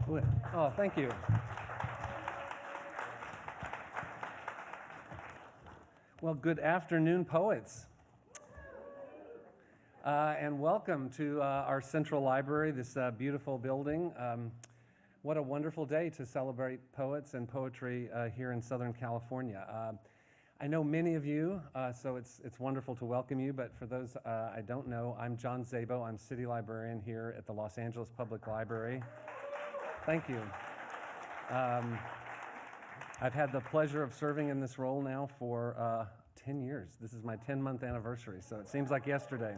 Oh, thank you. Well, good afternoon, poets. And welcome to our Central Library, this beautiful building. What a wonderful day to celebrate poets and poetry here in Southern California. I know many of you, so it's wonderful to welcome you, but for those I don't know, I'm John Szabo. I'm City Librarian here at the Los Angeles Public Library. Thank you. I've had the pleasure of serving in this role now for 10 years. This is my 10-month anniversary, so it seems like yesterday.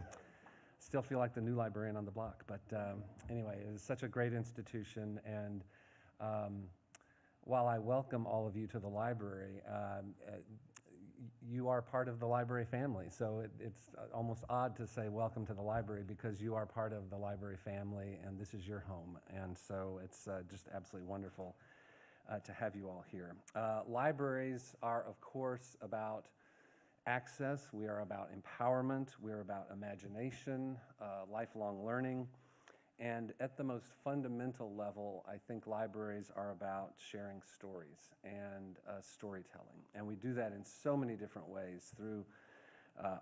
Still feel like the new librarian on the block, but anyway, it is such a great institution, and while I welcome all of you to the library, you are part of the library family, so it's almost odd to say welcome to the library because you are part of the library family and this is your home, and so it's just absolutely wonderful to have you all here. Libraries are, of course, about access, we are about empowerment, we are about imagination, lifelong learning, and at the most fundamental level, I think libraries are about sharing stories and storytelling. And we do that in so many different ways through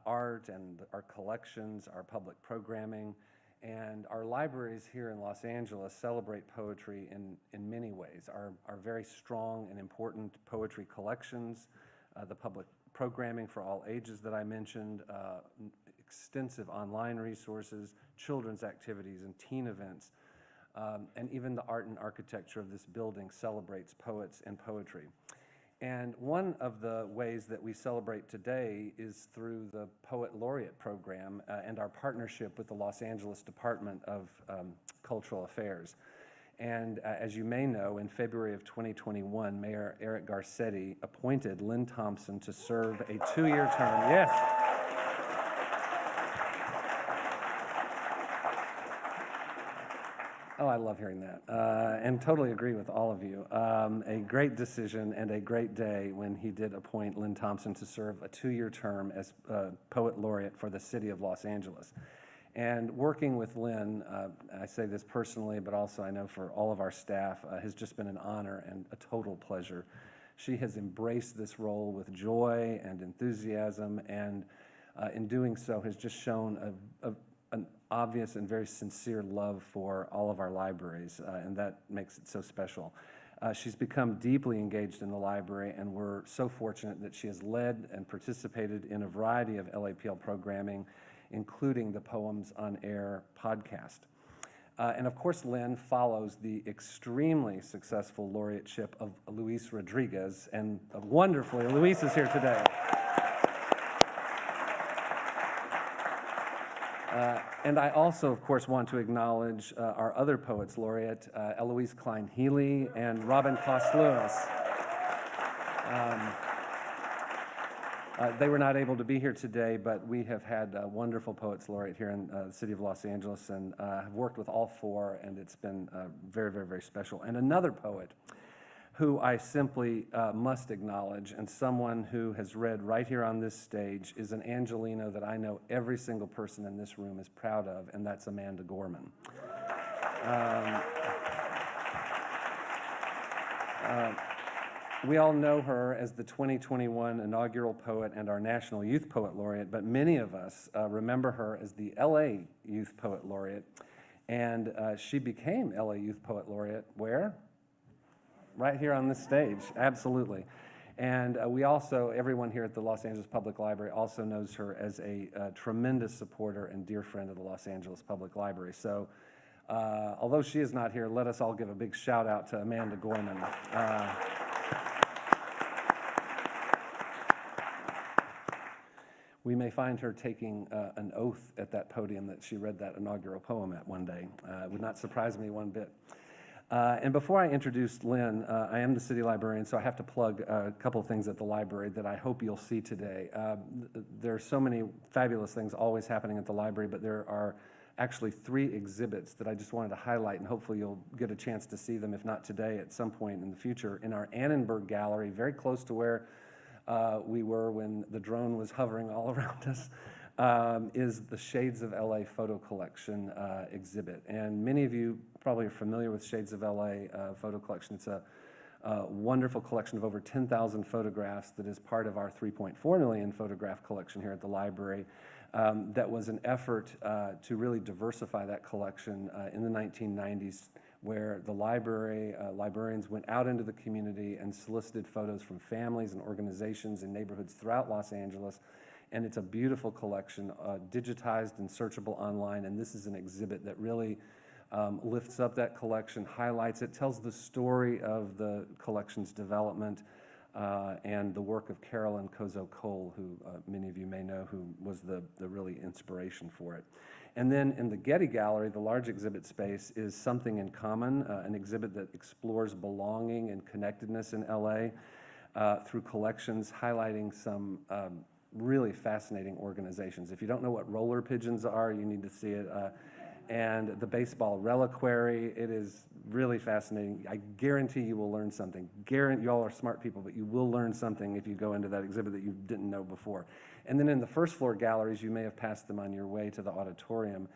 art and our collections, our public programming, and our libraries here in Los Angeles celebrate poetry in many ways. Our very strong and important poetry collections, the public programming for all ages that I mentioned, extensive online resources, children's activities, and teen events, and even the art and architecture of this building celebrates poets and poetry. And one of the ways that we celebrate today is through the Poet Laureate program and our partnership with the Los Angeles Department of Cultural Affairs. And as you may know, in February of 2021, Mayor Eric Garcetti appointed Lynn Thompson to serve a 2-year term. Yes. Oh, I love hearing that, and totally agree with all of you. A great decision and a great day when he did appoint Lynn Thompson to serve a 2-year term as Poet Laureate for the city of Los Angeles. And working with Lynn, I say this personally, but also I know for all of our staff, has just been an honor and a total pleasure. She has embraced this role with joy and enthusiasm, and in doing so has just shown an obvious and very sincere love for all of our libraries, and that makes it so special. She's become deeply engaged in the library, and we're so fortunate that she has led and participated in a variety of LAPL programming, including the Poems on Air podcast. And of course, Lynn follows the extremely successful laureateship of Luis Rodriguez, and wonderfully, Luis is here today. And I also, of course, want to acknowledge our other Poets Laureate, Eloise Klein-Healy and Robin Kloss-Lewis. They were not able to be here today, but we have had a wonderful Poets Laureate here in the city of Los Angeles, and have worked with all four, and it's been very, very, very special. And another poet who I simply must acknowledge, and someone who has read right here on this stage, is an Angelino that I know every single person in this room is proud of, and that's Amanda Gorman. We all know her as the 2021 inaugural poet and our National Youth Poet Laureate, but many of us remember her as the LA Youth Poet Laureate, and she became LA Youth Poet Laureate where? Right here on this stage, absolutely. And we also, everyone here at the Los Angeles Public Library also knows her as a tremendous supporter and dear friend of the Los Angeles Public Library. So although she is not here, let us all give a big shout out to Amanda Gorman. We may find her taking an oath at that podium that she read that inaugural poem at one day. It would not surprise me one bit. And before I introduce Lynn, I am the city librarian, so I have to plug a couple of things at the library that I hope you'll see today. There are so many fabulous things always happening at the library, but there are actually 3 exhibits that I just wanted to highlight, and hopefully you'll get a chance to see them, if not today, at some point in the future, in our Annenberg Gallery, very close to where we were when the drone was hovering all around us. is the Shades of LA photo collection exhibit. And many of you probably are familiar with Shades of LA photo collection. It's a wonderful collection of over 10,000 photographs that is part of our 3.4 million photograph collection here at the library. That was an effort to really diversify that collection in the 1990s, where the librarians went out into the community and solicited photos from families and organizations in neighborhoods throughout Los Angeles. And it's a beautiful collection, digitized and searchable online, and this is an exhibit that really lifts up that collection, highlights it, tells the story of the collection's development, and the work of Carolyn Kozo-Cole, who many of you may know, who was the really inspiration for it. And then in the Getty Gallery, the large exhibit space is Something in Common, an exhibit that explores belonging and connectedness in LA through collections highlighting some really fascinating organizations. If you don't know what roller pigeons are, you need to see it. And the baseball reliquary, it is really fascinating. I guarantee you will learn something. You all are smart people, but you will learn something if you go into that exhibit that you didn't know before. And then in the first floor galleries, you may have passed them on your way to the auditorium,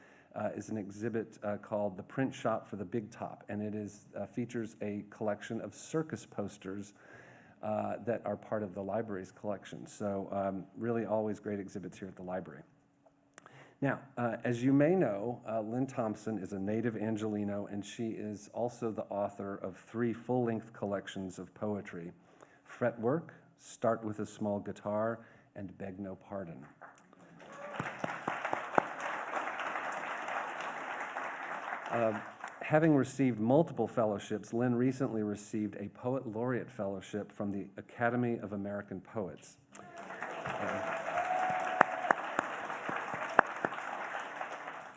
is an exhibit called The Print Shop for the Big Top. And it is features a collection of circus posters that are part of the library's collection. So really always great exhibits here at the library. Now, as you may know, Lynn Thompson is a native Angelino, and she is also the author of 3 full-length collections of poetry: Fretwork, Start with a Small Guitar, and Beg No Pardon. Having received multiple fellowships, Lynn recently received a Poet Laureate Fellowship from the Academy of American Poets.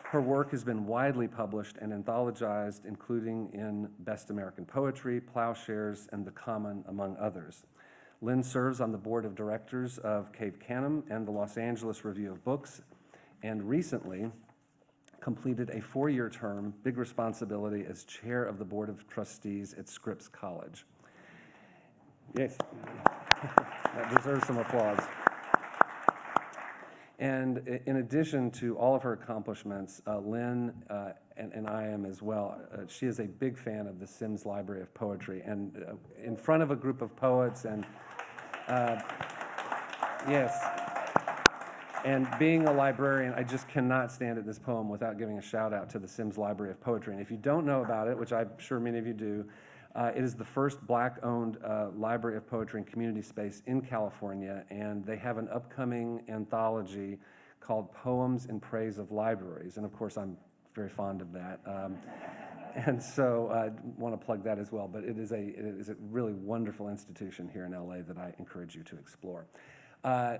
Her work has been widely published and anthologized, including in Best American Poetry, Plowshares, and The Common, among others. Lynn serves on the board of directors of Cave Canem and the Los Angeles Review of Books, and recently completed a 4-year term, big responsibility, as chair of the board of trustees at Scripps College. Yes, that deserves some applause. And in addition to all of her accomplishments, Lynn, and I am as well, she is a big fan of the Sims Library of Poetry. And in front of a group of poets, and yes, and being a librarian, I just cannot stand at this poem without giving a shout out to the Sims Library of Poetry. And if you don't know about it, which I'm sure many of you do, it is the first Black-owned library of poetry and community space in California, and they have an upcoming anthology called Poems in Praise of Libraries, and of course I'm very fond of that, and so I want to plug that as well. But it is a really wonderful institution here in LA that I encourage you to explore.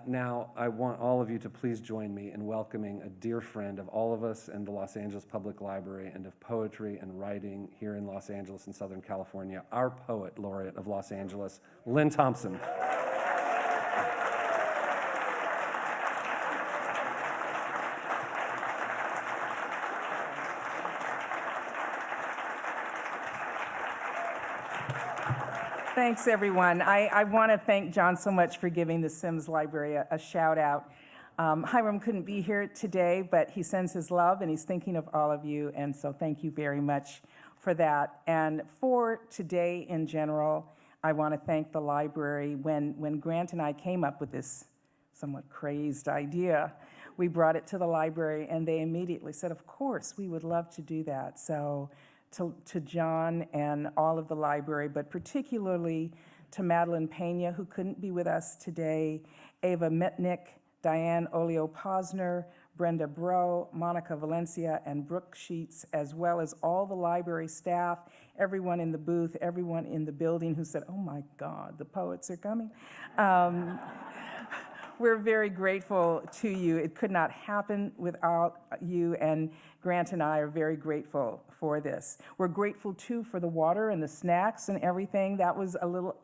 Now, I want all of you to please join me in welcoming a dear friend of all of us and the Los Angeles Public Library and of poetry and writing here in Los Angeles and Southern California, our Poet Laureate of Los Angeles, Lynn Thompson. Thanks, everyone. I want to thank John so much for giving the Sims Library a shout out. Hiram couldn't be here today, but he sends his love and he's thinking of all of you, and so thank you very much for that. And for today in general, I want to thank the library. When Grant and I came up with this somewhat crazed idea, we brought it to the library and they immediately said, of course, we would love to do that. So to John and all of the library, but particularly to Madeline Pena, who couldn't be with us today, Ava Mitnick, Diane Olio-Posner, Brenda Bro, Monica Valencia, and Brooke Sheets, as well as all the library staff, everyone in the booth, everyone in the building who said, oh my God, the poets are coming. We're very grateful to you. It could not happen without you, and Grant and I are very grateful for this. We're grateful too for the water and the snacks and everything. That was a little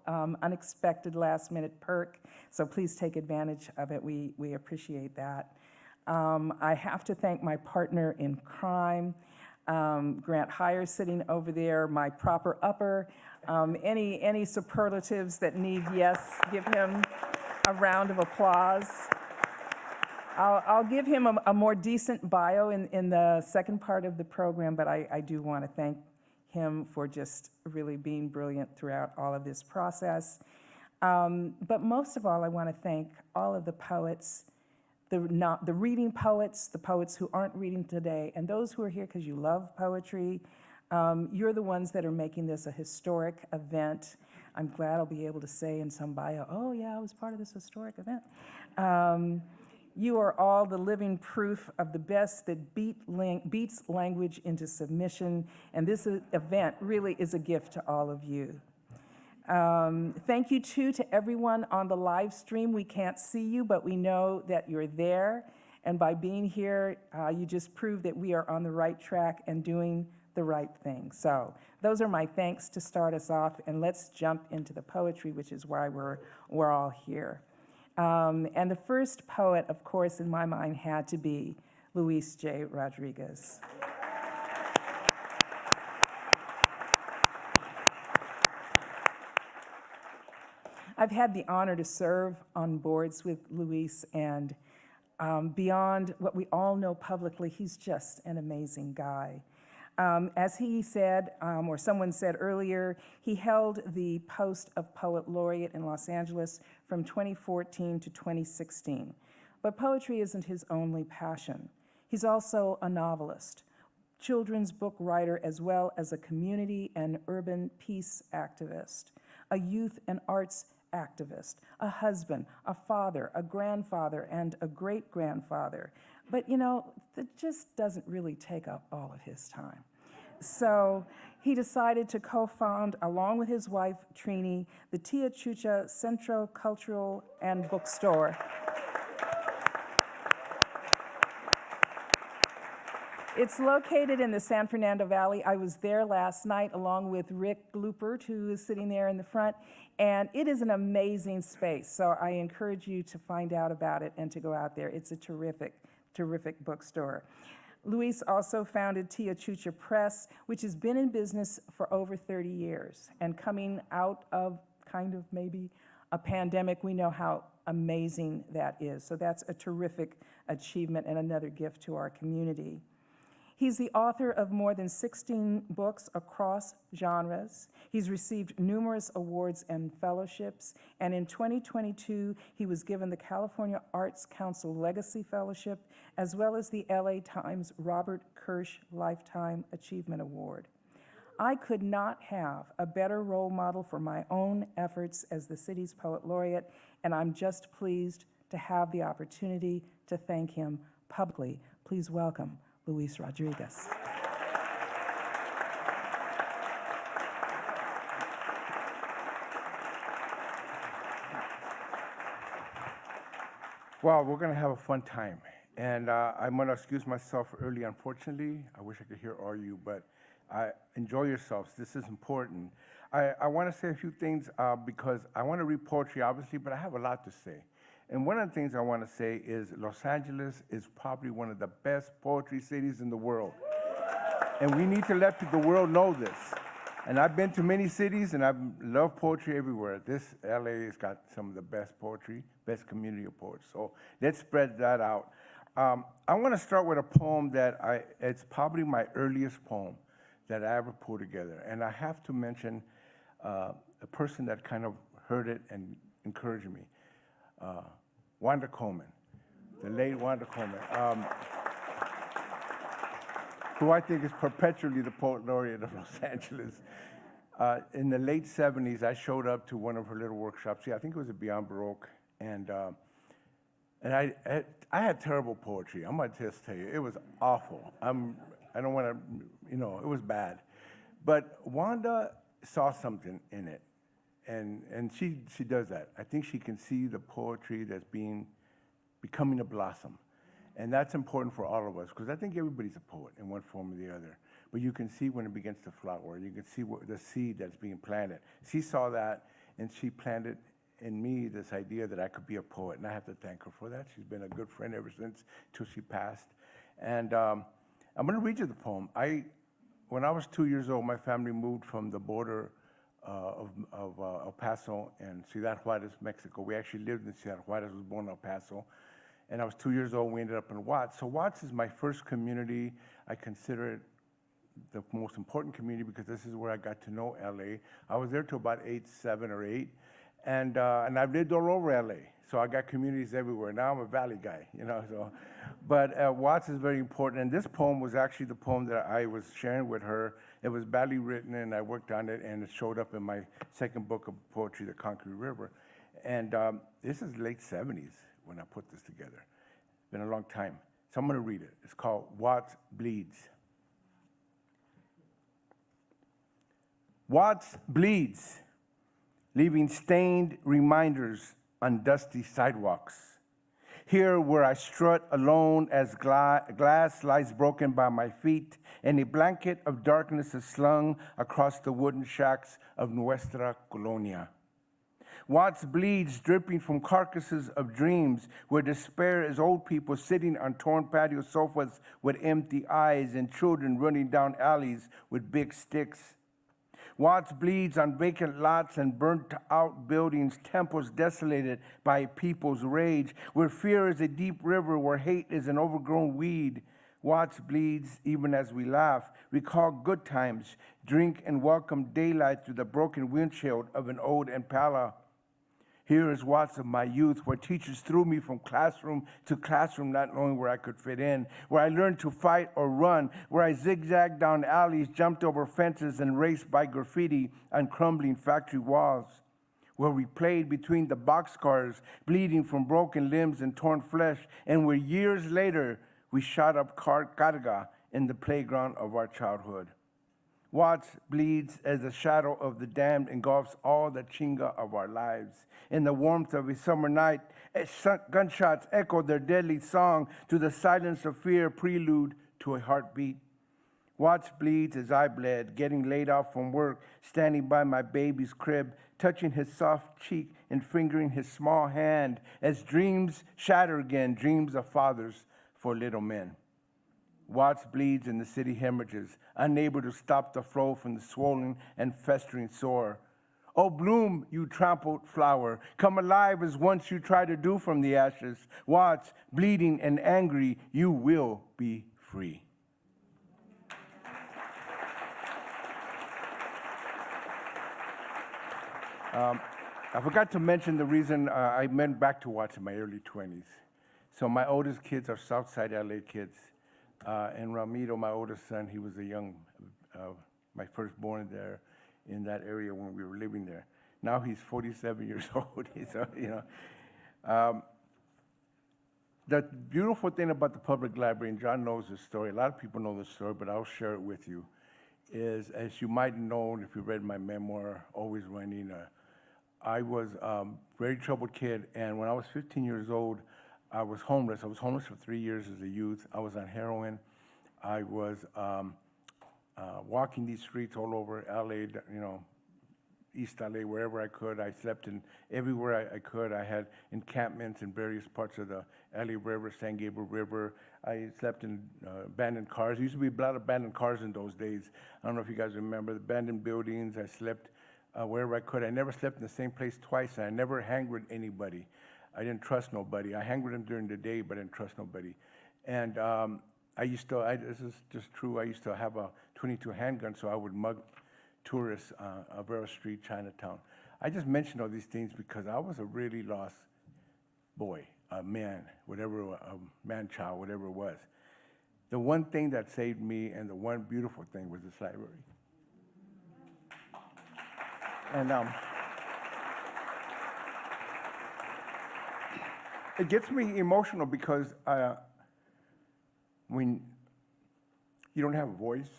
unexpected last-minute perk, so please take advantage of it. We appreciate that. I have to thank my partner in crime, Grant Hier, sitting over there, my proper upper. Any superlatives that need yes, give him a round of applause. I'll give him a more decent bio in the second part of the program, but I do want to thank him for just really being brilliant throughout all of this process. But most of all, I want to thank all of the poets, the reading poets, the poets who aren't reading today, and those who are here because you love poetry. You're the ones that are making this a historic event. I'm glad I'll be able to say in some bio, oh yeah, I was part of this historic event. You are all the living proof of the best that beats language into submission, and this event really is a gift to all of you. Thank you too to everyone on the live stream. We can't see you, but we know that you're there, and by being here, you just prove that we are on the right track and doing the right thing. So those are my thanks to start us off, and let's jump into the poetry, which is why we're all here. And the first poet, of course, in my mind had to be Luis J. Rodriguez. I've had the honor to serve on boards with Luis, and beyond what we all know publicly, he's just an amazing guy. As he said, or someone said earlier, he held the post of Poet Laureate in Los Angeles from 2014 to 2016. But poetry isn't his only passion. He's also a novelist, children's book writer, as well as a community and urban peace activist, a youth and arts activist, a husband, a father, a grandfather, and a great-grandfather. But you know, that just doesn't really take up all of his time. So he decided to co-found, along with his wife, Trini, the Tia Chucha Centro Cultural and Bookstore. It's located in the San Fernando Valley. I was there last night along with Rick Lupert, who is sitting there in the front, and it is an amazing space. So I encourage you to find out about it and to go out there. It's a terrific bookstore. Luis also founded Tia Chucha Press, which has been in business for over 30 years. And coming out of kind of maybe a pandemic, we know how amazing that is. So that's a terrific achievement and another gift to our community. He's the author of more than 16 books across genres. He's received numerous awards and fellowships, and in 2022, he was given the California Arts Council Legacy Fellowship, as well as the LA Times Robert Kirsch Lifetime Achievement Award. I could not have a better role model for my own efforts as the city's Poet Laureate, and I'm just pleased to have the opportunity to thank him publicly. Please welcome Luis Rodriguez. Well, we're going to have a fun time. And I'm going to excuse myself early, unfortunately. I wish I could hear all you, but enjoy yourselves. This is important. I want to say a few things because I want to read poetry, obviously, but I have a lot to say. And one of the things I want to say is Los Angeles is probably one of the best poetry cities in the world. And we need to let the world know this. And I've been to many cities, and I love poetry everywhere. This LA has got some of the best poetry, best community of poets. So let's spread that out. I want to start with a poem that it's probably my earliest poem that I ever put together. And I have to mention a person that kind of heard it and encouraged me. Wanda Coleman, the late Wanda Coleman, who I think is perpetually the Poet Laureate of Los Angeles. In the late 70s, I showed up to one of her little workshops. Yeah, I think it was at Beyond Baroque, and I had terrible poetry. I'm gonna just tell you, it was awful. I don't want to, it was bad. But Wanda saw something in it. And she does that. I think she can see the poetry that's becoming a blossom. And that's important for all of us, because I think everybody's a poet in one form or the other. But you can see when it begins to flower. You can see the seed that's being planted. She saw that, and she planted in me this idea that I could be a poet. And I have to thank her for that. She's been a good friend ever since, till she passed. And I'm going to read you the poem. When I was 2 years old, my family moved from the border of El Paso and Ciudad Juarez, Mexico. We actually lived in Ciudad Juarez, was born in El Paso. and I was 2 years old. We ended up in Watts. So Watts is my first community. I consider it the most important community because this is where I got to know LA. I was there till about 7 or 8, and I've lived all over LA. So I got communities everywhere. Now I'm a Valley guy, you know. So, but Watts is very important. And this poem was actually the poem that I was sharing with her. It was badly written, and I worked on it, and it showed up in my second book of poetry, The Concrete River. And this is late 70s when I put this together. It's been a long time. So I'm going to read it. It's called Watts Bleeds. Watts bleeds, leaving stained reminders on dusty sidewalks. Here where I strut alone as glass lies broken by my feet, and a blanket of darkness is slung across the wooden shacks of Nuestra Colonia. Watts bleeds, dripping from carcasses of dreams, where despair is old people sitting on torn patio sofas with empty eyes and children running down alleys with big sticks. Watts bleeds on vacant lots and burnt-out buildings, temples desolated by people's rage, where fear is a deep river, where hate is an overgrown weed. Watts bleeds even as we laugh, recall good times, drink and welcome daylight through the broken windshield of an old Impala. Here is Watts of my youth, where teachers threw me from classroom to classroom, not knowing where I could fit in, where I learned to fight or run, where I zigzagged down alleys, jumped over fences, and raced by graffiti on crumbling factory walls, where we played between the boxcars, bleeding from broken limbs and torn flesh, and where years later we shot up carga in the playground of our childhood. Watts bleeds as the shadow of the damned engulfs all the chinga of our lives. In the warmth of a summer night, gunshots echo their deadly song to the silence of fear, prelude to a heartbeat. Watts bleeds as I bled, getting laid off from work, standing by my baby's crib, touching his soft cheek and fingering his small hand as dreams shatter again, dreams of fathers for little men. Watts bleeds in the city hemorrhages, unable to stop the flow from the swollen and festering sore. Oh, bloom, you trampled flower, come alive as once you tried to do from the ashes. Watts, bleeding and angry, you will be free. I forgot to mention the reason I went back to Watts in my early 20s. So my oldest kids are Southside LA kids. And Ramiro, my oldest son, he was my firstborn there in that area when we were living there. Now he's 47 years old. The beautiful thing about the public library, and John knows this story, a lot of people know this story, but I'll share it with you, is as you might know if you read my memoir, Always Running, I was a very troubled kid, and when I was 15 years old, I was homeless. I was homeless for 3 years as a youth. I was on heroin. I was walking these streets all over LA, East LA, wherever I could. I slept in everywhere I could. I had encampments in various parts of the LA River, San Gabriel River. I slept in abandoned cars. There used to be a lot of abandoned cars in those days. I don't know if you guys remember the abandoned buildings. I slept wherever I could. I never slept in the same place twice, and I never hanged with anybody. I didn't trust nobody. I hang with them during the day, but I didn't trust nobody. And this is just true, I used to have a .22 handgun, so I would mug tourists on Avera Street, Chinatown. I just mentioned all these things because I was a really lost boy, a man, a man-child, whatever it was. The one thing that saved me and the one beautiful thing was this library. And it gets me emotional because when you don't have a voice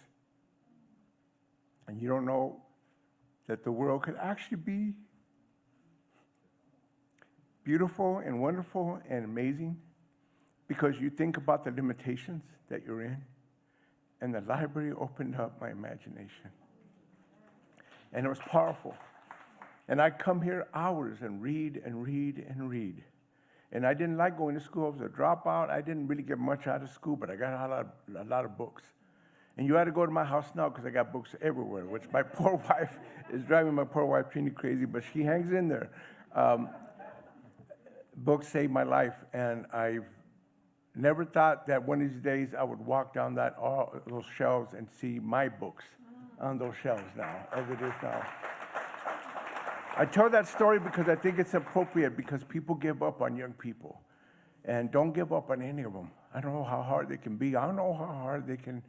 and you don't know that the world could actually be beautiful and wonderful and amazing because you think about the limitations that you're in, and the library opened up my imagination. And it was powerful. And I'd come here hours and read and read and read. And I didn't like going to school. I was a dropout. I didn't really get much out of school, but I got a lot of books. And you had to go to my house now because I got books everywhere, which my poor wife is driving my poor wife Trini crazy, but she hangs in there. Books saved my life, and I've Never thought that one of these days I would walk down all those shelves and see my books on those shelves now, as it is now. I tell that story because I think it's appropriate, because people give up on young people. And don't give up on any of them. I don't know how hard they can be. I don't know how hard they can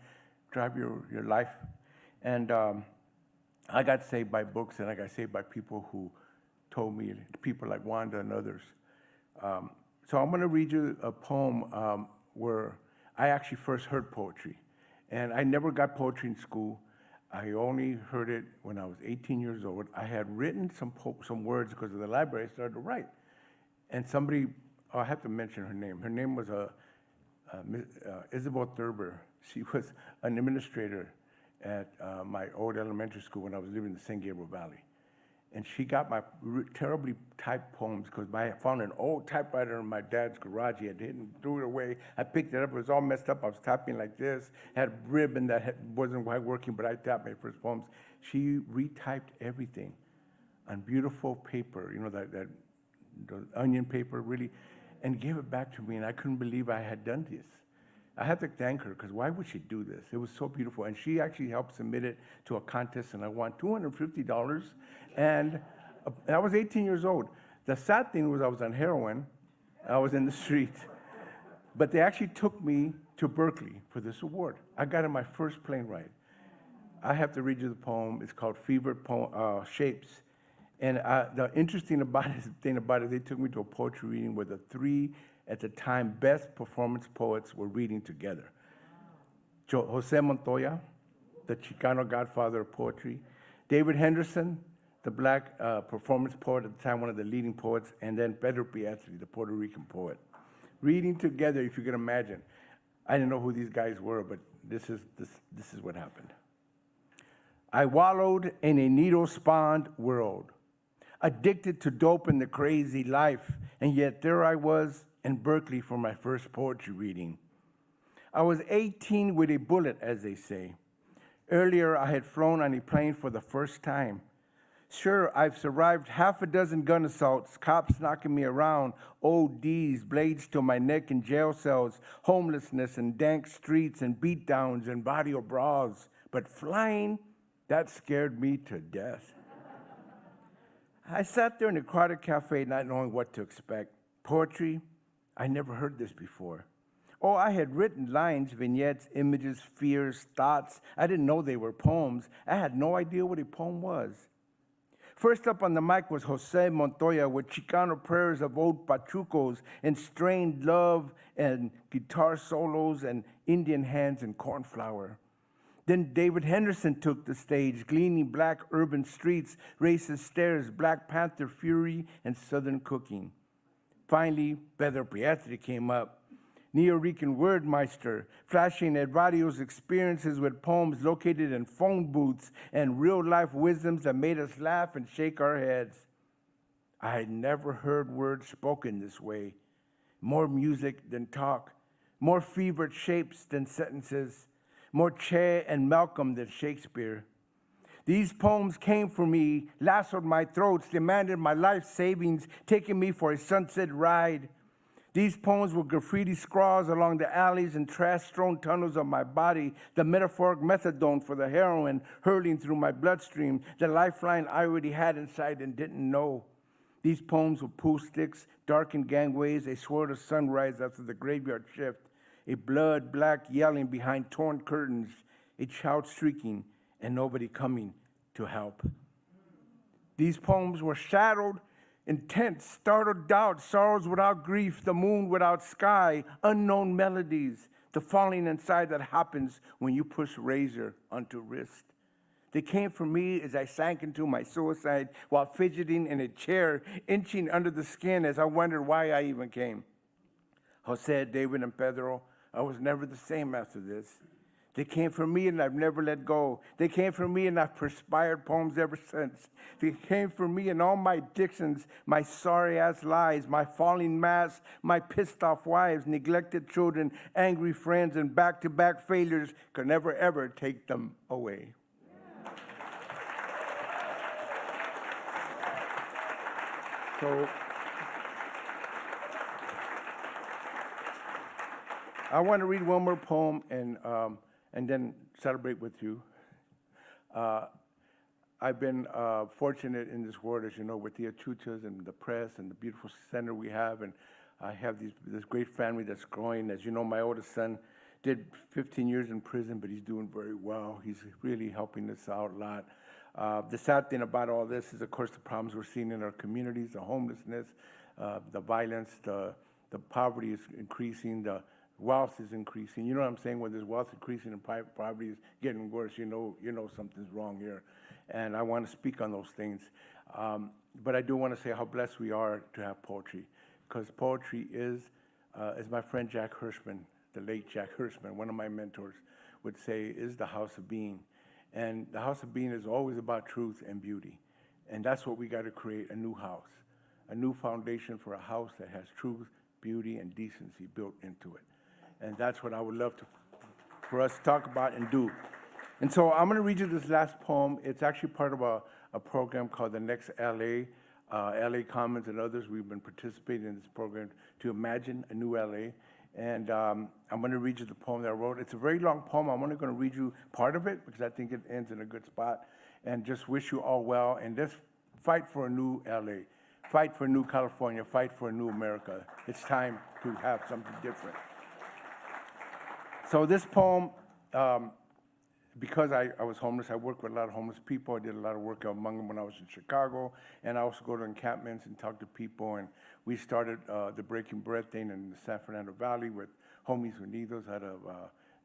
drive your life. And I got saved by books, and I got saved by people who told me, people like Wanda and others. So I'm going to read you a poem where I actually first heard poetry. And I never got poetry in school. I only heard it when I was 18 years old. I had written some words because of the library. I started to write. And somebody, I have to mention her name. Her name was Isabel Thurber. She was an administrator at my old elementary school when I was living in the San Gabriel Valley. And she got my terribly typed poems, because I found an old typewriter in my dad's garage. He had threw it away. I picked it up. It was all messed up. I was typing like this. Had a ribbon that wasn't quite working, but I typed my first poems. She retyped everything on beautiful paper, you know, the onion paper, really, and gave it back to me. And I couldn't believe I had done this. I had to thank her, because why would she do this? It was so beautiful. And she actually helped submit it to a contest, and I won $250. And I was 18 years old. The sad thing was I was on heroin. I was in the street. But they actually took me to Berkeley for this award. I got in my first plane ride. I have to read you the poem. It's called Fevered Shapes. And the interesting thing about it, they took me to a poetry reading where the three, at the time, best performance poets were reading together. Jose Montoya, the Chicano godfather of poetry. David Henderson, the black performance poet at the time, one of the leading poets, and then Pedro Pietri, the Puerto Rican poet. Reading together, if you can imagine. I didn't know who these guys were, but this is what happened. I wallowed in a needle-spawned world, addicted to dope and the crazy life, and yet there I was in Berkeley for my first poetry reading. I was 18 with a bullet, as they say. Earlier, I had flown on a plane for the first time. Sure, I've survived half a dozen gun assaults, cops knocking me around, ODs, blades to my neck in jail cells, homelessness and dank streets and beatdowns and barrio brawls. But flying, that scared me to death. I sat there in a crowded cafe not knowing what to expect. Poetry? I never heard this before. Oh, I had written lines, vignettes, images, fears, thoughts. I didn't know they were poems. I had no idea what a poem was. First up on the mic was Jose Montoya with Chicano prayers of old pachucos and strained love and guitar solos and Indian hands and cornflower. Then David Henderson took the stage, gleaning black urban streets, racist stares, Black Panther fury, and Southern cooking. Finally, Pedro Pietri came up, Neo-Rican wordmeister, flashing at Radio's experiences with poems located in phone booths and real-life wisdoms that made us laugh and shake our heads. I had never heard words spoken this way. More music than talk, more fevered shapes than sentences, more Che and Malcolm than Shakespeare. These poems came for me, lassoed my throats, demanded my life savings, taking me for a sunset ride. These poems were graffiti scrawls along the alleys and trash-strewn tunnels of my body, the metaphoric methadone for the heroin hurling through my bloodstream, the lifeline I already had inside and didn't know. These poems were pool sticks, darkened gangways, a swirl of sunrise after the graveyard shift, a blood-black yelling behind torn curtains, a child shrieking, and nobody coming to help. These poems were shadowed, intense, startled doubt, sorrows without grief, the moon without sky, unknown melodies, the falling inside that happens when you push razor onto wrist. They came for me as I sank into my suicide while fidgeting in a chair, inching under the skin as I wondered why I even came. Jose, David, and Pedro, I was never the same after this. They came for me and I've never let go. They came for me and I've perspired poems ever since. They came for me and all my addictions, my sorry-ass lies, my falling masks, my pissed-off wives, neglected children, angry friends, and back-to-back failures could never, ever take them away. I want to read one more poem and then celebrate with you. I've been fortunate in this world, as you know, with the Achuchas and the press and the beautiful center we have, and I have this great family that's growing. As you know, my oldest son did 15 years in prison, but he's doing very well. He's really helping us out a lot. The sad thing about all this is, of course, the problems we're seeing in our communities, the homelessness, the violence, the poverty is increasing, the wealth is increasing. You know what I'm saying? When there's wealth increasing and poverty is getting worse, you know something's wrong here. And I want to speak on those things. But I do want to say how blessed we are to have poetry, because poetry is, as my friend Jack Hirschman, the late Jack Hirschman, one of my mentors, would say, is the house of being. And the house of being is always about truth and beauty. And that's what we got to create, a new house, a new foundation for a house that has truth, beauty, and decency built into it. And that's what I would love for us to talk about and do. And so I'm going to read you this last poem. It's actually part of a program called The Next LA. LA Commons and others, we've been participating in this program to imagine a new LA. And I'm going to read you the poem that I wrote. It's a very long poem. I'm only going to read you part of it because I think it ends in a good spot. And just wish you all well. And let's fight for a new LA. Fight for a new California. Fight for a new America. It's time to have something different. So this poem, because I was homeless, I worked with a lot of homeless people. I did a lot of work among them when I was in Chicago. And I also go to encampments and talk to people. And we started the Breaking Bread thing in the San Fernando Valley with Homies Unidos out of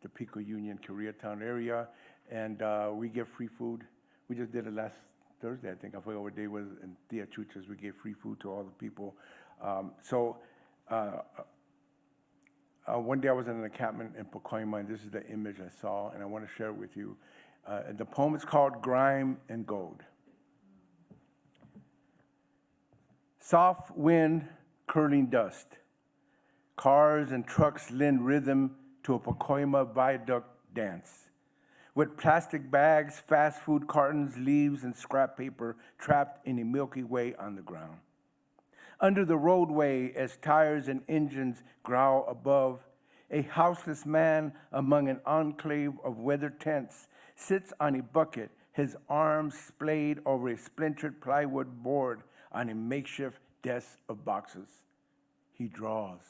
the Pico Union, Koreatown area. And we give free food. We just did it last Thursday, I think. I forgot what day it was. In Tia Chuchas, we gave free food to all the people. One day I was in an encampment in Pacoima, and this is the image I saw, and I want to share it with you. The poem is called Grime and Gold. Soft wind, curling dust. Cars and trucks lend rhythm to a Pacoima viaduct dance. With plastic bags, fast food cartons, leaves, and scrap paper trapped in a Milky Way on the ground. Under the roadway, as tires and engines growl above, a houseless man among an enclave of weathered tents sits on a bucket, his arms splayed over a splintered plywood board on a makeshift desk of boxes. He draws.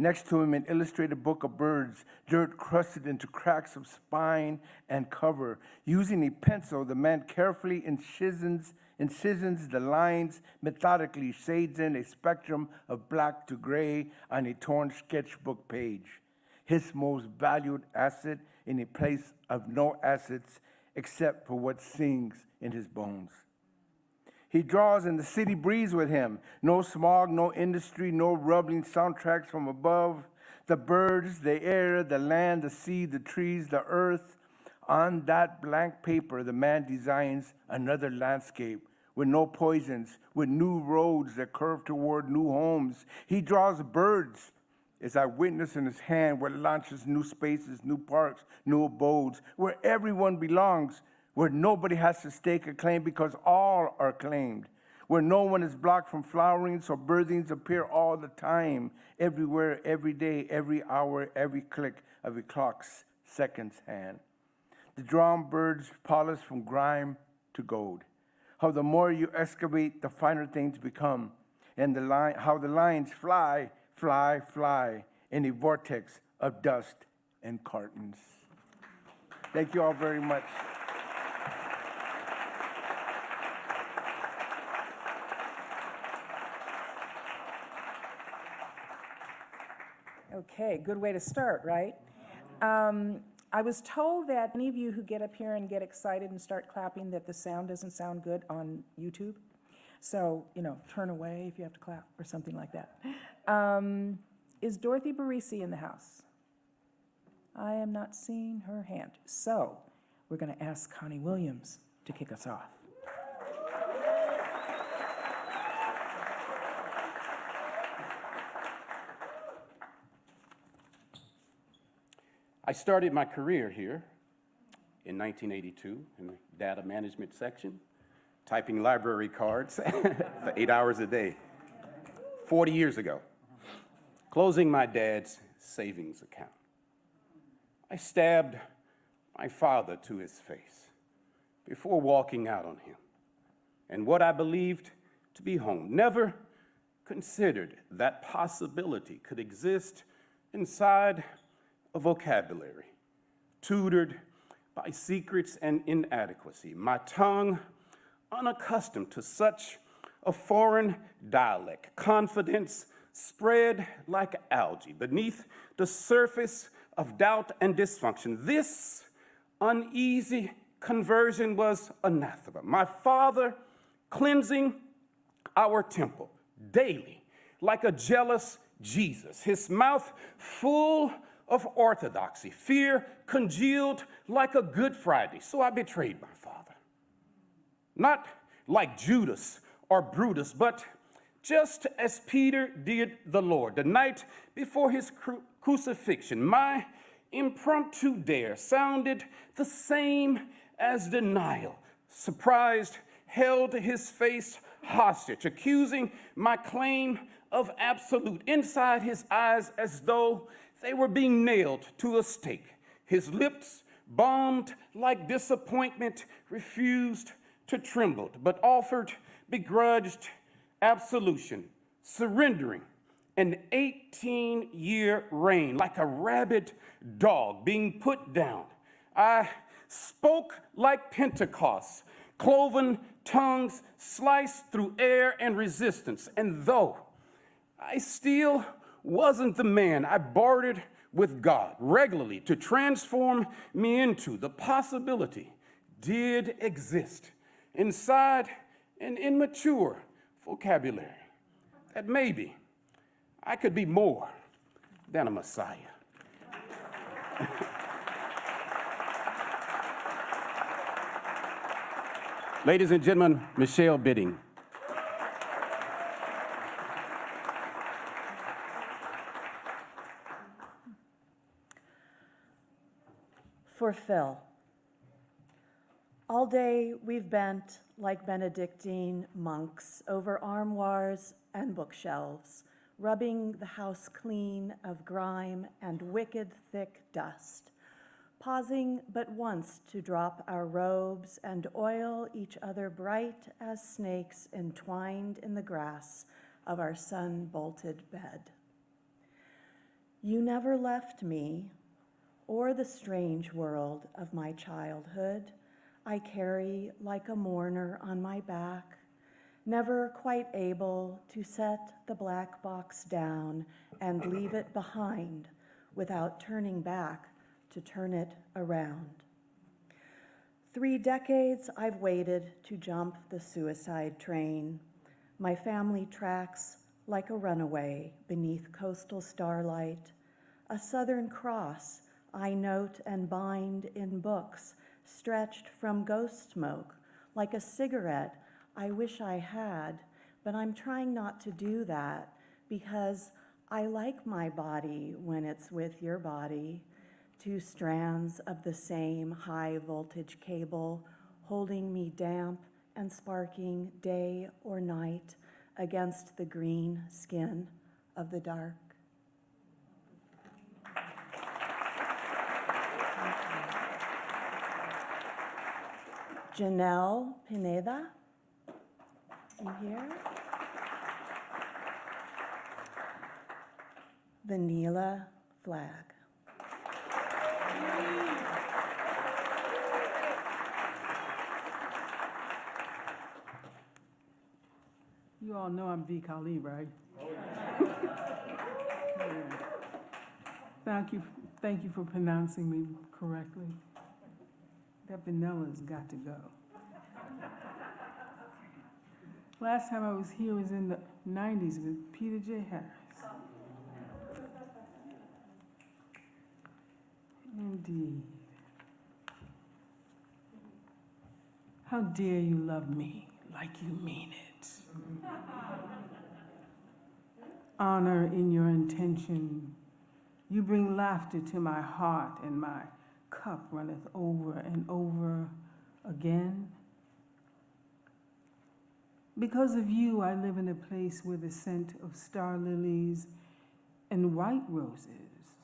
Next to him, an illustrated book of birds, dirt crusted into cracks of spine and cover. Using a pencil, the man carefully incisions the lines, methodically shades in a spectrum of black to gray on a torn sketchbook page. His most valued asset in a place of no assets except for what sings in his bones. He draws and the city breathes with him. No smog, no industry, no rumbling soundtracks from above. The birds, the air, the land, the sea, the trees, the earth. On that blank paper, the man designs another landscape with no poisons, with new roads that curve toward new homes. He draws birds, as I witness in his hand, what launches new spaces, new parks, new abodes, where everyone belongs, where nobody has to stake a claim because all are claimed, where no one is blocked from flowering, so birthings appear all the time, everywhere, every day, every hour, every click of a clock's seconds hand. The drawn birds polish from grime to gold. How the more you excavate, the finer things become, and how the lines fly, fly, fly in a vortex of dust and cartons. Thank you all very much. Okay, good way to start, right? I was told that any of you who get up here and get excited and start clapping that the sound doesn't sound good on YouTube. So, turn away if you have to clap or something like that. Is Dorothy Barisi in the house? I am not seeing her hand. So, we're going to ask Connie Williams to kick us off. I started my career here in 1982 in the data management section, typing library cards for 8 hours a day, 40 years ago. Closing my dad's savings account. I stabbed my father to his face before walking out on him and what I believed to be home. Never considered that possibility could exist inside a vocabulary, tutored by secrets and inadequacy. My tongue, unaccustomed to such a foreign dialect, confidence spread like algae beneath the surface of doubt and dysfunction. This uneasy conversion was anathema. My father cleansing our temple daily like a jealous Jesus, his mouth full of orthodoxy, fear congealed like a Good Friday. So I betrayed my father. Not like Judas or Brutus, but just as Peter did the Lord. The night before his crucifixion, my impromptu dare sounded the same as denial. Surprised, held his face hostage, accusing my claim of absolute inside his eyes as though they were being nailed to a stake. His lips, bombed like disappointment, refused to tremble, but offered begrudged absolution, surrendering an 18-year reign like a rabid dog being put down. I spoke like Pentecost, cloven tongues sliced through air and resistance. And though I still wasn't the man I bartered with God regularly to transform me into, the possibility did exist inside an immature vocabulary that maybe I could be more than a Messiah. Ladies and gentlemen, Michelle Bidding. For Phil. All day we've bent like Benedictine monks over armoires and bookshelves, rubbing the house clean of grime and wicked thick dust, pausing but once to drop our robes and oil each other bright as snakes entwined in the grass of our sun-bolted bed. You never left me or the strange world of my childhood I carry like a mourner on my back, never quite able to set the black box down and leave it behind without turning back to turn it around. 3 decades I've waited to jump the suicide train. My family tracks like a runaway beneath coastal starlight, a Southern Cross I note and bind in books stretched from ghost smoke like a cigarette I wish I had, but I'm trying not to do that because I like my body when it's with your body. 2 strands of the same high voltage cable holding me damp and sparking day or night against the green skin of the dark. Janelle Pineda, you here? Vanilla Flag. You all know I'm V. Kali, right? Thank you for pronouncing me correctly. That vanilla's got to go. Last time I was here was in the 90s with Peter J. Harris. Indeed. How dare you love me like you mean it? Honor in your intention. You bring laughter to my heart, and my cup runneth over and over again. Because of you, I live in a place where the scent of star lilies and white roses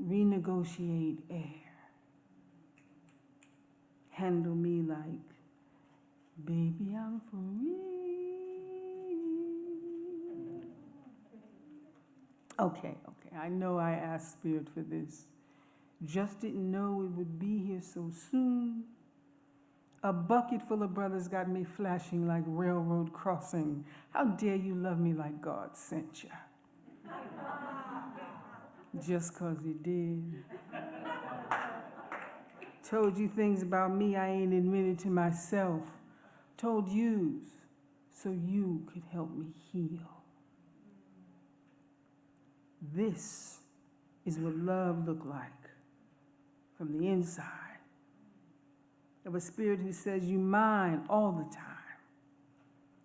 renegotiate air. Handle me like, baby, I'm for real. Okay, I know I asked Spirit for this. Just didn't know it would be here so soon. A bucket full of brothers got me flashing like railroad crossing. How dare you love me like God sent ya? Just 'cause he did. Told you things about me I ain't admitted to myself. Told yous so you could help me heal. This is what love looked like from the inside. Of a spirit who says you mine all the time.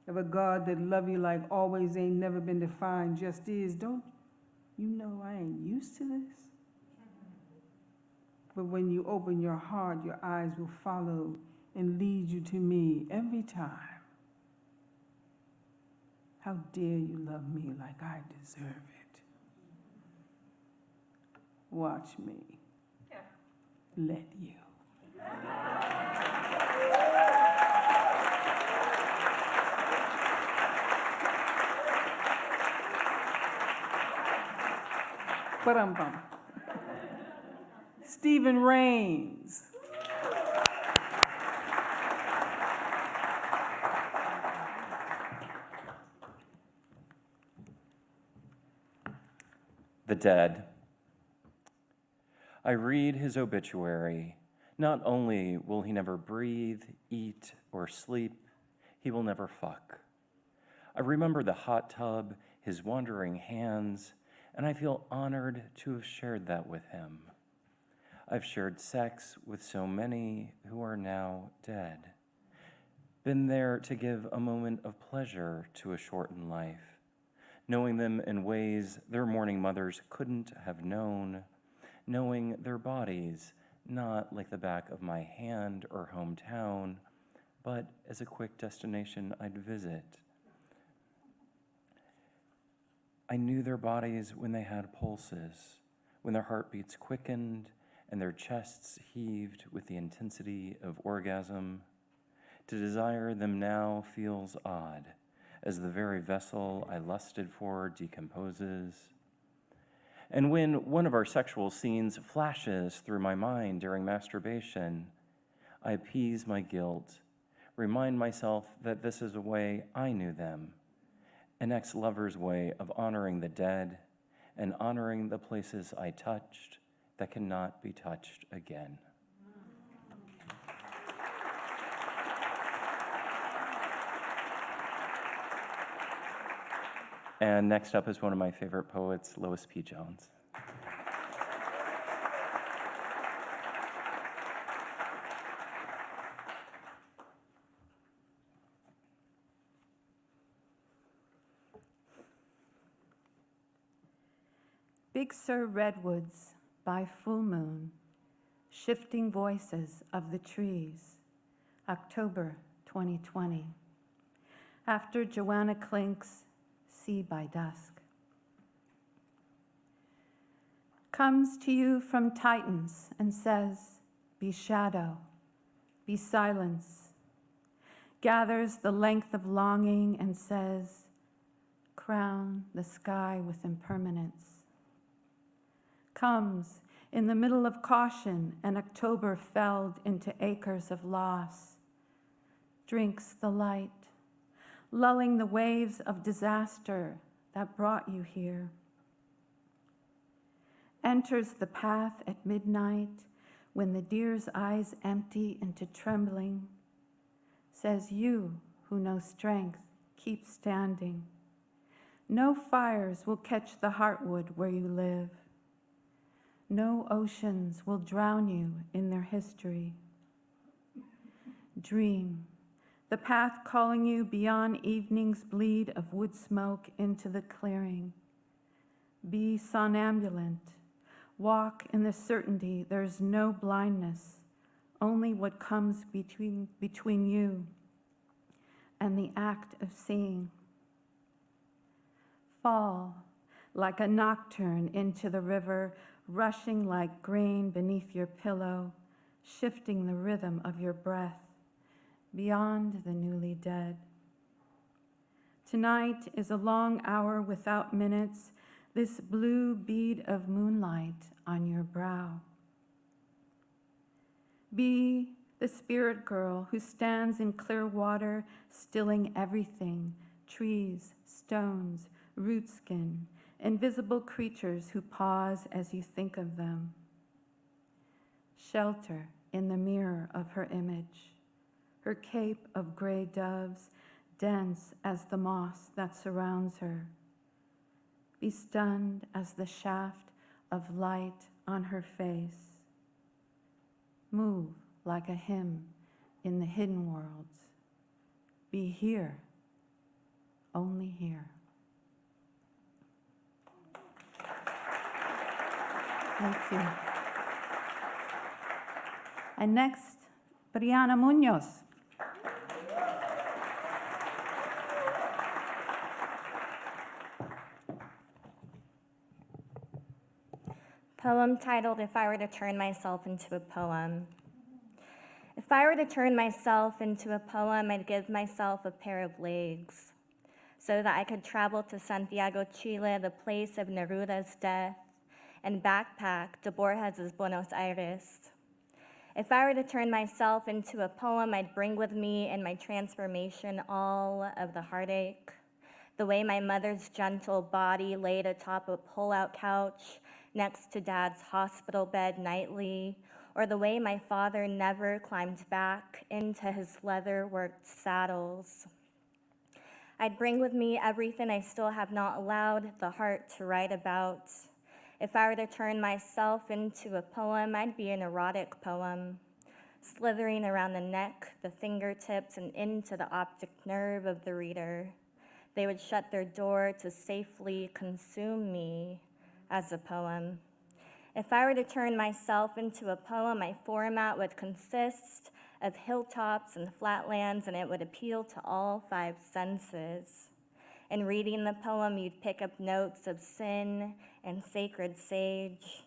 Of a God that love you like always ain't never been defined, just is. Don't you know I ain't used to this? But when you open your heart, your eyes will follow and lead you to me every time. How dare you love me like I deserve it? Watch me. Let you. Ba-dum-bum. Stephen Rains. The dead. I read his obituary. Not only will he never breathe, eat, or sleep, he will never fuck. I remember the hot tub, his wandering hands, and I feel honored to have shared that with him. I've shared sex with so many who are now dead. Been there to give a moment of pleasure to a shortened life, knowing them in ways their mourning mothers couldn't have known, knowing their bodies not like the back of my hand or hometown, but as a quick destination I'd visit. I knew their bodies when they had pulses, when their heartbeats quickened and their chests heaved with the intensity of orgasm. To desire them now feels odd, as the very vessel I lusted for decomposes. And when one of our sexual scenes flashes through my mind during masturbation, I appease my guilt, remind myself that this is a way I knew them, an ex-lover's way of honoring the dead and honoring the places I touched that cannot be touched again. And next up is one of my favorite poets, Lois P. Jones. Big Sur redwoods by full moon, shifting voices of the trees, October 2020. After Joanna Klink's See by Dusk. Comes to you from Titans and says, be shadow, be silence. Gathers the length of longing and says, crown the sky with impermanence. Comes in the middle of caution and October felled into acres of loss. Drinks the light, lulling the waves of disaster that brought you here. Enters the path at midnight when the deer's eyes empty into trembling. Says you who know strength, keep standing. No fires will catch the heartwood where you live. No oceans will drown you in their history. Dream. The path calling you beyond evening's bleed of wood smoke into the clearing. Be somnambulant. Walk in the certainty there's no blindness, only what comes between you and the act of seeing. Fall like a nocturne into the river rushing like grain beneath your pillow, shifting the rhythm of your breath, beyond the newly dead. Tonight is a long hour without minutes, this blue bead of moonlight on your brow. Be the spirit girl who stands in clear water, stilling everything, trees, stones, root skin, invisible creatures who pause as you think of them. Shelter in the mirror of her image, her cape of gray doves, dense as the moss that surrounds her. Be stunned as the shaft of light on her face. Move like a hymn in the hidden worlds. Be here, only here. Thank you. And next, Briana Munoz. Poem titled, If I Were to Turn Myself into a Poem. If I were to turn myself into a poem, I'd give myself a pair of legs so that I could travel to Santiago, Chile, the place of Neruda's death, and backpack to Borges's Buenos Aires. If I were to turn myself into a poem, I'd bring with me in my transformation all of the heartache, the way my mother's gentle body laid atop a pull-out couch next to Dad's hospital bed nightly, or the way my father never climbed back into his leather-worked saddles. I'd bring with me everything I still have not allowed the heart to write about. If I were to turn myself into a poem, I'd be an erotic poem, slithering around the neck, the fingertips, and into the optic nerve of the reader. They would shut their door to safely consume me as a poem. If I were to turn myself into a poem, my format would consist of hilltops and flatlands, and it would appeal to all 5 senses. In reading the poem, you'd pick up notes of sin and sacred sage.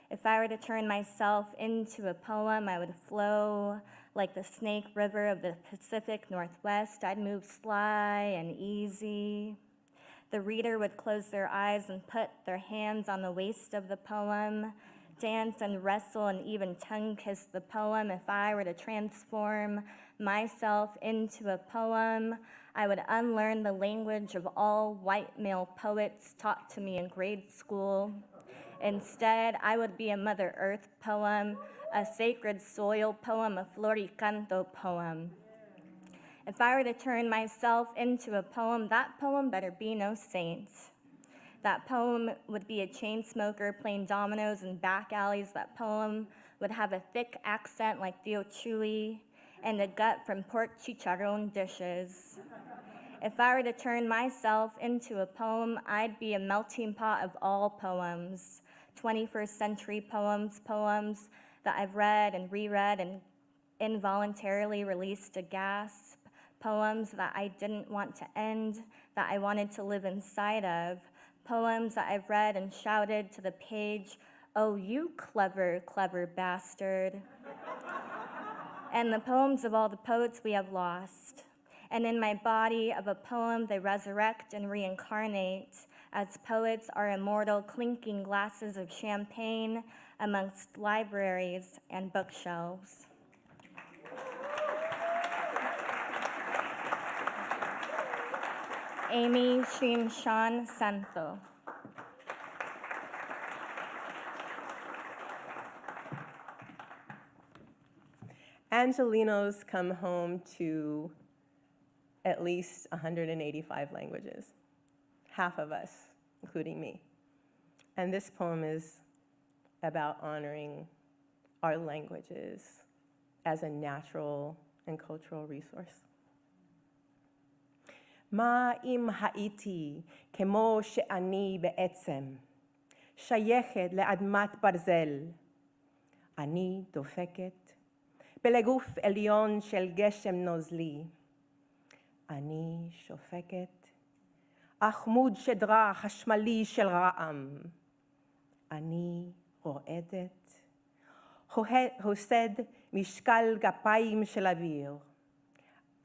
If I were to turn myself into a poem, I would flow like the Snake River of the Pacific Northwest. I'd move sly and easy. The reader would close their eyes and put their hands on the waist of the poem, dance and wrestle and even tongue-kiss the poem. If I were to transform myself into a poem, I would unlearn the language of all white male poets taught to me in grade school. Instead, I would be a Mother Earth poem, a sacred soil poem, a floricanto poem. If I were to turn myself into a poem, that poem better be no saint. That poem would be a chain smoker playing dominoes in back alleys. That poem would have a thick accent like Theo Chewy and a gut from pork chicharron dishes. If I were to turn myself into a poem, I'd be a melting pot of all poems, 21st century poems, poems that I've read and reread and involuntarily released a gasp, poems that I didn't want to end, that I wanted to live inside of, poems that I've read and shouted to the page, "Oh, you clever, clever bastard." And the poems of all the poets we have lost. And in my body of a poem, they resurrect and reincarnate as poets are immortal, clinking glasses of champagne amongst libraries and bookshelves. Amy Shimshan Santo. Angelinos come home to at least 185 languages, half of us, including me. And this poem is about honoring our languages as a natural and cultural resource. מה אם הייתי כמו שאני בעצם, שייכת לאדמת ברזל. אני דופקת בלגוף עליון של גשם נוזלי. אני שופקת עמוד שדרה חשמלי של רעם. אני רועדת. הוסד משקל גפיים של אוויר.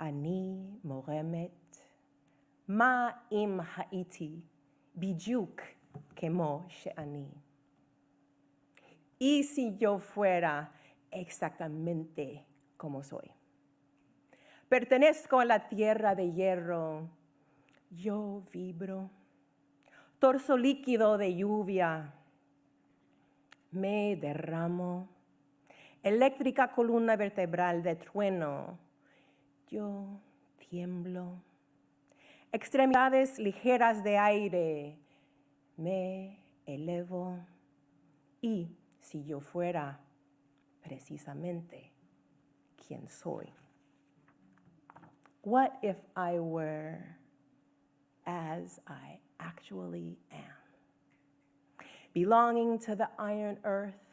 אני מורמת. מה אם הייתי בדיוק כמו שאני? Y si yo fuera exactamente como soy. Pertenezco a la tierra de hierro. Yo vibro. Torso líquido de lluvia. Me derramo. Eléctrica columna vertebral de trueno. Yo tiemblo. Extremidades ligeras de aire. Me elevo. Y si yo fuera precisamente quien soy. What if I were as I actually am? Belonging to the iron earth,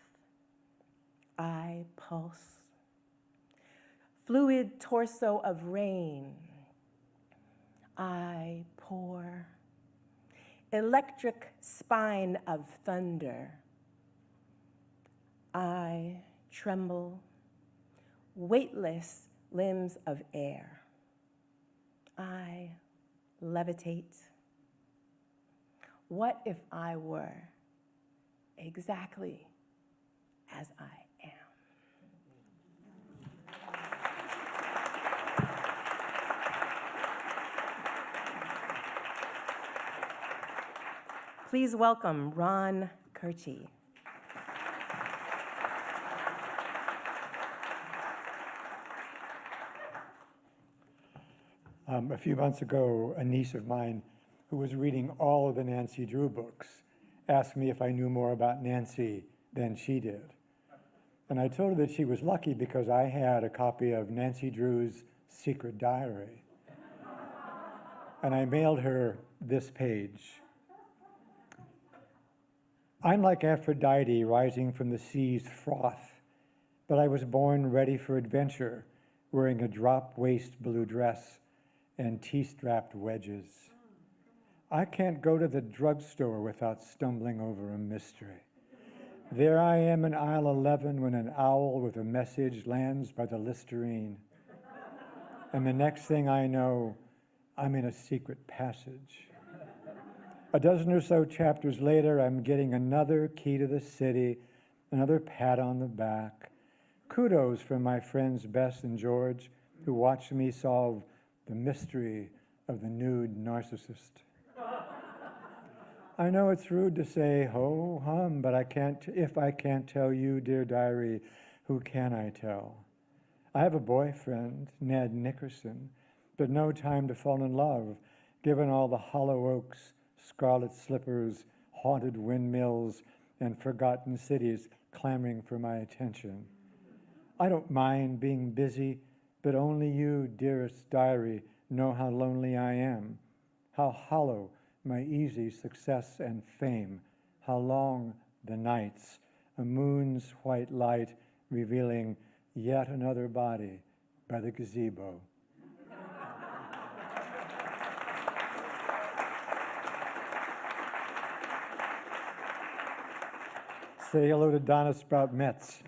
I pulse. Fluid torso of rain, I pour. Electric spine of thunder, I tremble. Weightless limbs of air, I levitate. What if I were exactly as I am? Please welcome Ron Kirchy. A few months ago, a niece of mine who was reading all of the Nancy Drew books asked me if I knew more about Nancy than she did. And I told her that she was lucky because I had a copy of Nancy Drew's secret diary. And I mailed her this page. I'm like Aphrodite rising from the sea's froth, but I was born ready for adventure, wearing a drop-waist blue dress and T-strapped wedges. I can't go to the drugstore without stumbling over a mystery. There I am in aisle 11 when an owl with a message lands by the Listerine. And the next thing I know, I'm in a secret passage. A dozen or so chapters later, I'm getting another key to the city, another pat on the back. Kudos from my friends Bess and George, who watched me solve the mystery of the nude narcissist. I know it's rude to say ho hum, but if I can't tell you, dear diary, who can I tell? I have a boyfriend, Ned Nickerson, but no time to fall in love, given all the hollow oaks, scarlet slippers, haunted windmills, and forgotten cities clamoring for my attention. I don't mind being busy, but only you, dearest diary, know how lonely I am, how hollow my easy success and fame, how long the nights, a moon's white light revealing yet another body by the gazebo. Say hello to Donna Sprout Metz.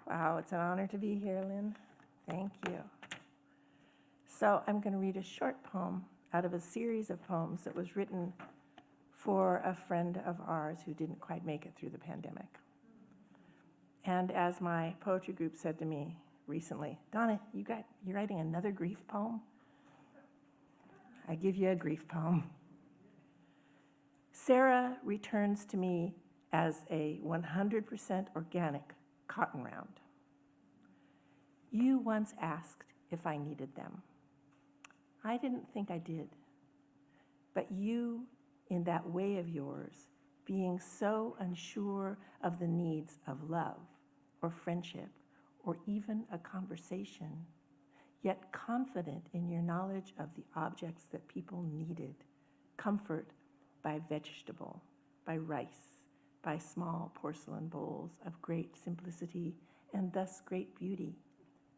Wow, it's an honor to be here, Lynn. Thank you. So I'm going to read a short poem out of a series of poems that was written for a friend of ours who didn't quite make it through the pandemic. And as my poetry group said to me recently, Donna, you're writing another grief poem? I give you a grief poem. Sarah returns to me as a 100% organic cotton round. You once asked if I needed them. I didn't think I did. But you, in that way of yours, being so unsure of the needs of love or friendship or even a conversation, yet confident in your knowledge of the objects that people needed, comfort by vegetable, by rice, by small porcelain bowls of great simplicity and thus great beauty,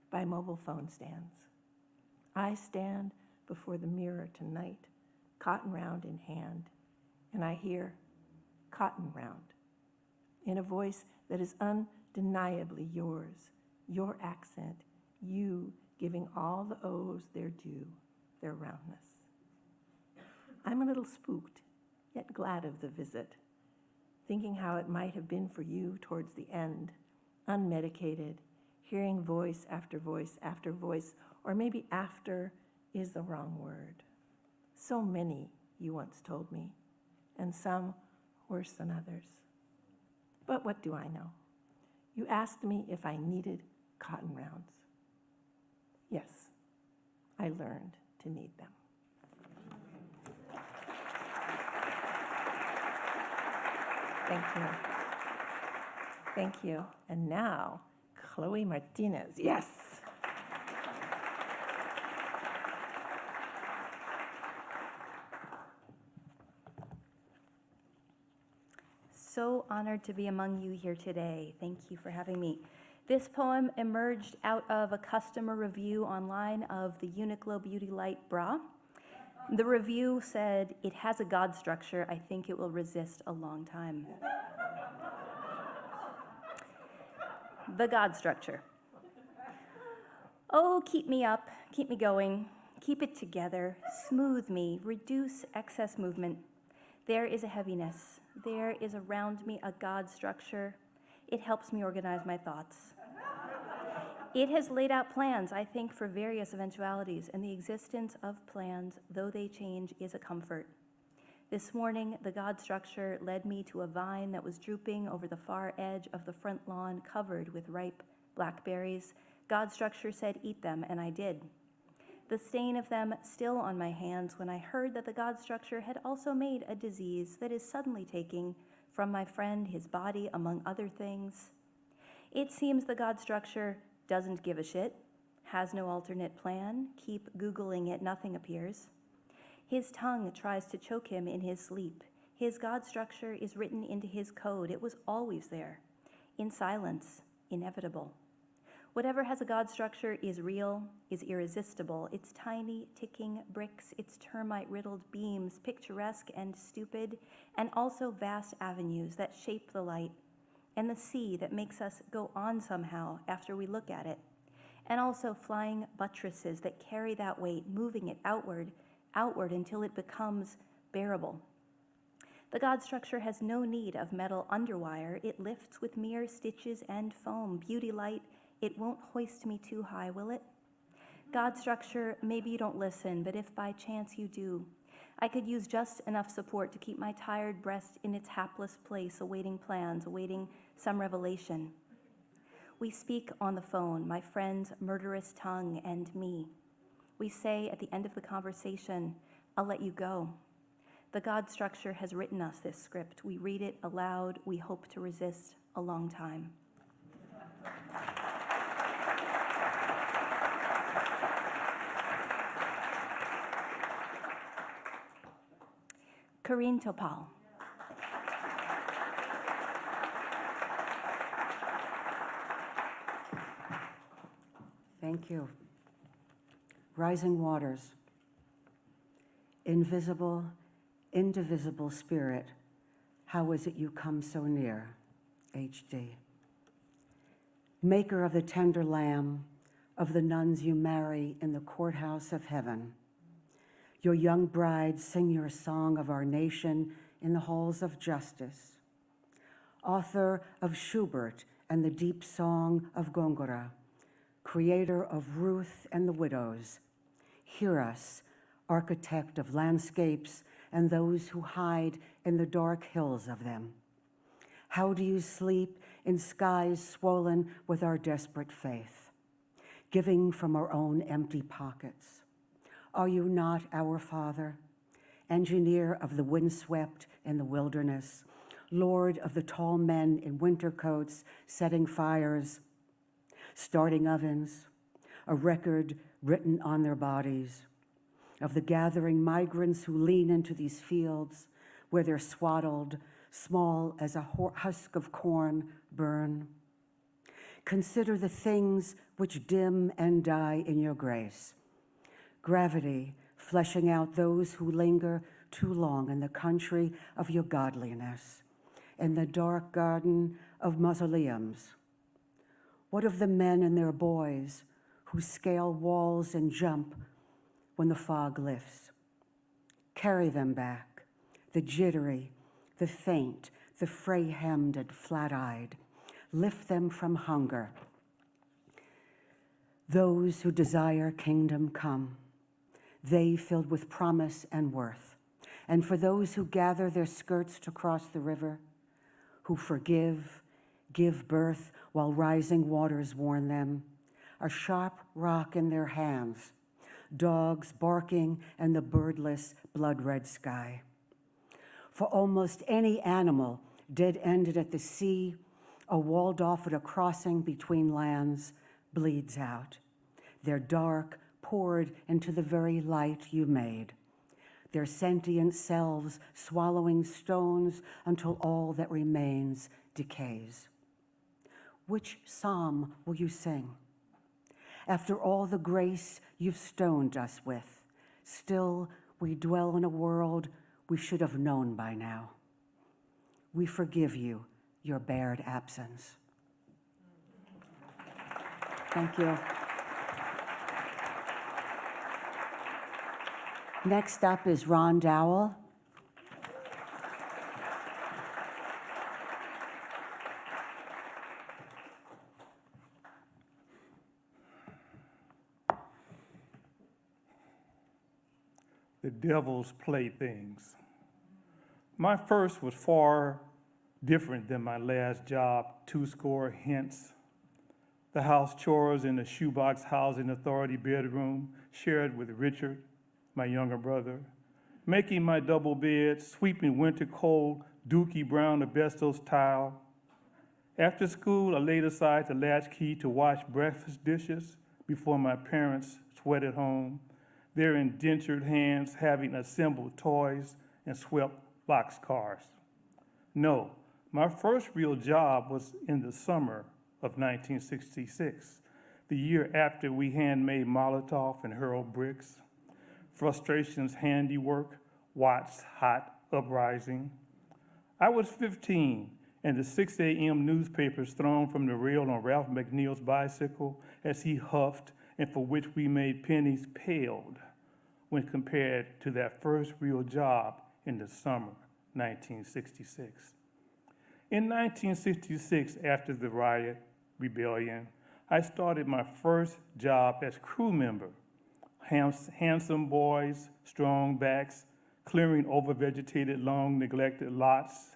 by mobile phone stands. I stand before the mirror tonight, cotton round in hand, and I hear cotton round in a voice that is undeniably yours, your accent, you giving all the O's their due, their roundness. I'm a little spooked, yet glad of the visit, thinking how it might have been for you towards the end, unmedicated, hearing voice after voice after voice, or maybe after is the wrong word. So many, you once told me, and some worse than others. But what do I know? You asked me if I needed cotton rounds. Yes, I learned to need them. Thank you. Thank you. And now, Chloe Martinez. Yes. So honored to be among you here today. Thank you for having me. This poem emerged out of a customer review online of the Uniqlo Beauty Light bra. The review said, "It has a God structure. I think it will resist a long time." The God structure. Oh, keep me up, keep me going, keep it together, smooth me, reduce excess movement. There is a heaviness. There is around me a God structure. It helps me organize my thoughts. It has laid out plans, I think, for various eventualities, and the existence of plans, though they change, is a comfort. This morning, the God structure led me to a vine that was drooping over the far edge of the front lawn, covered with ripe blackberries. God structure said, "Eat them," and I did. The stain of them still on my hands when I heard that the God structure had also made a disease that is suddenly taking from my friend his body, among other things. It seems the God structure doesn't give a shit, has no alternate plan. Keep Googling it, nothing appears. His tongue tries to choke him in his sleep. His God structure is written into his code. It was always there, in silence, inevitable. Whatever has a God structure is real, is irresistible. Its tiny, ticking bricks, its termite-riddled beams, picturesque and stupid, and also vast avenues that shape the light, and the sea that makes us go on somehow after we look at it, and also flying buttresses that carry that weight, moving it outward until it becomes bearable. The God structure has no need of metal underwire. It lifts with mere stitches and foam. Beauty light, it won't hoist me too high, will it? God structure, maybe you don't listen, but if by chance you do, I could use just enough support to keep my tired breast in its hapless place, awaiting plans, awaiting some revelation. We speak on the phone, my friend's murderous tongue and me. We say at the end of the conversation, "I'll let you go." The God structure has written us this script. We read it aloud. We hope to resist a long time. Corinne Topal. Thank you. Rising waters. Invisible, indivisible spirit, how is it you come so near? HD. Maker of the tender lamb, of the nuns you marry in the courthouse of heaven. Your young brides sing your song of our nation in the halls of justice. Author of Schubert and the deep song of Gongora, creator of Ruth and the widows. Hear us, architect of landscapes and those who hide in the dark hills of them. How do you sleep in skies swollen with our desperate faith, giving from our own empty pockets? Are you not our Father, engineer of the windswept in the wilderness, Lord of the tall men in winter coats, setting fires, starting ovens, a record written on their bodies, of the gathering migrants who lean into these fields where they're swaddled, small as a husk of corn, burn. Consider the things which dim and die in your grace. gravity fleshing out those who linger too long in the country of your godliness, in the dark garden of mausoleums? What of the men and their boys who scale walls and jump when the fog lifts? Carry them back, the jittery, the faint, the fray-hemmed and flat-eyed. Lift them from hunger. Those who desire kingdom come, they filled with promise and worth. And for those who gather their skirts to cross the river, who forgive, give birth while rising waters warn them, a sharp rock in their hands, dogs barking and the birdless blood-red sky. For almost any animal dead-ended at the sea or walled off at a crossing between lands bleeds out, their dark poured into the very light you made, their sentient selves swallowing stones until all that remains decays. Which psalm will you sing? After all the grace you've stoned us with, still we dwell in a world we should have known by now. We forgive you your bared absence. Thank you. Next up is Ron Dowell. The Devil's Playthings. My first was far different than my last job, 2 hints. The house chores in the shoebox housing authority bedroom shared with Richard, my younger brother, making my double bed, sweeping winter cold, dookie brown asbestos tile. After school, I laid aside the latchkey to wash breakfast dishes before my parents sweated home, their indentured hands having assembled toys and swept boxcars. No, my first real job was in the summer of 1966, the year after we handmade Molotov and hurled bricks. Frustration's handiwork, Watts' hot uprising. I was 15, and the 6 a.m. newspapers thrown from the rail on Ralph McNeil's bicycle as he huffed and for which we made pennies paled when compared to that first real job in the summer 1966. In 1966, after the riot, rebellion, I started my first job as crew member. Handsome boys, strong backs, clearing overvegetated, long neglected lots.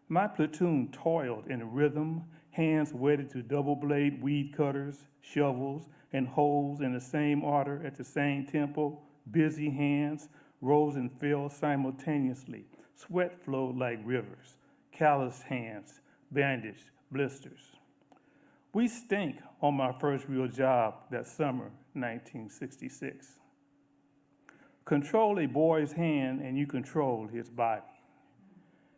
My platoon toiled in rhythm, hands wedded to double-blade weed cutters, shovels, and hoes in the same order at the same tempo. Busy hands rose and fell simultaneously. Sweat flowed like rivers. Calloused hands, bandaged blisters. We stink on my first real job that summer, 1966. Control a boy's hand and you control his body.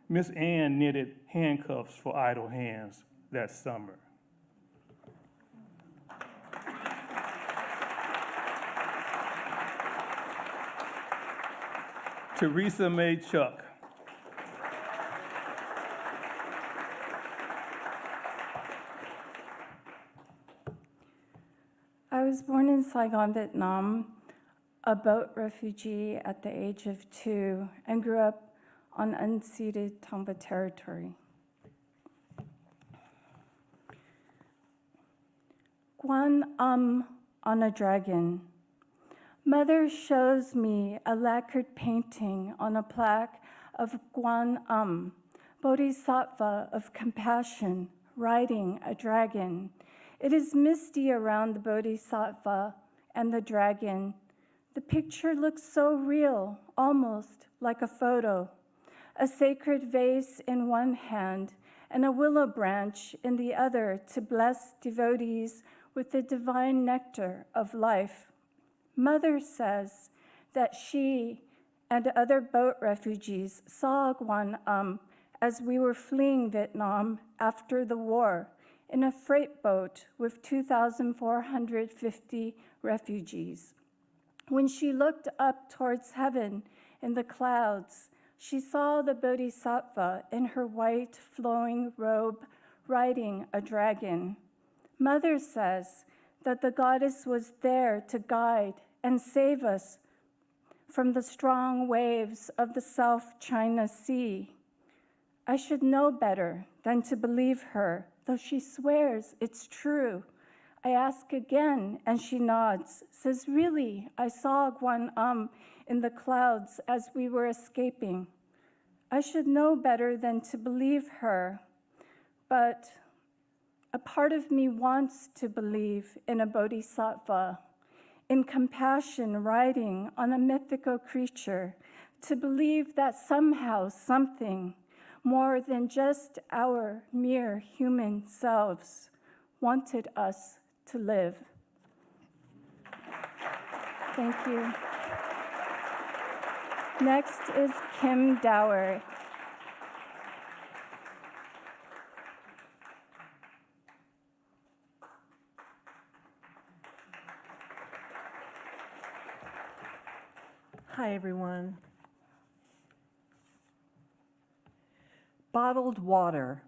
Miss Ann knitted handcuffs for idle hands that summer. Teresa made Chuck. I was born in Saigon, Vietnam, a boat refugee at the age of 2, and grew up on unceded Tongva territory. Guan on a dragon. Mother shows me a lacquered painting on a plaque of Guan Bodhisattva of compassion, riding a dragon. It is misty around the Bodhisattva and the dragon. The picture looks so real, almost like a photo. A sacred vase in one hand and a willow branch in the other to bless devotees with the divine nectar of life. Mother says that she and other boat refugees saw Guan as we were fleeing Vietnam after the war in a freight boat with 2,450 refugees. When she looked up towards heaven in the clouds, she saw the Bodhisattva in her white flowing robe riding a dragon. Mother says that the goddess was there to guide and save us from the strong waves of the South China Sea. I should know better than to believe her, though she swears it's true. I ask again, and she nods, says, really, I saw Guan in the clouds as we were escaping. I should know better than to believe her, but a part of me wants to believe in a bodhisattva, in compassion riding on a mythical creature, to believe that somehow something more than just our mere human selves wanted us to live. Thank you. Next is Kim Dower. Hi, everyone. Bottled water.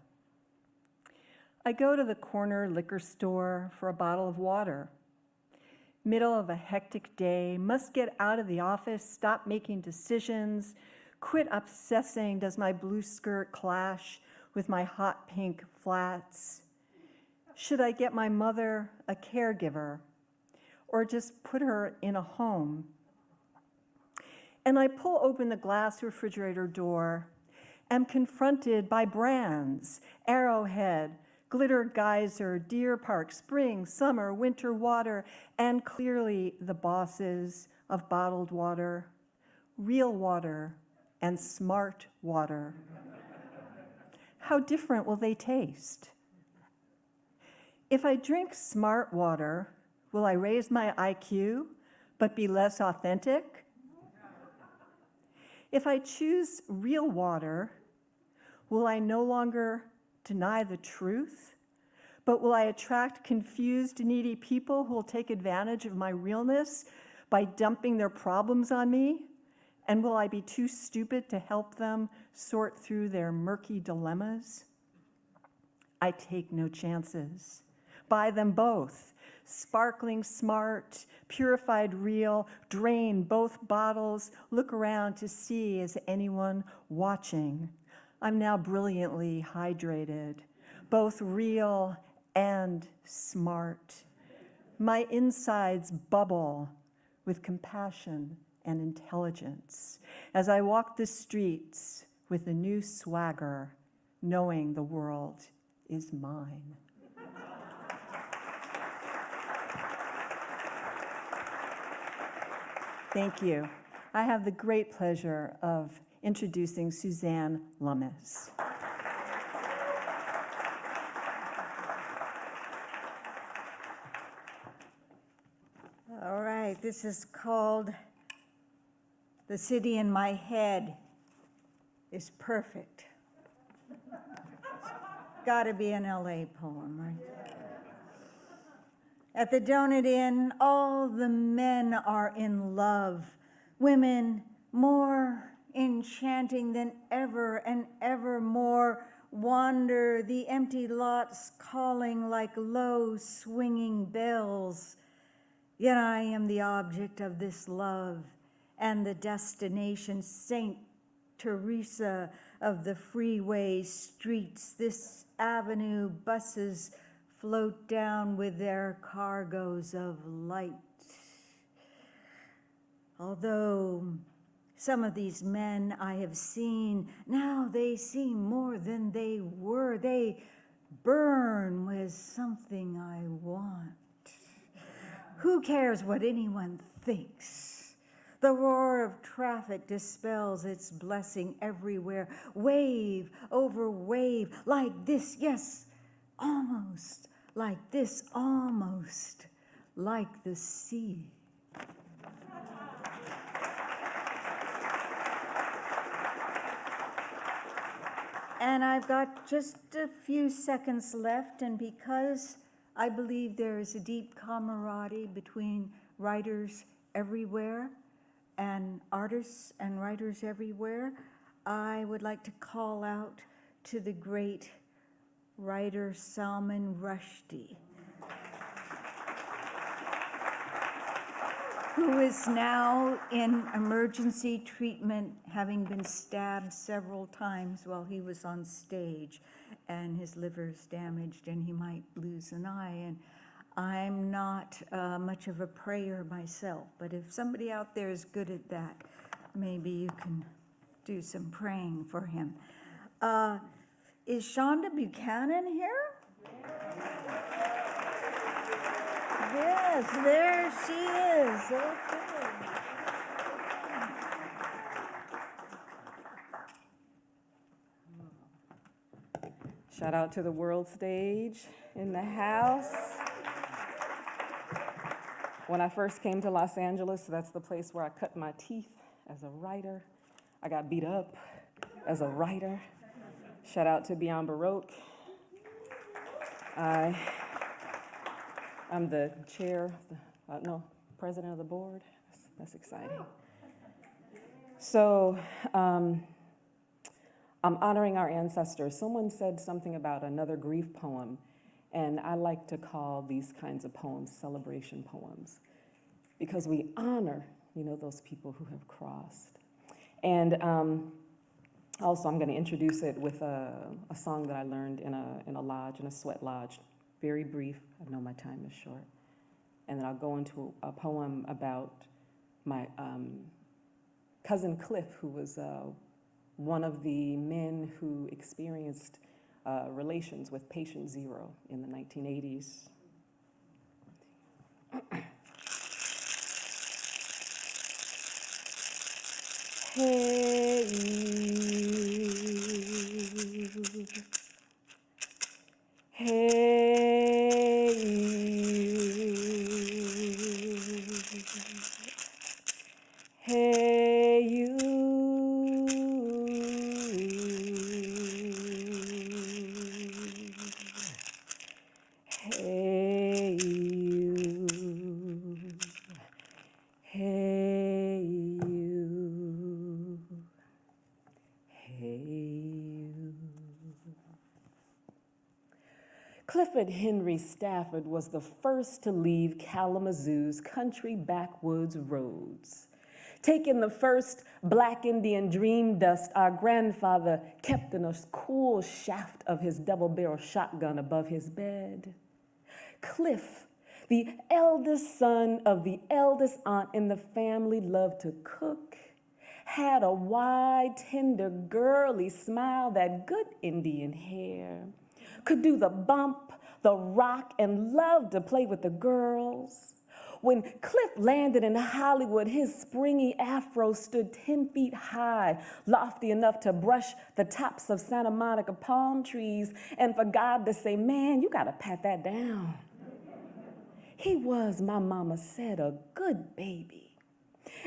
I go to the corner liquor store for a bottle of water. Middle of a hectic day, must get out of the office, stop making decisions, quit obsessing, does my blue skirt clash with my hot pink flats? Should I get my mother a caregiver or just put her in a home? And I pull open the glass refrigerator door, am confronted by brands, Arrowhead, Glitter Geyser, Deer Park, Spring, Summer, Winter Water, and clearly the bosses of bottled water, Real Water, and Smart Water. How different will they taste? If I drink Smart Water, will I raise my IQ but be less authentic? If I choose Real Water, will I no longer deny the truth, but will I attract confused, needy people who will take advantage of my realness by dumping their problems on me? And will I be too stupid to help them sort through their murky dilemmas? I take no chances. Buy them both. Sparkling smart, purified real, drain both bottles, look around to see is anyone watching. I'm now brilliantly hydrated, both real and smart. My insides bubble with compassion and intelligence as I walk the streets with a new swagger, knowing the world is mine. Thank you. I have the great pleasure of introducing Suzanne Lummis. All right, this is called The City in My Head is Perfect. Gotta be an LA poem, right? At the Donut Inn, all the men are in love. Women more enchanting than ever and evermore wander the empty lots calling like low swinging bells. Yet I am the object of this love and the destination, Saint Teresa of the freeway streets. This avenue buses float down with their cargoes of light. Although some of these men I have seen, now they seem more than they were. They burn with something I want. Who cares what anyone thinks? The roar of traffic dispels its blessing everywhere. Wave over wave, like this, yes, almost like this, almost like the sea. And I've got just a few seconds left, and because I believe there is a deep camaraderie between writers everywhere and artists and writers everywhere, I would like to call out to the great writer Salman Rushdie, who is now in emergency treatment, having been stabbed several times while he was on stage, and his liver's damaged and he might lose an eye. And I'm not much of a prayer myself, but if somebody out there is good at that, maybe you can do some praying for him. Is Shonda Buchanan here? Yes, there she is. Okay. Shout out to the world stage in the house. When I first came to Los Angeles, that's the place where I cut my teeth as a writer. I got beat up as a writer. Shout out to Beyond Baroque. I'm the chair, president of the board. That's exciting. So I'm honoring our ancestors. Someone said something about another grief poem, and I like to call these kinds of poems celebration poems, because we honor, those people who have crossed. And also, I'm going to introduce it with a song that I learned in a lodge, in a sweat lodge. Very brief. I know my time is short. And then I'll go into a poem about my cousin Cliff, who was one of the men who experienced relations with patient zero in the 1980s. Hey, hey, hey, you. Hey, you. Hey, you. Hey, you. Clifford Henry Stafford was the first to leave Kalamazoo's country backwoods roads. Taking the first black Indian dream dust our grandfather kept in a cool shaft of his double-barrel shotgun above his bed. Cliff, the eldest son of the eldest aunt in the family, loved to cook, had a wide, tender, girly smile, that good Indian hair, could do the bump, the rock, and loved to play with the girls. When Cliff landed in Hollywood, his springy afro stood 10 feet high, lofty enough to brush the tops of Santa Monica palm trees, and for God to say, man, you gotta pat that down. He was, my mama said, a good baby.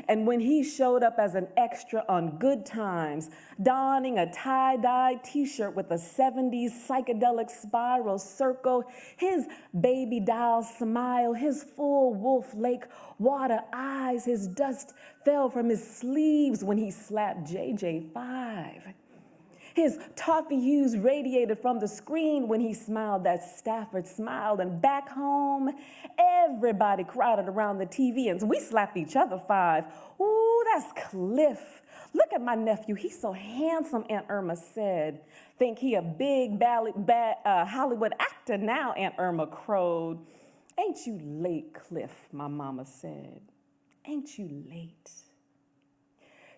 And when he showed up as an extra on Good Times, donning a tie-dye t-shirt with a 70s psychedelic spiral circle, his baby doll smile, his full Wolf Lake water eyes, his dust fell from his sleeves when he slapped JJ5. His toffee hues radiated from the screen when he smiled that Stafford smile. And back home, everybody crowded around the TV, and we slapped each other 5. Ooh, that's Cliff. Look at my nephew. He's so handsome, Aunt Irma said. Think he a big Hollywood actor now, Aunt Irma crowed. Ain't you late, Cliff, my mama said. Ain't you late?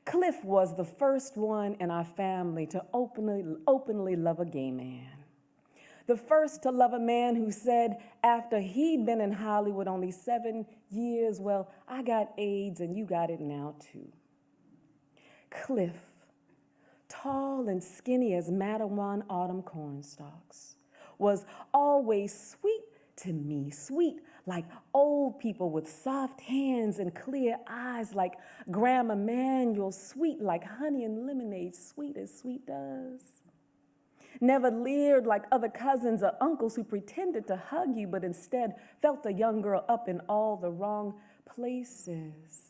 Cliff was the first one in our family to openly love a gay man. The first to love a man who said after he'd been in Hollywood only 7 years, well, I got AIDS and you got it now too. Cliff, tall and skinny as Matterhorn autumn cornstalks, was always sweet to me, sweet like old people with soft hands and clear eyes, like Grandma Manuel, sweet like honey and lemonade, sweet as sweet does. Never leered like other cousins or uncles who pretended to hug you, but instead felt the young girl up in all the wrong places.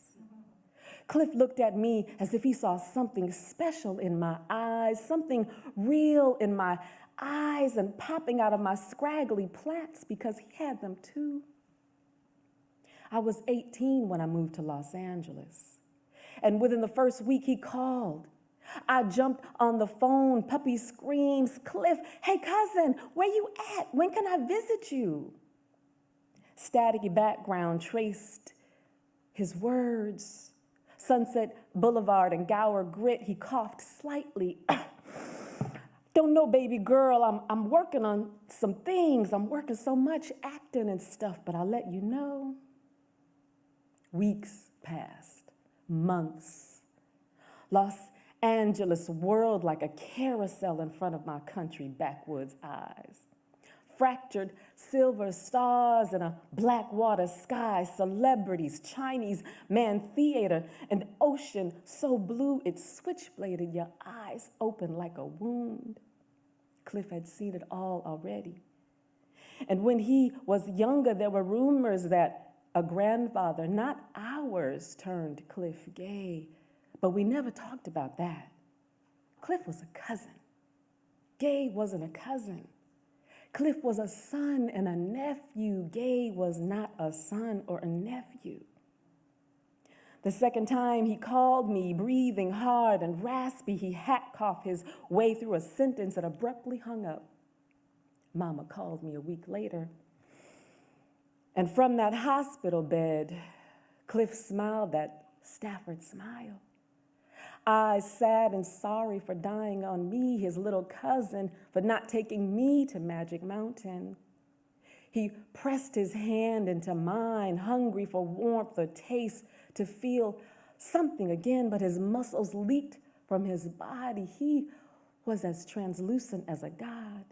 Cliff looked at me as if he saw something special in my eyes, something real in my eyes and popping out of my scraggly plaits because he had them too. I was 18 when I moved to Los Angeles. And within the first week, he called. I jumped on the phone, puppy screams, Cliff, hey cousin, where you at? When can I visit you? Staticky background traced his words. Sunset Boulevard and Gower Grit, he coughed slightly. Don't know, baby girl, I'm working on some things. I'm working so much acting and stuff, but I'll let you know. Weeks passed, months. Los Angeles whirled like a carousel in front of my country backwoods eyes. Fractured silver stars in a black water sky, celebrities, Chinese man theater, an ocean so blue it switchbladed your eyes open like a wound. Cliff had seen it all already. And when he was younger, there were rumors that a grandfather, not ours, turned Cliff gay. But we never talked about that. Cliff was a cousin. Gay wasn't a cousin. Cliff was a son and a nephew. Gay was not a son or a nephew. The second time he called me, breathing hard and raspy, he hat-coughed his way through a sentence and abruptly hung up. Mama called me a week later. And from that hospital bed, Cliff smiled that Stafford smile. Eyes sad and sorry for dying on me, his little cousin, for not taking me to Magic Mountain. He pressed his hand into mine, hungry for warmth or taste, to feel something again, but his muscles leaked from his body. He was as translucent as a god,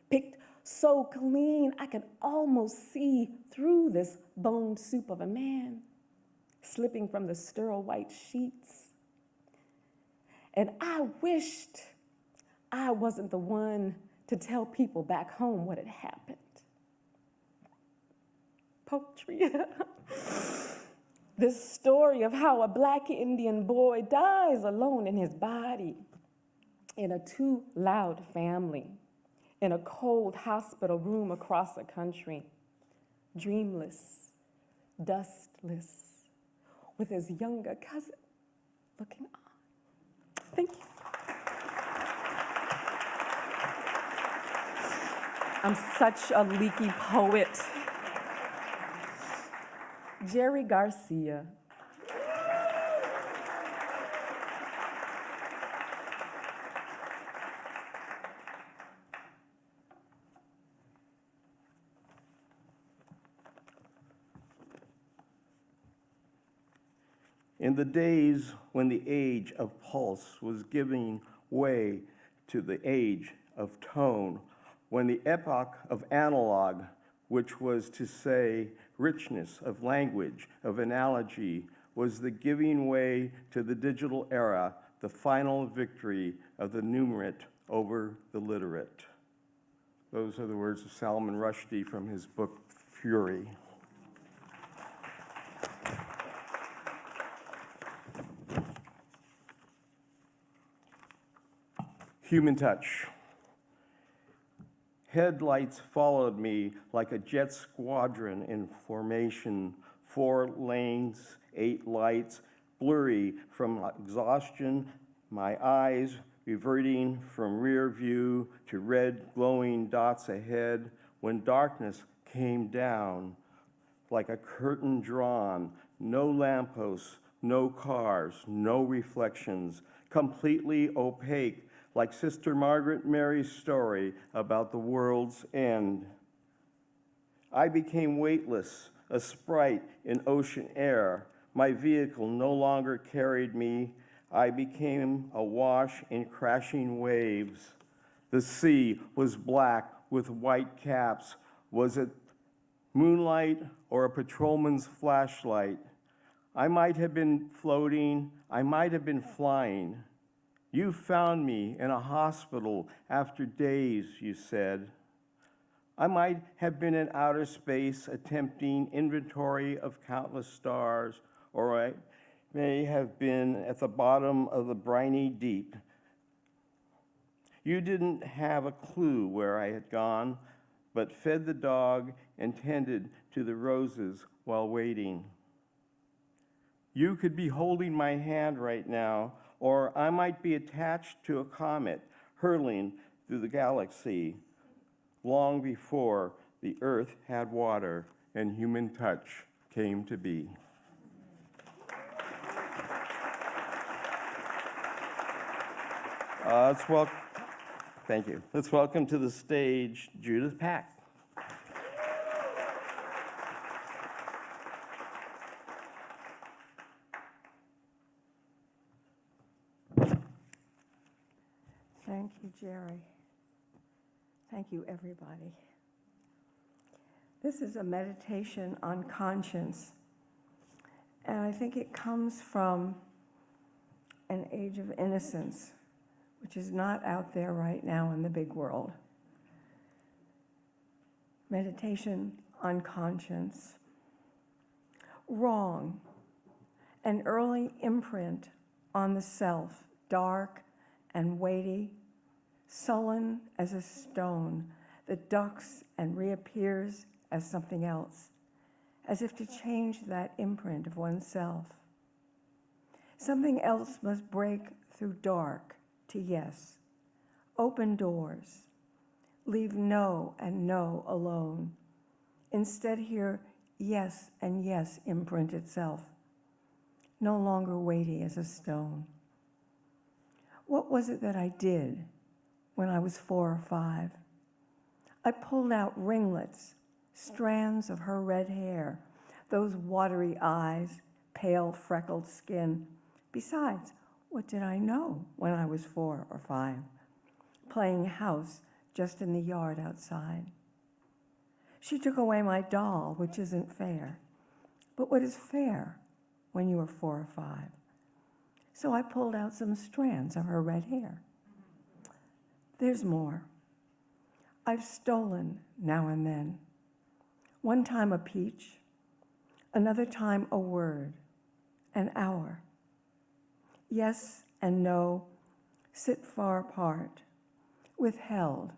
picked so clean I could almost see through this bone soup of a man, slipping from the sterile white sheets. And I wished I wasn't the one to tell people back home what had happened. Poetry. This story of how a Black Indian boy dies alone in his body, in a too loud family, in a cold hospital room across the country, dreamless, dustless, with his younger cousin looking on. Thank you. I'm such a leaky poet. Jerry Garcia. In the days when the age of pulse was giving way to the age of tone, when the epoch of analog, which was to say richness of language, of analogy, was the giving way to the digital era, the final victory of the numerate over the literate. Those are the words of Salman Rushdie from his book, Fury. Human touch. Headlights followed me like a jet squadron in formation, 4 lanes, 8 lights, blurry from exhaustion, my eyes reverting from rear view to red glowing dots ahead when darkness came down like a curtain drawn, no lampposts, no cars, no reflections, completely opaque, like Sister Margaret Mary's story about the world's end. I became weightless, a sprite in ocean air. My vehicle no longer carried me. I became awash in crashing waves. The sea was black with white caps. Was it moonlight or a patrolman's flashlight? I might have been floating. I might have been flying. You found me in a hospital after days, you said. I might have been in outer space attempting inventory of countless stars, or I may have been at the bottom of the briny deep. You didn't have a clue where I had gone, but fed the dog and tended to the roses while waiting. You could be holding my hand right now, or I might be attached to a comet hurtling through the galaxy long before the earth had water and human touch came to be. Thank you. Let's welcome to the stage Judith Pact. Thank you, Jerry. Thank you, everybody. This is a meditation on conscience, and I think it comes from an age of innocence, which is not out there right now in the big world. Meditation on conscience. Wrong, an early imprint on the self, dark and weighty, sullen as a stone that ducks and reappears as something else, as if to change that imprint of oneself. Something else must break through dark to yes, open doors, leave no and no alone. Instead, hear yes and yes imprint itself, no longer weighty as a stone. What was it that I did when I was 4 or 5? I pulled out ringlets, strands of her red hair, those watery eyes, pale freckled skin. Besides, what did I know when I was 4 or 5? Playing house just in the yard outside. She took away my doll, which isn't fair. But what is fair when you are 4 or 5? So I pulled out some strands of her red hair. There's more. I've stolen now and then. One time a peach, another time a word, an hour. Yes and no sit far apart, withheld,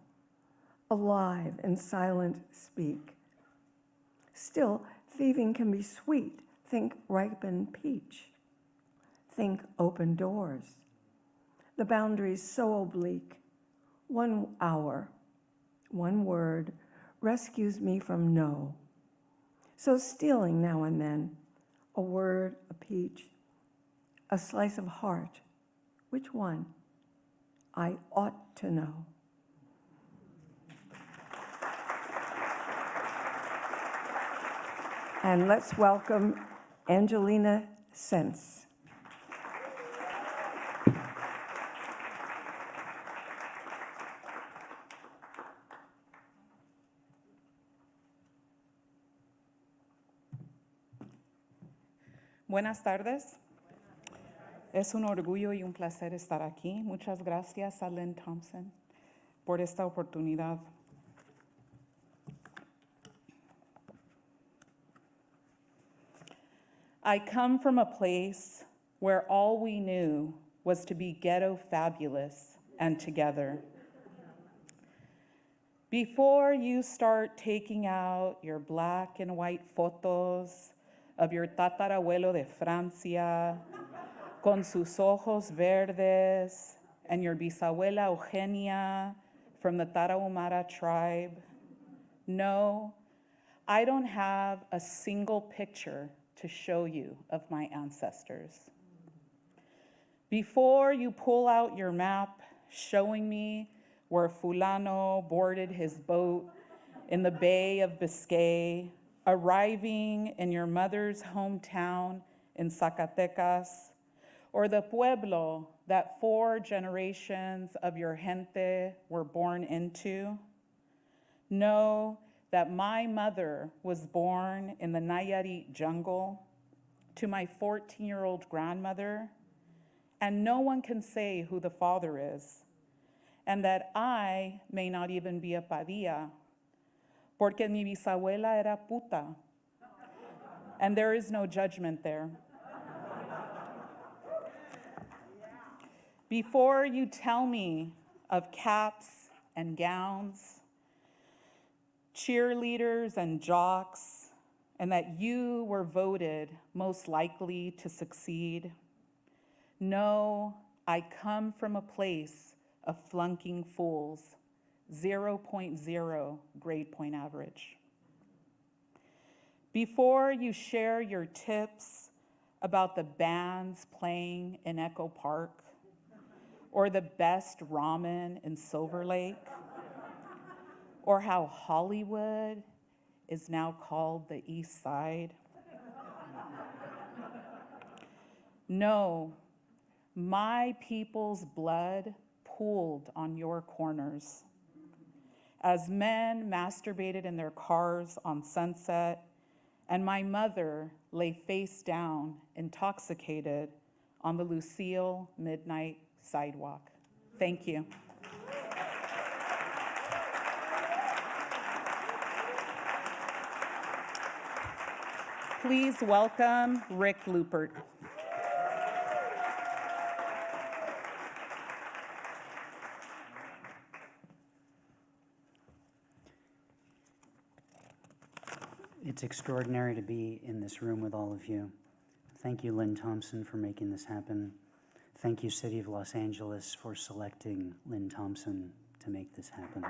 alive and silent speak. Still, thieving can be sweet. Think ripened peach. Think open doors. The boundaries so oblique. 1 hour, 1 word rescues me from no. So stealing now and then, a word, a peach, a slice of heart. Which one? I ought to know. And let's welcome Angelina Sense. Buenas tardes. Es un orgullo y un placer estar aquí. Muchas gracias a Lynn Thompson por esta oportunidad. I come from a place where all we knew was to be ghetto fabulous and together. Before you start taking out your black and white photos of your tatarabuelo de Francia, con sus ojos verdes, and your bisabuela Eugenia from the Tarahumara tribe. No, I don't have a single picture to show you of my ancestors. Before you pull out your map showing me where Fulano boarded his boat in the Bay of Biscay, arriving in your mother's hometown in Zacatecas, or the pueblo that 4 generations of your gente were born into, know that my mother was born in the Nayarit jungle to my 14-year-old grandmother, and no one can say who the father is, and that I may not even be a Padilla, porque mi bisabuela era puta. And there is no judgment there. Before you tell me of caps and gowns, cheerleaders and jocks, and that you were voted most likely to succeed, know I come from a place of flunking fools, 0.0 grade point average. Before you share your tips about the bands playing in Echo Park, or the best ramen in Silver Lake, or how Hollywood is now called the East Side. No, my people's blood pooled on your corners. As men masturbated in their cars on Sunset, and my mother lay face down, intoxicated, on the Lucille midnight sidewalk. Thank you. Please welcome Rick Lupert. It's extraordinary to be in this room with all of you. Thank you, Lynn Thompson, for making this happen. Thank you, City of Los Angeles, for selecting Lynn Thompson to make this happen.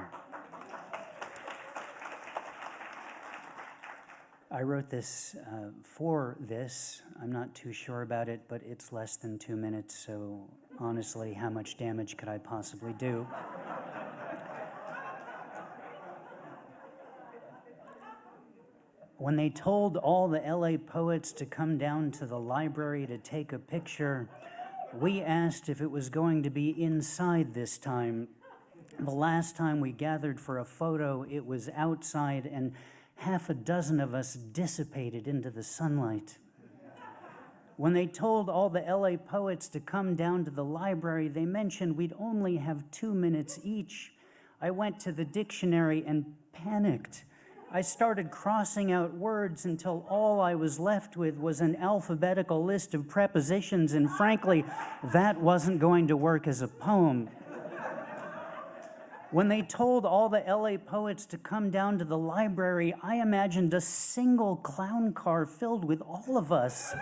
I wrote this for this. I'm not too sure about it, but it's less than 2 minutes, so honestly, how much damage could I possibly do? When they told all the LA poets to come down to the library to take a picture, we asked if it was going to be inside this time. The last time we gathered for a photo, it was outside, and half a dozen of us dissipated into the sunlight. When they told all the LA poets to come down to the library, they mentioned we'd only have 2 minutes each. I went to the dictionary and panicked. I started crossing out words until all I was left with was an alphabetical list of prepositions, and frankly, that wasn't going to work as a poem. When they told all the LA poets to come down to the library, I imagined a single clown car filled with all of us,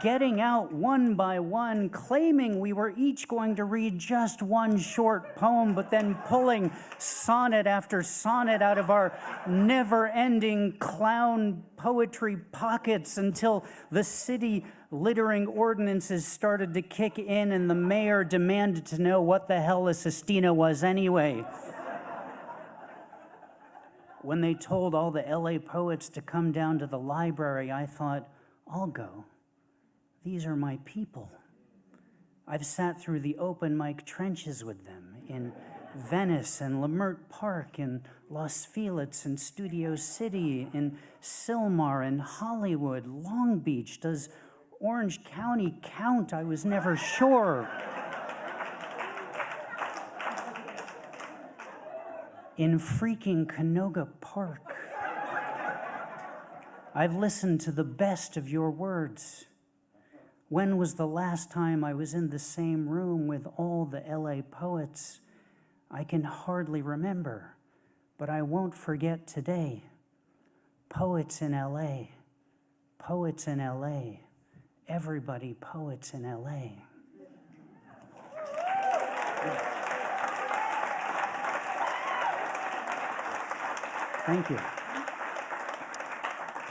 getting out one by one, claiming we were each going to read just one short poem, but then pulling sonnet after sonnet out of our never-ending clown poetry pockets until the city littering ordinances started to kick in and the mayor demanded to know what the hell a sestina was anyway. When they told all the LA poets to come down to the library, I thought, I'll go. These are my people. I've sat through the open mic trenches with them in Venice and Lupert Park, in Los Feliz and Studio City, in Sylmar and Hollywood, Long Beach. Does Orange County count? I was never sure. In freaking Canoga Park. I've listened to the best of your words. When was the last time I was in the same room with all the LA poets? I can hardly remember, but I won't forget today. Poets in LA, poets in LA, everybody poets in LA. Thank you.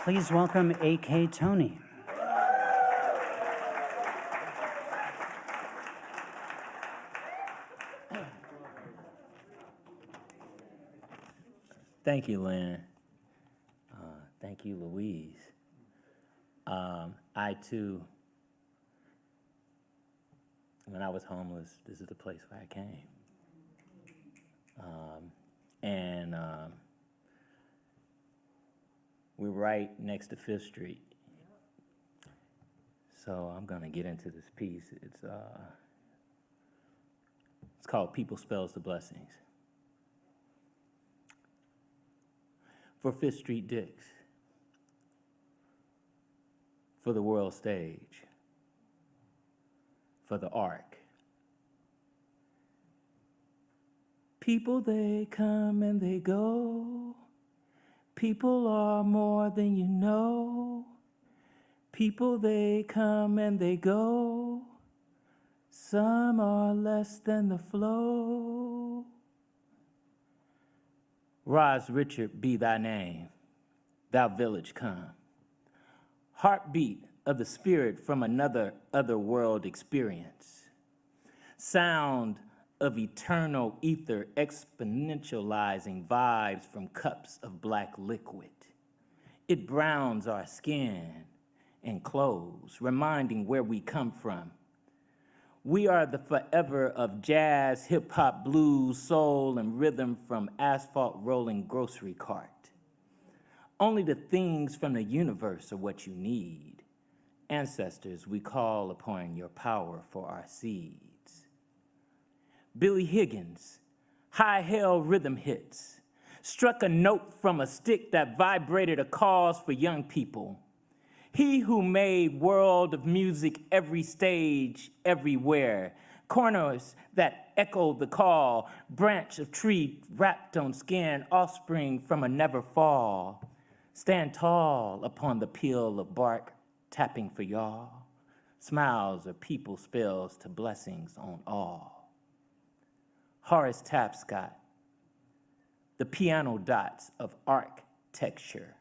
Please welcome A.K. Tony. Thank you, Lynn. Thank you, Louise. I, too, when I was homeless, this is the place where I came. We're right next to Fifth Street. So I'm going to get into this piece. It's called People Spells the Blessings. for Fifth Street Dicks, for the world stage, for the Ark. People, they come and they go. People are more than you know. People, they come and they go. Some are less than the flow. Rise, Richard, be thy name. Thou village come. Heartbeat of the spirit from another otherworld experience. Sound of eternal ether exponentializing vibes from cups of black liquid. It browns our skin and clothes, reminding where we come from. We are the forever of jazz, hip-hop, blues, soul, and rhythm from asphalt rolling grocery cart. Only the things from the universe are what you need. Ancestors, we call upon your power for our seeds. Billy Higgins, high hell rhythm hits, struck a note from a stick that vibrated a cause for young people. He who made world of music every stage, everywhere, corners that echoed the call, branch of tree wrapped on skin, offspring from a never fall. Stand tall upon the peel of bark, tapping for y'all. Smiles of people spells to blessings on all. Horace Tapscott, the piano dots of architecture.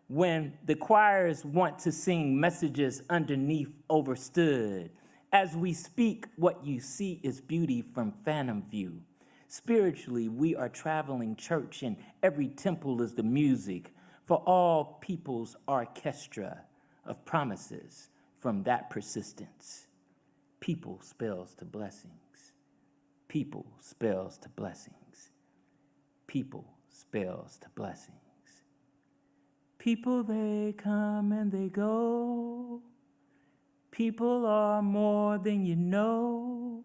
When the choirs want to sing messages underneath overstood, as we speak, what you see is beauty from phantom view. Spiritually, we are traveling church, and every temple is the music for all people's orchestra of promises from that persistence. People spells to blessings. People spells to blessings. People spells to blessings. People, they come and they go. People are more than you know.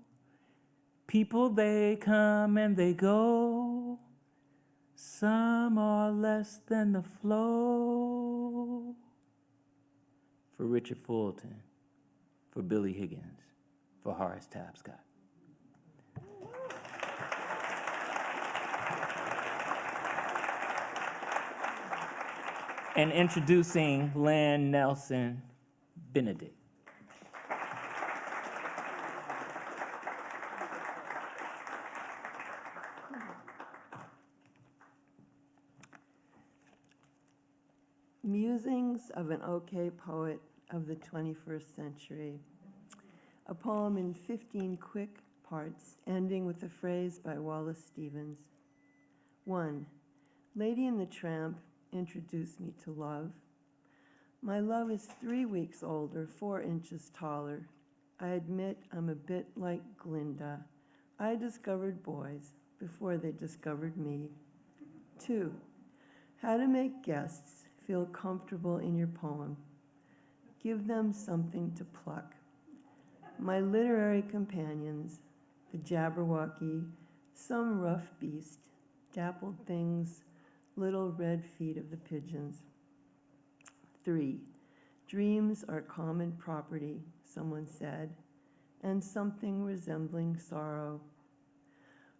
People, they come and they go. Some are less than the flow. For Richard Fulton, for Billy Higgins, for Horace Tapscott. And introducing Lynn Nelson Benedict. Musings of an OK Poet of the 21st Century. A poem in 15 quick parts, ending with a phrase by Wallace Stevens. 1. Lady and the Tramp introduced me to love. My love is 3 weeks older, 4 inches taller. I admit I'm a bit like Glinda. I discovered boys before they discovered me. 2. How to make guests feel comfortable in your poem. Give them something to pluck. My literary companions, the Jabberwocky, some rough beast, dappled things, little red feet of the pigeons. 3. Dreams are common property, someone said, and something resembling sorrow.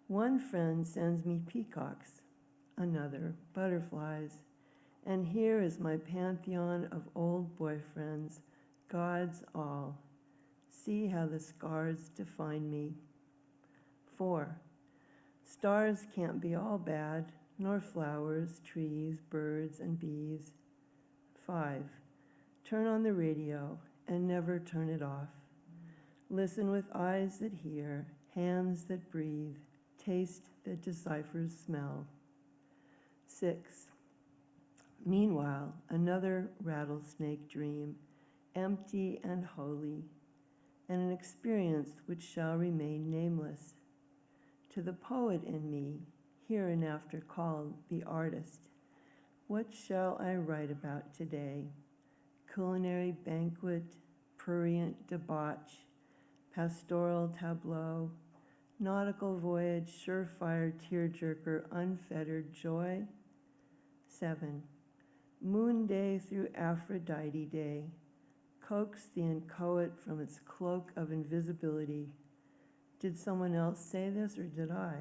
One friend sends me peacocks, another butterflies, and here is my pantheon of old boyfriends, gods all. See how the scars define me. 4. Stars can't be all bad, nor flowers, trees, birds, and bees. 5. Turn on the radio and never turn it off. Listen with eyes that hear, hands that breathe, taste that deciphers smell. 6. Meanwhile, another rattlesnake dream, empty and holy, and an experience which shall remain nameless. To the poet in me, hereinafter called the artist, what shall I write about today? Culinary banquet, prurient debauch, pastoral tableau, nautical voyage, surefire tearjerker, unfettered joy? 7. Moon day through Aphrodite day. Coax the inchoate from its cloak of invisibility. Did someone else say this or did I?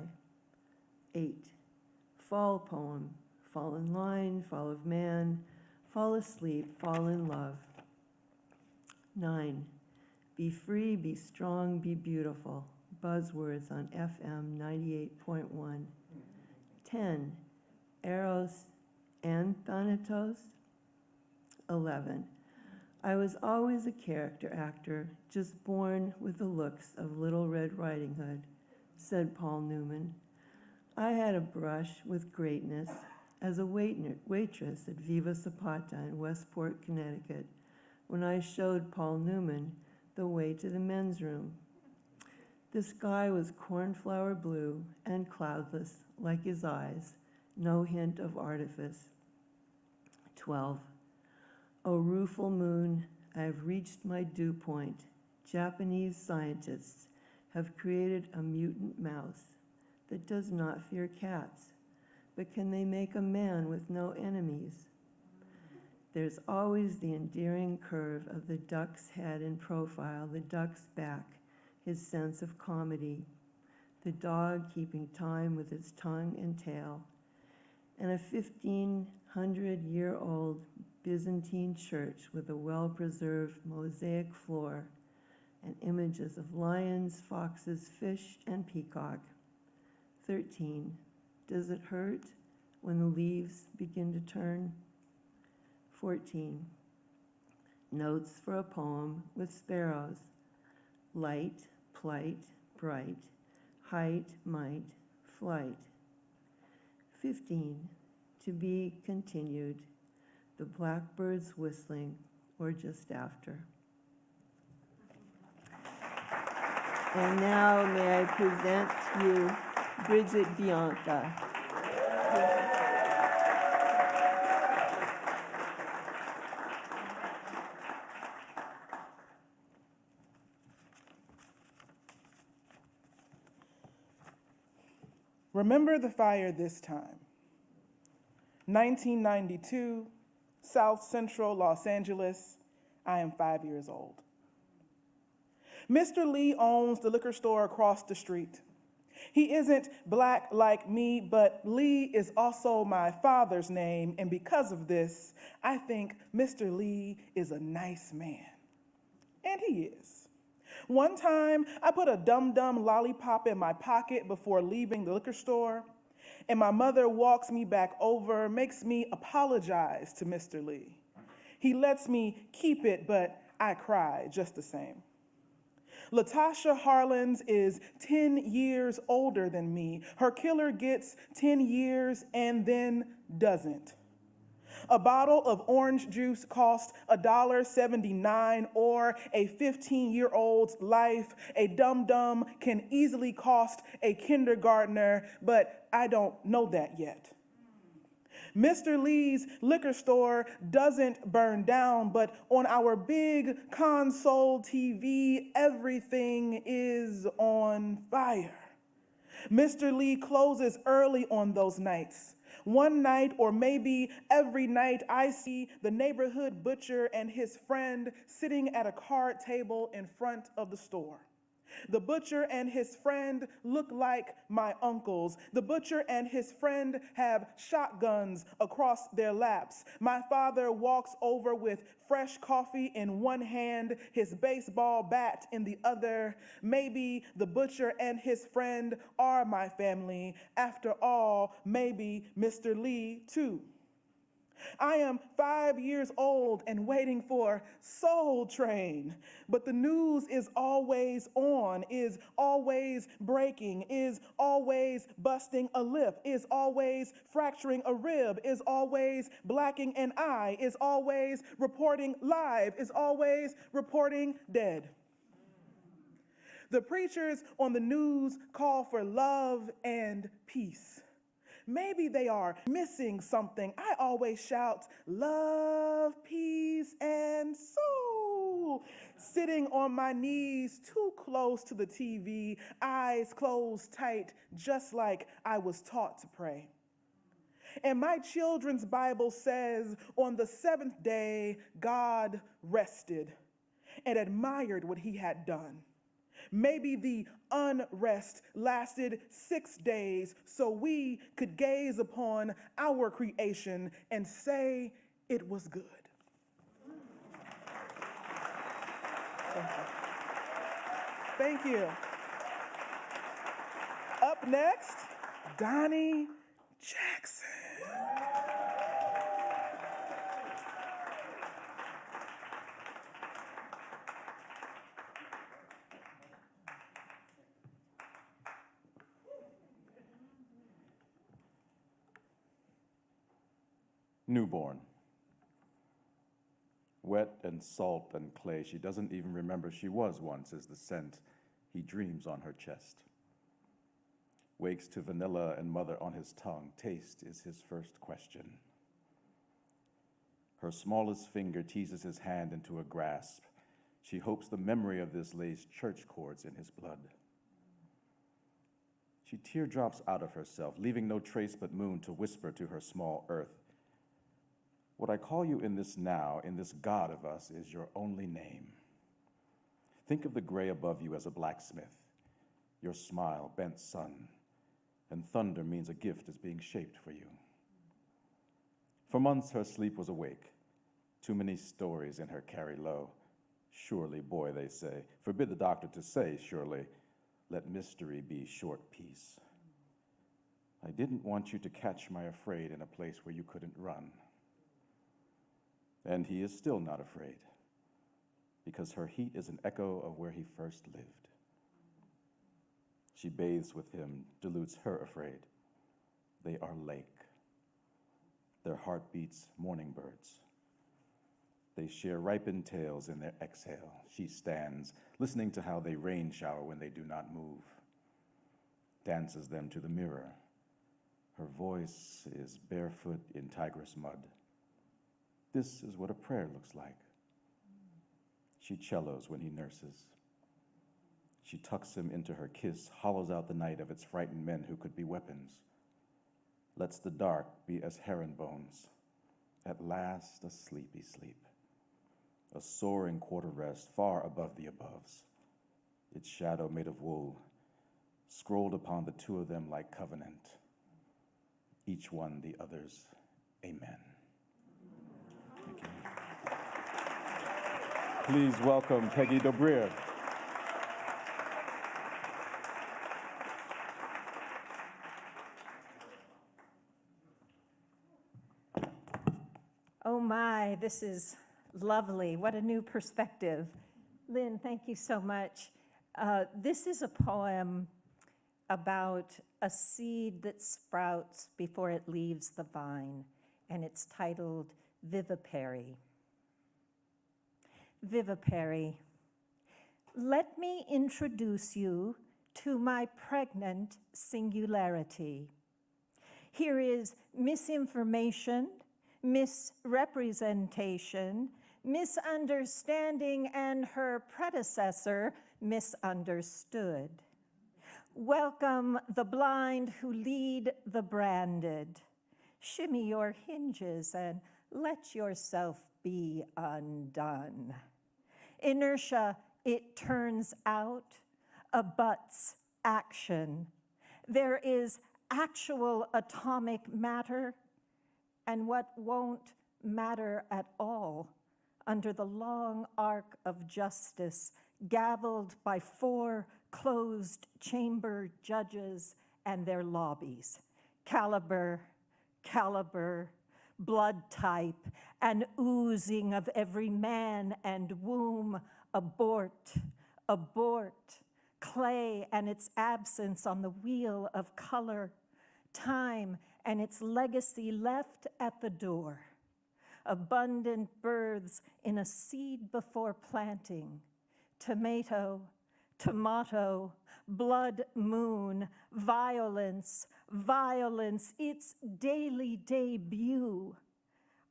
8. Fall poem. Fall in line, fall of man, fall asleep, fall in love. 9. Be free, be strong, be beautiful. Buzzwords on FM 98.1. 10. Eros and Thanatos. 11. I was always a character actor, just born with the looks of Little Red Riding Hood, said Paul Newman. I had a brush with greatness as a waitress at Viva Zapata in Westport, Connecticut, when I showed Paul Newman the way to the men's room. The sky was cornflower blue and cloudless like his eyes, no hint of artifice. 12. O rueful moon, I have reached my dew point. Japanese scientists have created a mutant mouse that does not fear cats, but can they make a man with no enemies? There's always the endearing curve of the duck's head in profile, the duck's back, his sense of comedy, the dog keeping time with its tongue and tail, and a 1,500-year-old Byzantine church with a well-preserved mosaic floor and images of lions, foxes, fish, and peacock. 13. Does it hurt when the leaves begin to turn? 14. Notes for a poem with sparrows. Light, plight, bright, height, might, flight. 15. To be continued. The blackbirds whistling, or just after. And now may I present to you Bridget Bianca. Remember the fire this time. 1992, South Central Los Angeles. I am 5 years old. Mr. Lee owns the liquor store across the street. He isn't black like me, but Lee is also my father's name, and because of this, I think Mr. Lee is a nice man. And he is. One time, I put a dum-dum lollipop in my pocket before leaving the liquor store, and my mother walks me back over, makes me apologize to Mr. Lee. He lets me keep it, but I cry just the same. Latasha Harlins is 10 years older than me. Her killer gets 10 years and then doesn't. A bottle of orange juice costs $1.79, or a 15-year-old's life. A dum-dum can easily cost a kindergartner, but I don't know that yet. Mr. Lee's liquor store doesn't burn down, but on our big console TV, everything is on fire. Mr. Lee closes early on those nights. One night, or maybe every night, I see the neighborhood butcher and his friend sitting at a card table in front of the store. The butcher and his friend look like my uncles. The butcher and his friend have shotguns across their laps. My father walks over with fresh coffee in one hand, his baseball bat in the other. Maybe the butcher and his friend are my family. After all, maybe Mr. Lee too. I am 5 years old and waiting for Soul Train, but the news is always on, is always breaking, is always busting a lip, is always fracturing a rib, is always blacking an eye, is always reporting live, is always reporting dead. The preachers on the news call for love and peace. Maybe they are missing something. I always shout, love, peace, and soul. Sitting on my knees too close to the TV, eyes closed tight, just like I was taught to pray. And my children's Bible says, on the seventh day, God rested and admired what he had done. Maybe the unrest lasted 6 days so we could gaze upon our creation and say it was good. Thank you. Up next, Donnie Jackson. Newborn. Wet and salt and clay, she doesn't even remember she was once, is the scent he dreams on her chest. Wakes to vanilla and mother on his tongue, taste is his first question. Her smallest finger teases his hand into a grasp. She hopes the memory of this lays church chords in his blood. She teardrops out of herself, leaving no trace but moon to whisper to her small earth. What I call you in this now, in this God of us, is your only name. Think of the gray above you as a blacksmith, your smile, bent sun, and thunder means a gift is being shaped for you. For months her sleep was awake, too many stories in her carry low. Surely, boy, they say, forbid the doctor to say, surely, let mystery be short peace. I didn't want you to catch my afraid in a place where you couldn't run. And he is still not afraid, because her heat is an echo of where he first lived. She bathes with him, dilutes her afraid. They are lake. Their heartbeats, morning birds. They share ripened tales in their exhale. She stands, listening to how they rain shower when they do not move. Dances them to the mirror. Her voice is barefoot in tigress mud. This is what a prayer looks like. She cellos when he nurses. She tucks him into her kiss, hollows out the night of its frightened men who could be weapons. Lets the dark be as heron bones. At last, a sleepy sleep. A soaring quarter rest far above the aboves. Its shadow made of wool, scrolled upon the two of them like covenant. Each one the other's amen. Thank you. Please welcome Peggy Dobrier. Oh my, this is lovely. What a new perspective. Lynn, thank you so much. This is a poem about a seed that sprouts before it leaves the vine, and it's titled Vivipary. Vivipary. Let me introduce you to my pregnant singularity. Here is misinformation, misrepresentation, misunderstanding, and her predecessor misunderstood. Welcome the blind who lead the branded. Shimmy your hinges and let yourself be undone. Inertia, it turns out, abuts action. There is actual atomic matter and what won't matter at all under the long arc of justice, gavelled by 4 closed chamber judges and their lobbies. Caliber, blood type, and oozing of every man and womb, abort, clay and its absence on the wheel of color, time and its legacy left at the door, abundant births in a seed before planting, tomato, blood moon, violence, its daily debut,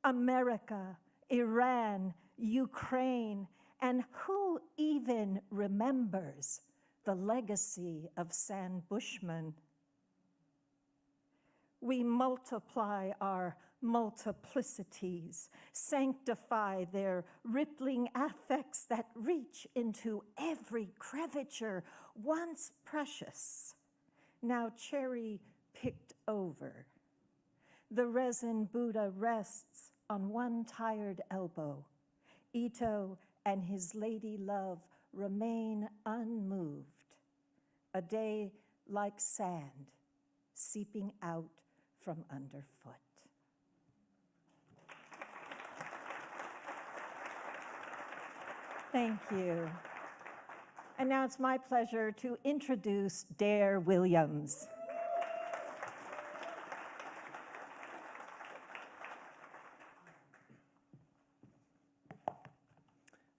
America, Iran, Ukraine, and who even remembers the legacy of San Bushman? We multiply our multiplicities, sanctify their rippling affects that reach into every crevature, once precious, now cherry-picked over. The resin Buddha rests on one tired elbow. Ito and his lady love remain unmoved. A day like sand seeping out from underfoot. Thank you. And now it's my pleasure to introduce Dare Williams.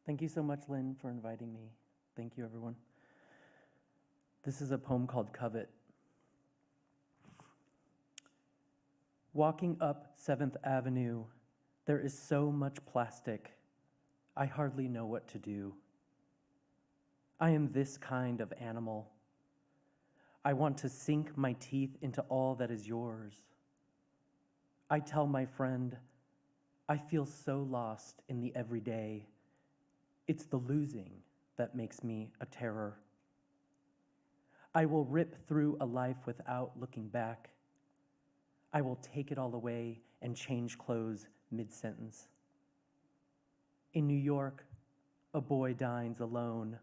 Thank you so much, Lynn, for inviting me. Thank you, everyone. This is a poem called Covet. Walking up 7th Avenue, there is so much plastic, I hardly know what to do. I am this kind of animal. I want to sink my teeth into all that is yours. I tell my friend, I feel so lost in the everyday. It's the losing that makes me a terror. I will rip through a life without looking back. I will take it all away and change clothes mid-sentence. In New York, a boy dines alone,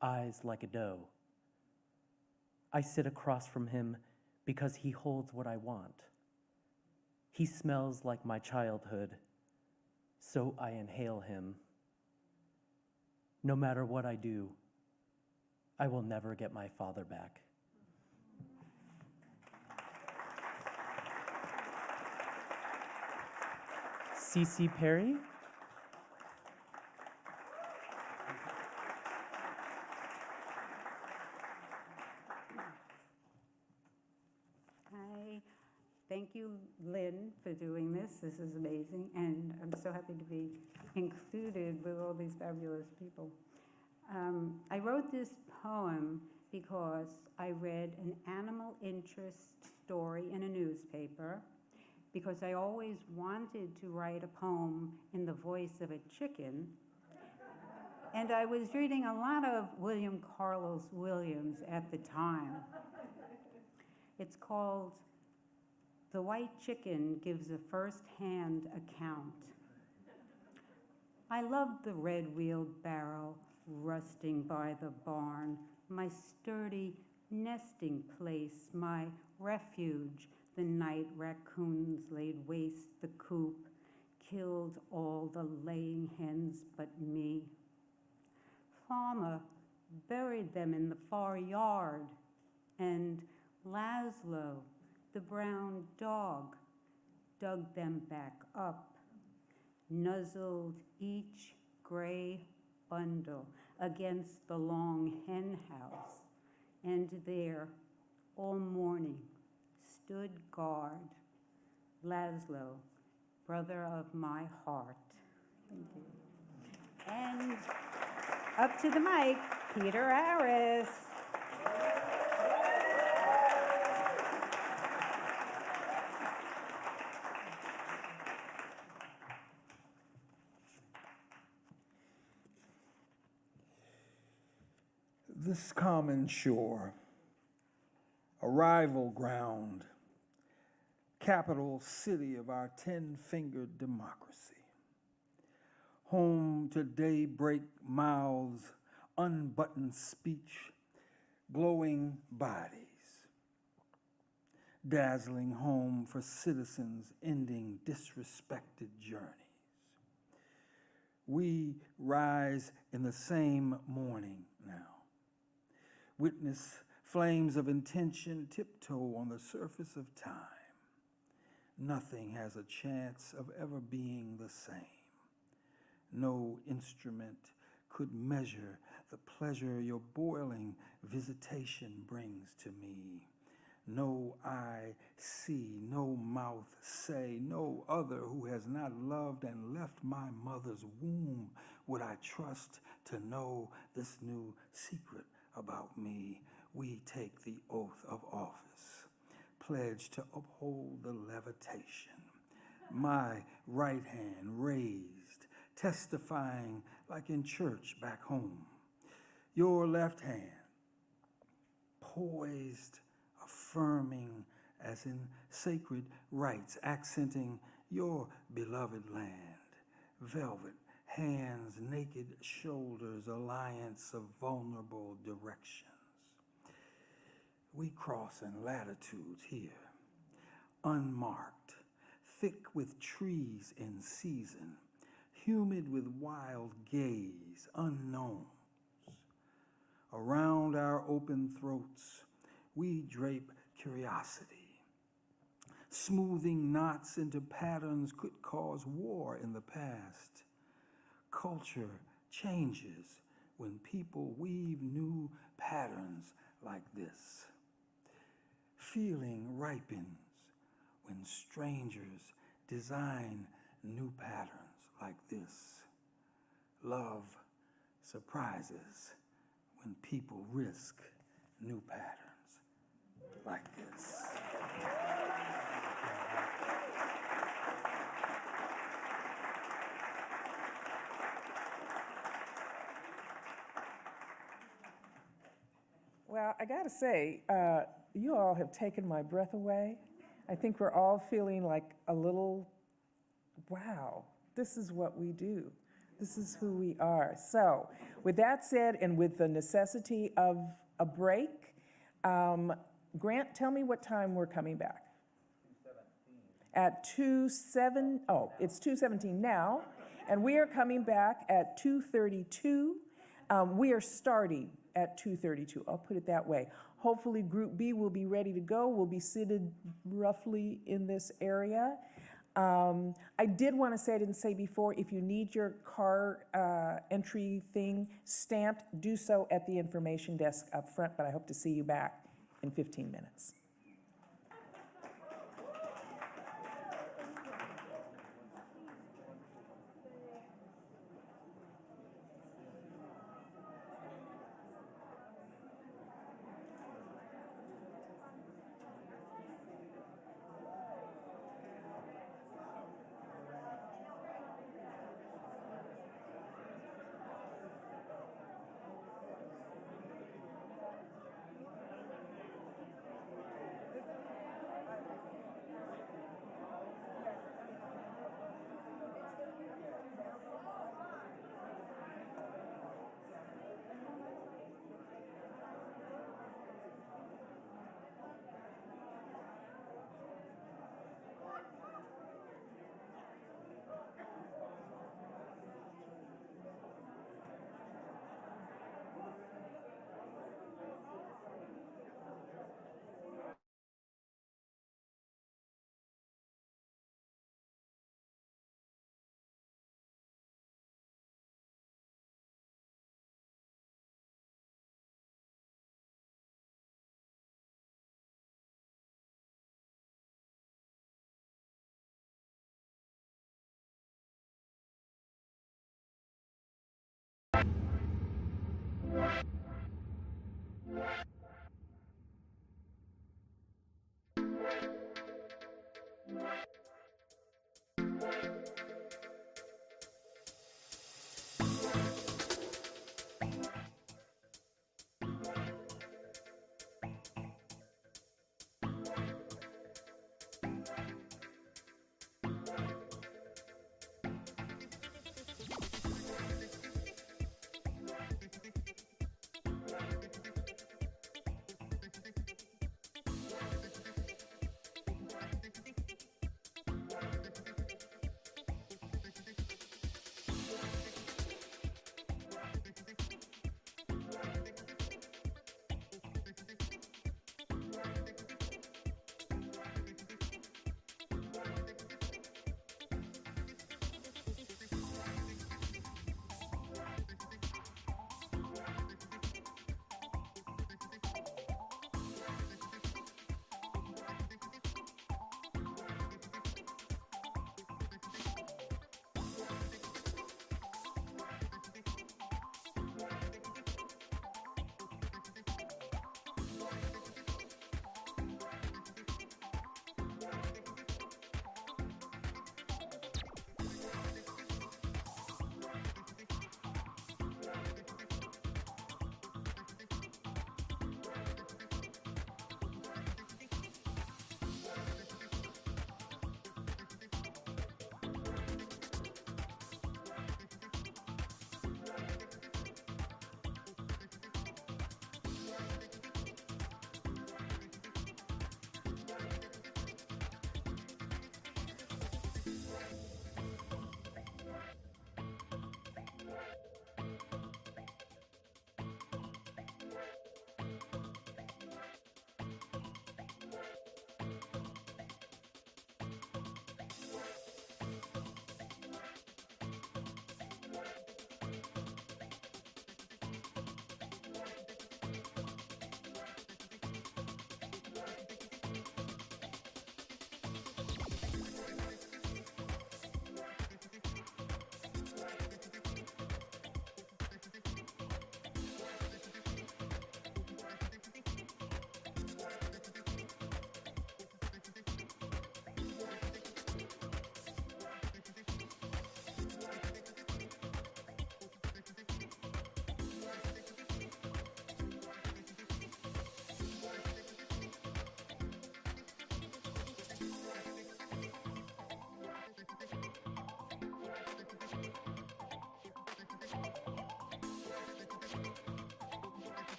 eyes like a doe. I sit across from him because he holds what I want. He smells like my childhood, so I inhale him. No matter what I do, I will never get my father back. C.C. Perry. Hi. Thank you, Lynn, for doing this. This is amazing, and I'm so happy to be included with all these fabulous people. I wrote this poem because I read an animal interest story in a newspaper, because I always wanted to write a poem in the voice of a chicken. And I was reading a lot of William Carlos Williams at the time. It's called The White Chicken Gives a First-Hand Account. I loved the red wheelbarrow rusting by the barn, my sturdy nesting place, my refuge, the night raccoons laid waste the coop, killed all the laying hens but me. Farmer buried them in the far yard, and Laszlo, the brown dog, dug them back up, nuzzled each gray bundle against the long hen house, and there, all morning, stood guard, Laszlo, brother of my heart. Thank you. And up to the mic, Peter Harris. This common shore, arrival ground, capital city of our 10-fingered democracy, home to daybreak mouths, unbuttoned speech, glowing bodies, dazzling home for citizens ending disrespected journeys. We rise in the same morning now. Witness flames of intention tiptoe on the surface of time. Nothing has a chance of ever being the same. No instrument could measure the pleasure your boiling visitation brings to me. No eye see, no mouth say, no other who has not loved and left my mother's womb would I trust to know this new secret about me. We take the oath of office, pledge to uphold the levitation. My right hand raised, testifying like in church back home. Your left hand poised, affirming as in sacred rites, accenting your beloved land. Velvet hands, naked shoulders, alliance of vulnerable directions. We cross in latitudes here, unmarked, thick with trees in season, humid with wild gaze, unknowns. Around our open throats, we drape curiosity. Smoothing knots into patterns could cause war in the past. Culture changes when people weave new patterns like this. Feeling ripens when strangers design new patterns like this. Love surprises when people risk new patterns like this. Well, I gotta say, you all have taken my breath away. I think we're all feeling like a little, wow, this is what we do. This is who we are. So, with that said, and with the necessity of a break, Grant, tell me what time we're coming back. 2:17. It's 2:17 now, and we are coming back at 2:32. We are starting at 2:32. I'll put it that way. Hopefully, Group B will be ready to go. We'll be seated roughly in this area. I did want to say, I didn't say before, if you need your car entry thing stamped, do so at the information desk up front, but I hope to see you back in 15 minutes.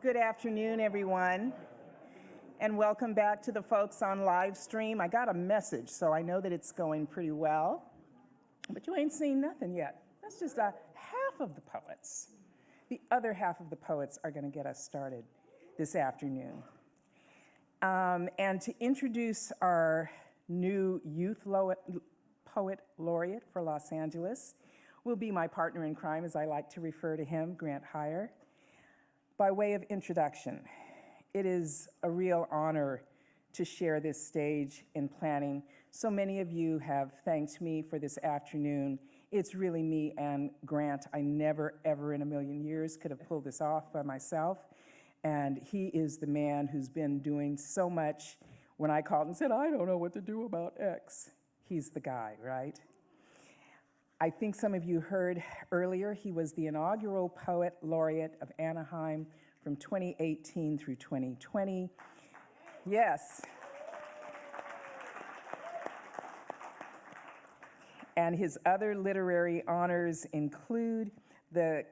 Good afternoon, everyone, and welcome back to the folks on live stream. I got a message, so I know that it's going pretty well, but you ain't seen nothing yet. That's just half of the poets. The other half of the poets are going to get us started this afternoon. And to introduce our new Youth Poet Laureate for Los Angeles will be my partner in crime, as I like to refer to him, Grant Hier. By way of introduction, it is a real honor to share this stage in planning. So many of you have thanked me for this afternoon. It's really me and Grant. I never, ever in a million years could have pulled this off by myself. And he is the man who's been doing so much. When I called and said, I don't know what to do about X, he's the guy, right? I think some of you heard earlier, he was the inaugural Poet Laureate of Anaheim from 2018 through 2020. Yes. And his other literary honors include the,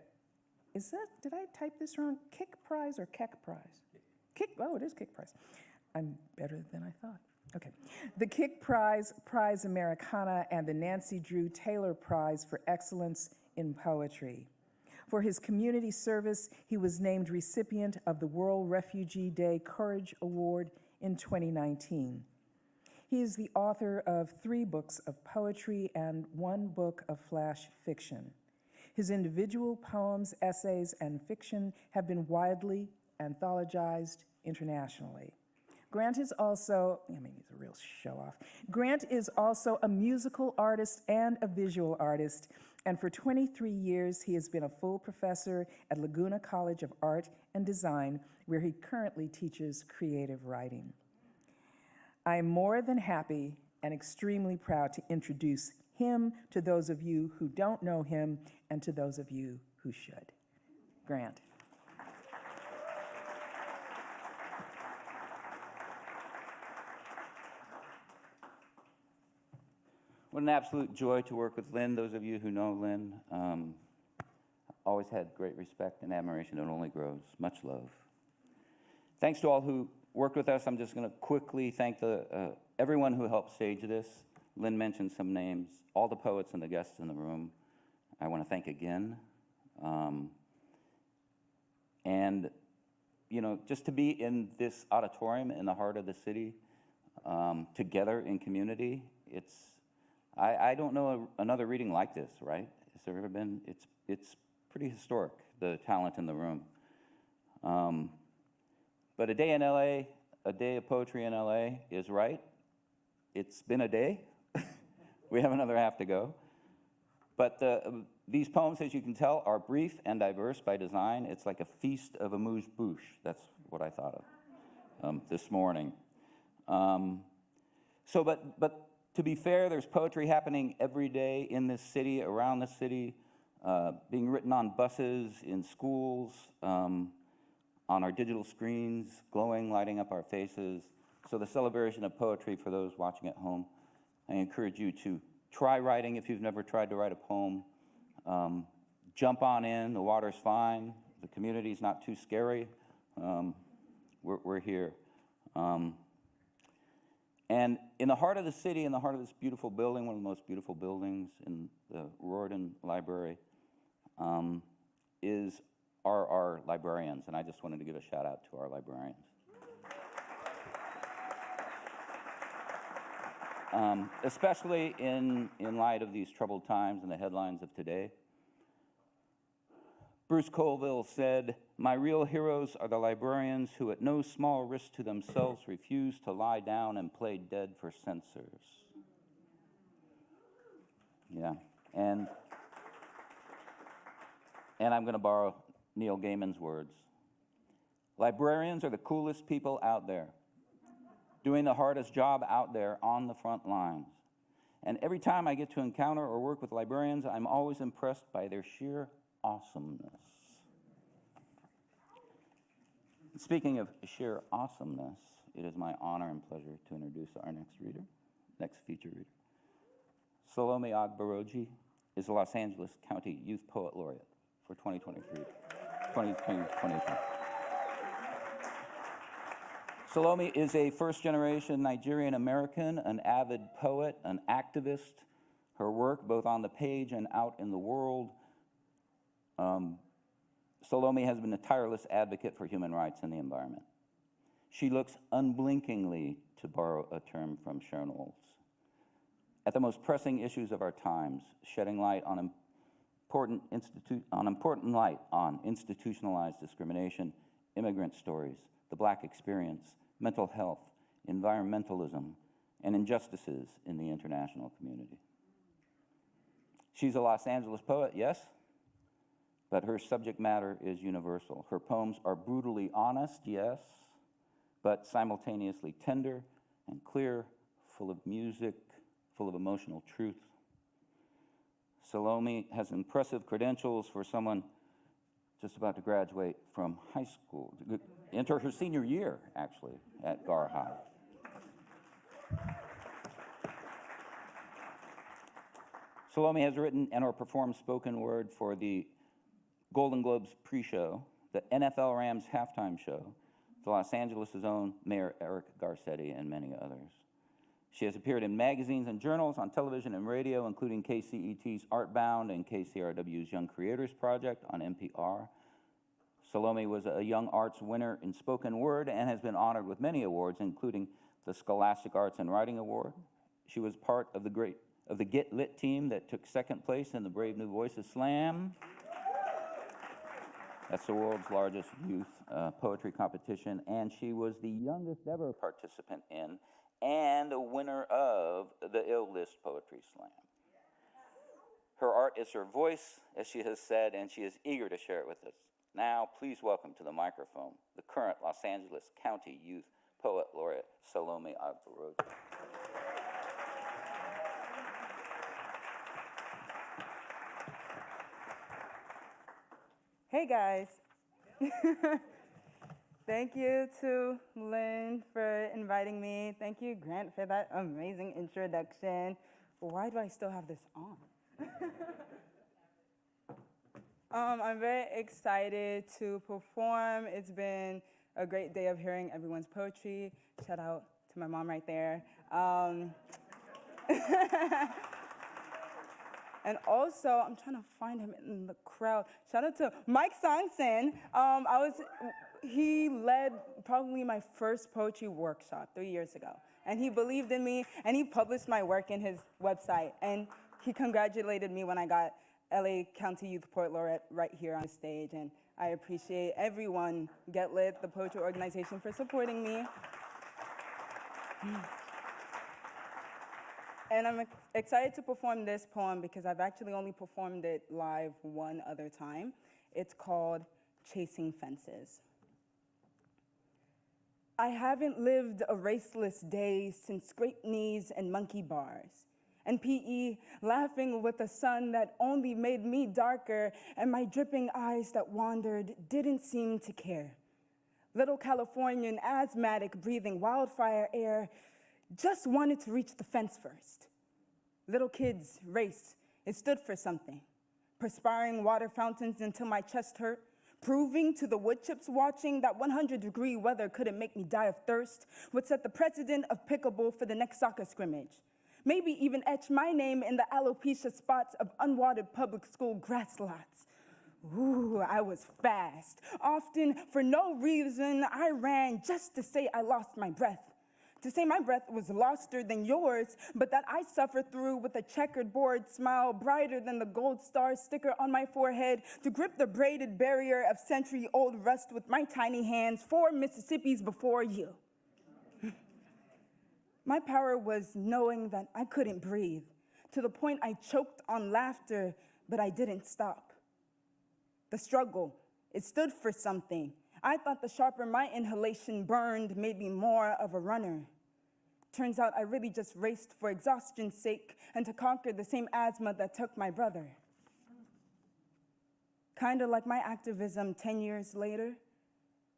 did I type this wrong? Kick Prize or Keck Prize? Oh, it is Kick Prize. I'm better than I thought. Okay. The Kick Prize, Prize Americana, and the Nancy Drew Taylor Prize for Excellence in Poetry. For his community service, he was named recipient of the World Refugee Day Courage Award in 2019. He is the author of 3 books of poetry and 1 book of flash fiction. His individual poems, essays, and fiction have been widely anthologized internationally. Grant is also, I mean, he's a real show-off. Grant is also a musical artist and a visual artist, and for 23 years, he has been a full professor at Laguna College of Art and Design, where he currently teaches creative writing. I am more than happy and extremely proud to introduce him to those of you who don't know him and to those of you who should. Grant. What an absolute joy to work with Lynn. Those of you who know Lynn, always had great respect and admiration. It only grows. Much love. Thanks to all who worked with us. I'm just going to quickly thank everyone who helped stage this. Lynn mentioned some names. All the poets and the guests in the room, I want to thank again. And, you know, just to be in this auditorium in the heart of the city, together in community, I don't know another reading like this, right? Has there ever been? It's pretty historic, the talent in the room. But a day in LA, a day of poetry in LA is right. It's been a day. We have another half to go. But these poems, as you can tell, are brief and diverse by design. It's like a feast of amuse-bouche. That's what I thought of this morning. But to be fair, there's poetry happening every day in this city, around the city, being written on buses, in schools, on our digital screens, glowing, lighting up our faces. So the celebration of poetry for those watching at home, I encourage you to try writing if you've never tried to write a poem. Jump on in, the water's fine, the community's not too scary. We're here. And in the heart of the city, in the heart of this beautiful building, one of the most beautiful buildings in the Riordan Library, are our librarians. And I just wanted to give a shout out to our librarians. Especially in light of these troubled times and the headlines of today. Bruce Colville said, "My real heroes are the librarians who at no small risk to themselves refuse to lie down and play dead for censors." Yeah, and I'm going to borrow Neil Gaiman's words. Librarians are the coolest people out there, doing the hardest job out there on the front lines. And every time I get to encounter or work with librarians, I'm always impressed by their sheer awesomeness. Speaking of sheer awesomeness, it is my honor and pleasure to introduce our next feature reader. Salome Agbaroji is the Los Angeles County Youth Poet Laureate for 2023. Salome is a first-generation Nigerian American, an avid poet, an activist. Her work, both on the page and out in the world, Salome has been a tireless advocate for human rights and the environment. She looks unblinkingly, to borrow a term from Sharon Olds, at the most pressing issues of our times, shedding light on important light on institutionalized discrimination, immigrant stories, the Black experience, mental health, environmentalism, and injustices in the international community. She's a Los Angeles poet, yes, but her subject matter is universal. Her poems are brutally honest, yes, but simultaneously tender and clear, full of music, full of emotional truth. Salome has impressive credentials for someone just about to graduate from high school, enter her senior year, actually, at Gar High. Salome has written and or performed spoken word for the Golden Globes pre-show, the NFL Rams halftime show, the Los Angeles' own Mayor Eric Garcetti, and many others. She has appeared in magazines and journals, on television and radio, including KCET's Artbound and KCRW's Young Creators Project on NPR. Salome was a Young Arts winner in spoken word and has been honored with many awards, including the Scholastic Arts and Writing Award. She was part of the Get Lit team that took second place in the Brave New Voices Slam. That's the world's largest youth poetry competition, and she was the youngest ever participant in and a winner of the Ill List Poetry Slam. Her art is her voice, as she has said, and she is eager to share it with us. Now, please welcome to the microphone the current Los Angeles County Youth Poet Laureate, Salome Agbaroji. Hey guys. Thank you to Lynn for inviting me. Thank you, Grant, for that amazing introduction. Why do I still have this on? I'm very excited to perform. It's been a great day of hearing everyone's poetry. Shout out to my mom right there. And also, I'm trying to find him in the crowd. Shout out to Mike Sanson. He led probably my first poetry workshop 3 years ago. And he believed in me, and he published my work in his website. And he congratulated me when I got LA County Youth Poet Laureate right here on stage. And I appreciate everyone, Get Lit, the poetry organization, for supporting me. And I'm excited to perform this poem because I've actually only performed it live one other time. It's called Chasing Fences. I haven't lived a raceless day since scraped knees and monkey bars, and PE laughing with a sun that only made me darker, and my dripping eyes that wandered didn't seem to care. Little Californian asthmatic breathing wildfire air, just wanted to reach the fence first. Little kids race, it stood for something. Perspiring water fountains until my chest hurt, proving to the wood chips watching that 100-degree weather couldn't make me die of thirst, would set the precedent of pickleball for the next soccer scrimmage. Maybe even etch my name in the alopecia spots of unwatered public school grass lots. Ooh, I was fast. Often, for no reason, I ran just to say I lost my breath. To say my breath was loster than yours, but that I suffered through with a checkered board smile brighter than the gold star sticker on my forehead, to grip the braided barrier of century-old rust with my tiny hands 4 Mississippis before you. My power was knowing that I couldn't breathe, to the point I choked on laughter, but I didn't stop. The struggle, it stood for something. I thought the sharper my inhalation burned made me more of a runner. Turns out I really just raced for exhaustion's sake and to conquer the same asthma that took my brother. Kinda like my activism 10 years later.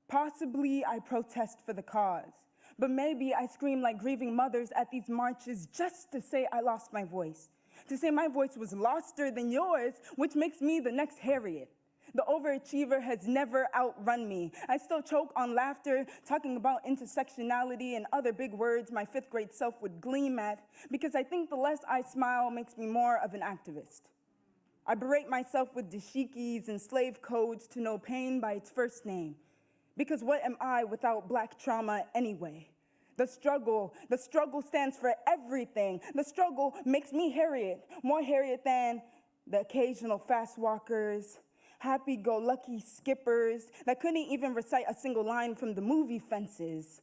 Possibly I protest for the cause, but maybe I scream like grieving mothers at these marches just to say I lost my voice. To say my voice was loster than yours, which makes me the next Harriet. The overachiever has never outrun me. I still choke on laughter, talking about intersectionality and other big words my 5th grade self would gleam at, because I think the less I smile makes me more of an activist. I berate myself with dashikis and slave codes to know pain by its first name. Because what am I without Black trauma anyway? The struggle stands for everything. The struggle makes me Harriet, more Harriet than the occasional fast walkers, happy-go-lucky skippers that couldn't even recite a single line from the movie Fences,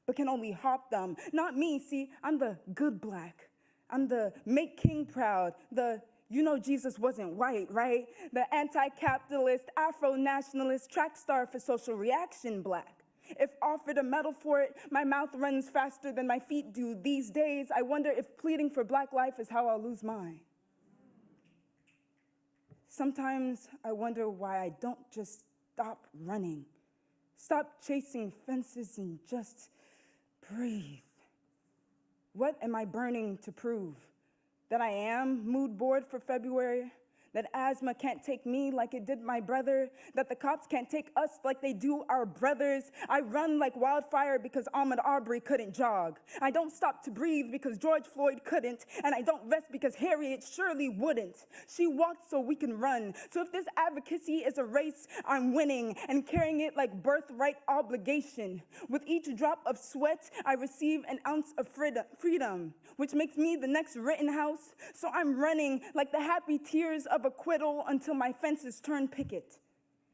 but can only hop them. Not me, see, I'm the good Black. I'm the make King proud, the you know Jesus wasn't white, right? The anti-capitalist, Afro-nationalist, track star for social reaction Black. If offered a medal for it, my mouth runs faster than my feet do. These days, I wonder if pleading for Black life is how I'll lose mine. Sometimes I wonder why I don't just stop running, stop chasing fences and just breathe. What am I burning to prove? That I am mood board for February? That asthma can't take me like it did my brother? That the cops can't take us like they do our brothers? I run like wildfire because Ahmaud Arbery couldn't jog. I don't stop to breathe because George Floyd couldn't, and I don't rest because Harriet surely wouldn't. She walked so we can run. So if this advocacy is a race, I'm winning and carrying it like birthright obligation. With each drop of sweat, I receive an ounce of freedom, which makes me the next Rittenhouse. So I'm running like the happy tears of acquittal until my fences turn picket.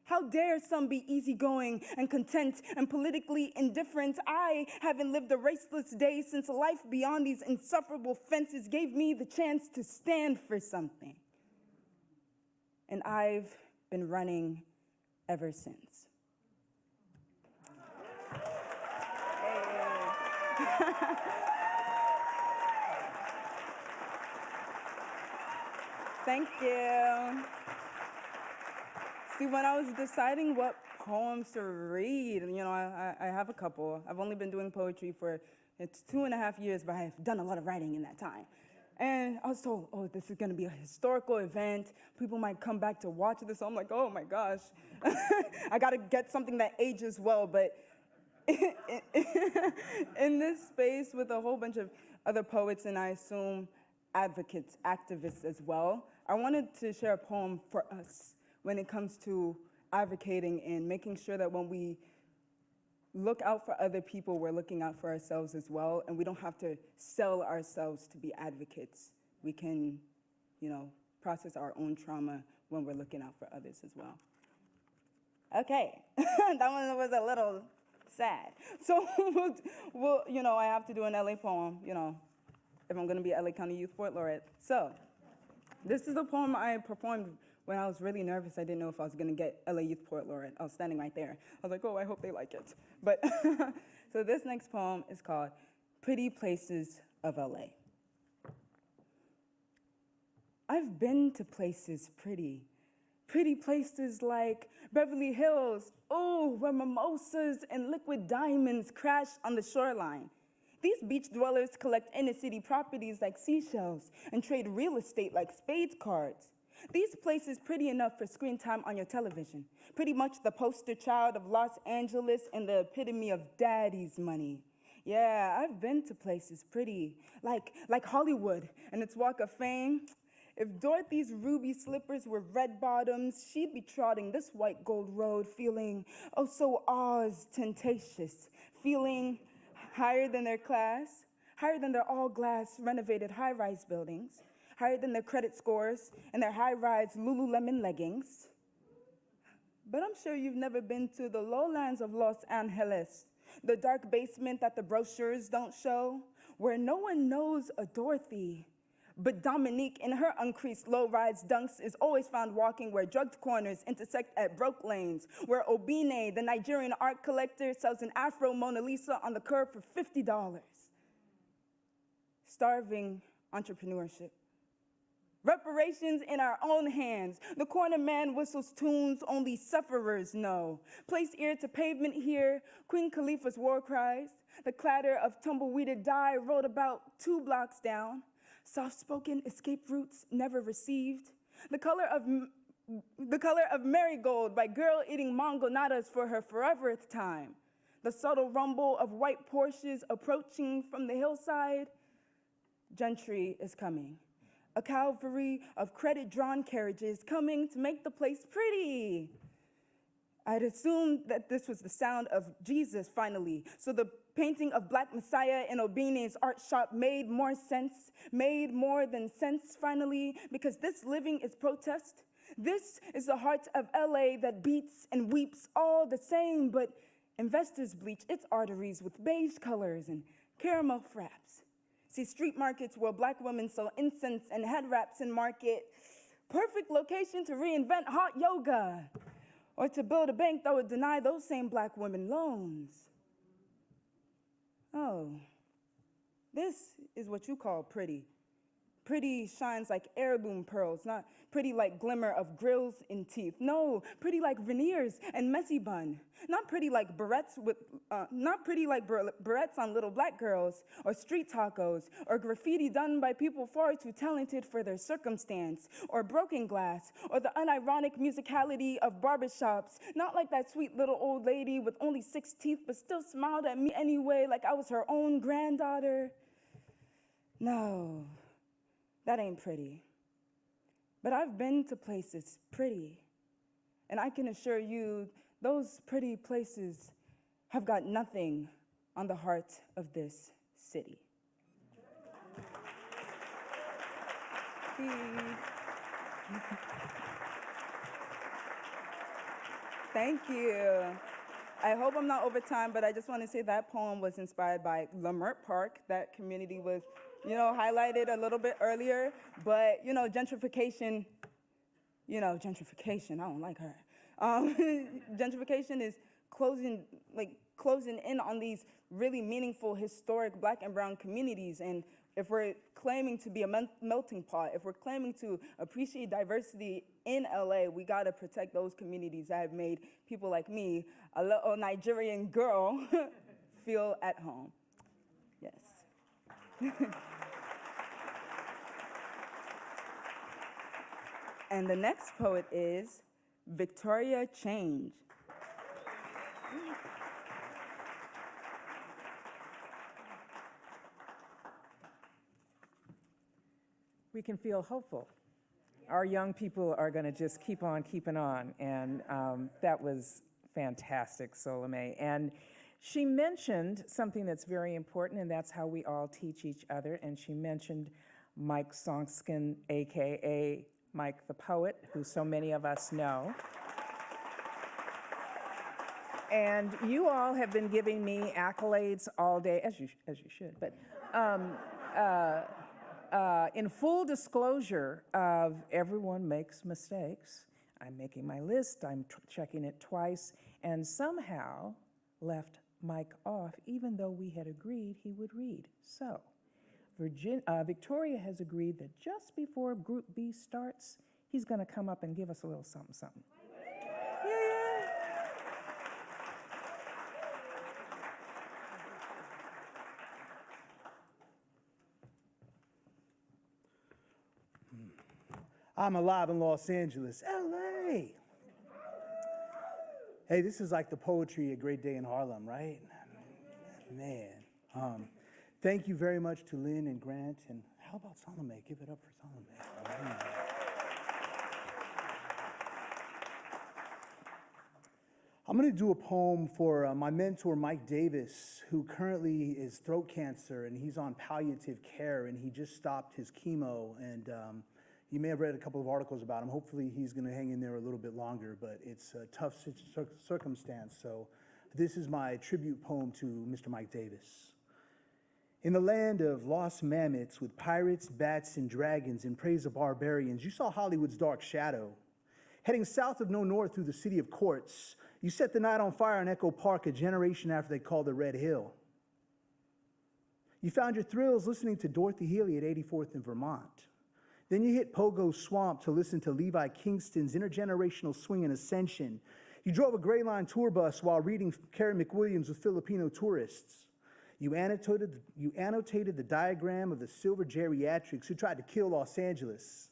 How dare some be easygoing and content and politically indifferent? I haven't lived a raceless day since life beyond these insufferable fences gave me the chance to stand for something. And I've been running ever since. Thank you. See, when I was deciding what poems to read, I have a couple. I've only been doing poetry for, it's 2.5 years, but I've done a lot of writing in that time. And I was told, oh, this is gonna be a historical event. People might come back to watch this. So I'm like, oh my gosh. I gotta get something that ages well, but in this space with a whole bunch of other poets, and I assume advocates, activists as well, I wanted to share a poem for us when it comes to advocating and making sure that when we look out for other people, we're looking out for ourselves as well, and we don't have to sell ourselves to be advocates. We can, process our own trauma when we're looking out for others as well. Okay, that one was a little sad. So, I have to do an LA poem, if I'm gonna be LA County Youth Poet Laureate. So, this is the poem I performed when I was really nervous. I didn't know if I was gonna get LA Youth Poet Laureate. I was standing right there. I was like, oh, I hope they like it. But, so this next poem is called Pretty Places of LA. I've been to places pretty places like Beverly Hills, where mimosas and liquid diamonds crash on the shoreline. These beach dwellers collect inner-city properties like seashells and trade real estate like spades cards. These places pretty enough for screen time on your television. Pretty much the poster child of Los Angeles and the epitome of daddy's money. Yeah, I've been to places pretty, like Hollywood and its Walk of Fame. If Dorothy's ruby slippers were red bottoms, she'd be trotting this white gold road feeling, oh so ostentatious, feeling higher than their class, higher than their all-glass renovated high-rise buildings, higher than their credit scores and their high-rise Lululemon leggings. But I'm sure you've never been to the lowlands of Los Angeles, the dark basement that the brochures don't show, where no one knows a Dorothy. But Dominique, in her uncreased low-rise dunks, is always found walking where drugged corners intersect at broke lanes, where Obine, the Nigerian art collector, sells an Afro Mona Lisa on the curb for $50. Starving entrepreneurship. Reparations in our own hands. The corner man whistles tunes only sufferers know. Place ear to pavement here, Queen Khalifa's war cries. The clatter of tumbleweeded dye rolled about 2 blocks down. Soft-spoken escape routes never received. The color of marigold by girl eating mangonadas for her foreverth time. The subtle rumble of white Porsches approaching from the hillside. Gentry is coming. A cavalry of credit-drawn carriages coming to make the place pretty. I'd assumed that this was the sound of Jesus finally, so the painting of Black Messiah in Obine's art shop made more sense, made more than sense finally, because this living is protest. This is the heart of LA that beats and weeps all the same, but investors bleach its arteries with beige colors and caramel fraps. See, street markets where Black women sell incense and head wraps in market. Perfect location to reinvent hot yoga or to build a bank that would deny those same Black women loans. Oh, this is what you call pretty. Pretty shines like heirloom pearls, not pretty like glimmer of grills in teeth. No, pretty like veneers and messy bun. Not pretty like barrettes on little Black girls, or street tacos, or graffiti done by people far too talented for their circumstance, or broken glass, or the unironic musicality of barbershops. Not like that sweet little old lady with only 6 teeth, but still smiled at me anyway like I was her own granddaughter. No. That ain't pretty. But I've been to places pretty. And I can assure you, those pretty places have got nothing on the heart of this city. Thank you. I hope I'm not over time, but I just want to say that poem was inspired by Lupert Park. That community was, highlighted a little bit earlier. But, gentrification, I don't like her. Gentrification is closing in on these really meaningful, historic Black and brown communities. And if we're claiming to be a melting pot, if we're claiming to appreciate diversity in LA, we gotta protect those communities that have made people like me, a little Nigerian girl, feel at home. Yes. And the next poet is Victoria Change. We can feel hopeful. Our young people are going to just keep on keeping on, and that was fantastic, Salome. And she mentioned something that's very important, and that's how we all teach each other. And she mentioned Mike Sonkskin, AKA Mike the Poet, who so many of us know. And you all have been giving me accolades all day, as you should, but in full disclosure of everyone makes mistakes. I'm making my list, I'm checking it twice, and somehow left Mike off, even though we had agreed he would read. So, Victoria has agreed that just before Group B starts, he's going to come up and give us a little something, something. I'm alive in Los Angeles, LA. Hey, this is like the poetry A Great Day in Harlem, right? Man. Thank you very much to Lynn and Grant, and how about Salome? Give it up for Salome. I'm gonna do a poem for my mentor, Mike Davis, who currently is throat cancer, and he's on palliative care, and he just stopped his chemo, and you may have read a couple of articles about him. Hopefully he's gonna hang in there a little bit longer, but it's a tough circumstance. So this is my tribute poem to Mr. Mike Davis. In the land of lost mammoths with pirates, bats, and dragons in praise of barbarians, you saw Hollywood's dark shadow. Heading south of no north through the city of courts, you set the night on fire in Echo Park a generation after they called it Red Hill. You found your thrills listening to Dorothy Healy at 84th in Vermont. Then you hit Pogo Swamp to listen to Levi Kingston's intergenerational swing and ascension. You drove a Gray Line tour bus while reading Carrie McWilliams with Filipino tourists. You annotated the diagram of the silver geriatrics who tried to kill Los Angeles.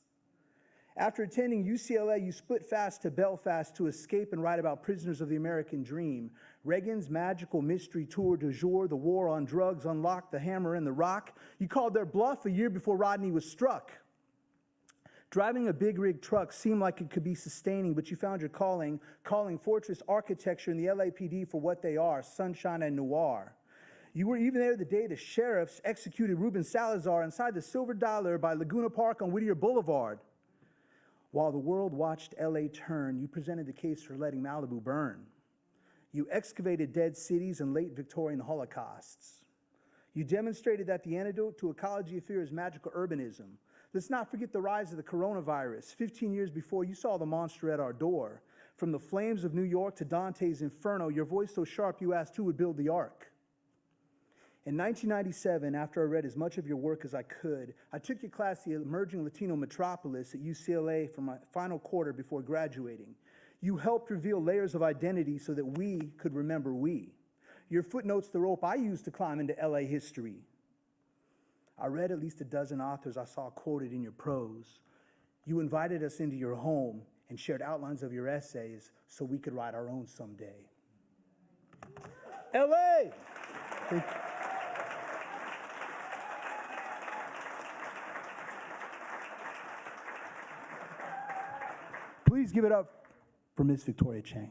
After attending UCLA, you split fast to Belfast to escape and write about prisoners of the American dream. Reagan's magical mystery tour du jour, the war on drugs, unlocked the hammer and the rock. You called their bluff a year before Rodney was struck. Driving a big rig truck seemed like it could be sustaining, but you found your calling Fortress Architecture and the LAPD for what they are, sunshine and noir. You were even there the day the sheriffs executed Ruben Salazar inside the Silver Dollar by Laguna Park on Whittier Boulevard. While the world watched LA turn, you presented the case for letting Malibu burn. You excavated dead cities and late Victorian holocausts. You demonstrated that the antidote to ecology of fear is magical urbanism. Let's not forget the rise of the coronavirus. 15 years before, you saw the monster at our door. From the flames of New York to Dante's Inferno, your voice so sharp you asked who would build the ark. In 1997, after I read as much of your work as I could, I took your class, The Emerging Latino Metropolis, at UCLA for my final quarter before graduating. You helped reveal layers of identity so that we could remember we. Your footnote's the rope I used to climb into LA history. I read at least a dozen authors I saw quoted in your prose. You invited us into your home and shared outlines of your essays so we could write our own someday. LA! Thank you. Please give it up for Miss Victoria Chang.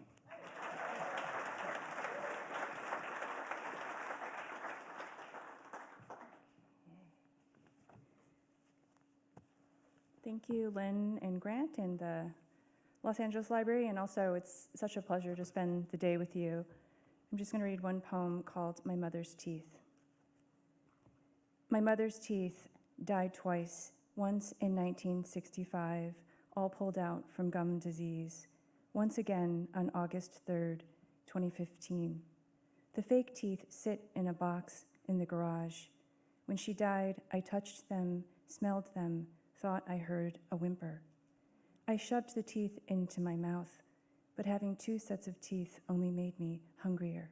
Thank you, Lynn and Grant, and the Los Angeles Library, and also it's such a pleasure to spend the day with you. I'm just going to read one poem called My Mother's Teeth. My mother's teeth died twice, once in 1965, all pulled out from gum disease, once again on August 3rd, 2015. The fake teeth sit in a box in the garage. When she died, I touched them, smelled them, thought I heard a whimper. I shoved the teeth into my mouth, but having 2 sets of teeth only made me hungrier.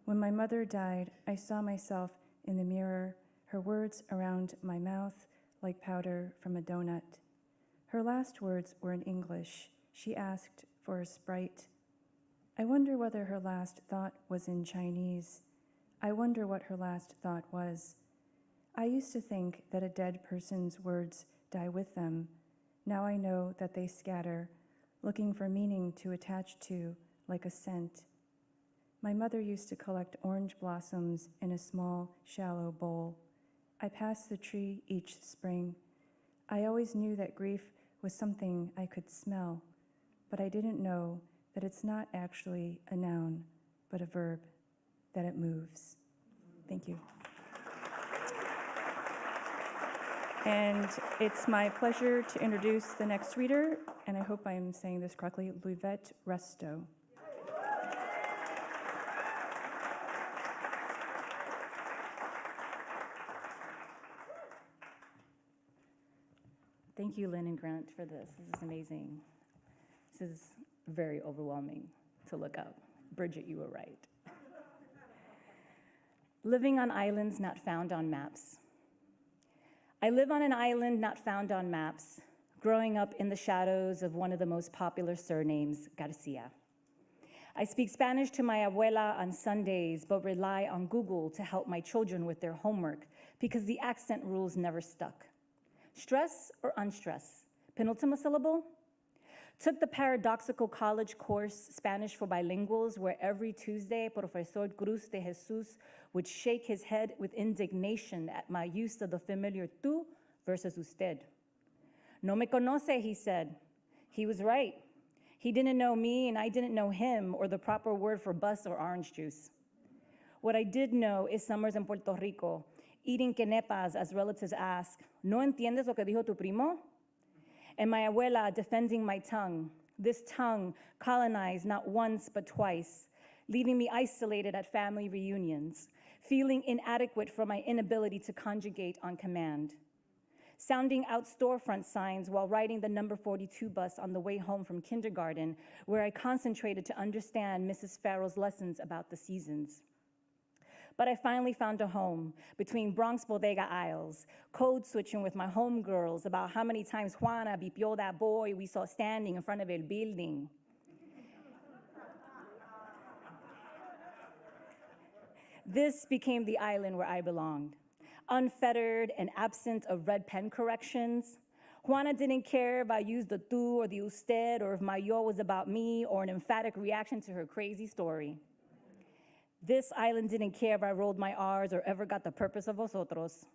When my mother died, I saw myself in the mirror, her words around my mouth like powder from a donut. Her last words were in English. She asked for a Sprite. I wonder whether her last thought was in Chinese. I wonder what her last thought was. I used to think that a dead person's words die with them. Now I know that they scatter, looking for meaning to attach to, like a scent. My mother used to collect orange blossoms in a small, shallow bowl. I passed the tree each spring. I always knew that grief was something I could smell, but I didn't know that it's not actually a noun, but a verb, that it moves. Thank you. And it's my pleasure to introduce the next reader, and I hope I'm saying this correctly, Luvette Resto. Thank you, Lynn and Grant, for this. This is amazing. This is very overwhelming to look up. Bridget, you were right. Living on islands not found on maps. I live on an island not found on maps, growing up in the shadows of one of the most popular surnames, Garcia. I speak Spanish to my abuela on Sundays, but rely on Google to help my children with their homework because the accent rules never stuck. Stress or unstress? Penultimate syllable? Took the paradoxical college course, Spanish for Bilinguals, where every Tuesday, Professor Cruz de Jesus would shake his head with indignation at my use of the familiar tú versus usted. No me conoce, he said. He was right. He didn't know me and I didn't know him or the proper word for bus or orange juice. What I did know is summers in Puerto Rico, eating quenepas as relatives ask, ¿No entiendes lo que dijo tu primo? And my abuela defending my tongue, this tongue colonized not once but twice, leaving me isolated at family reunions, feeling inadequate for my inability to conjugate on command, sounding out storefront signs while riding the number 42 bus on the way home from kindergarten, where I concentrated to understand Mrs. Farrell's lessons about the seasons. But I finally found a home between Bronx bodega aisles, code switching with my homegirls about how many times Juana bipió that boy we saw standing in front of a building. This became the island where I belonged, unfettered and absent of red pen corrections. Juana didn't care if I used the tú or the usted or if my yo was about me or an emphatic reaction to her crazy story. This island didn't care if I rolled my R's or ever got the purpose of vosotros.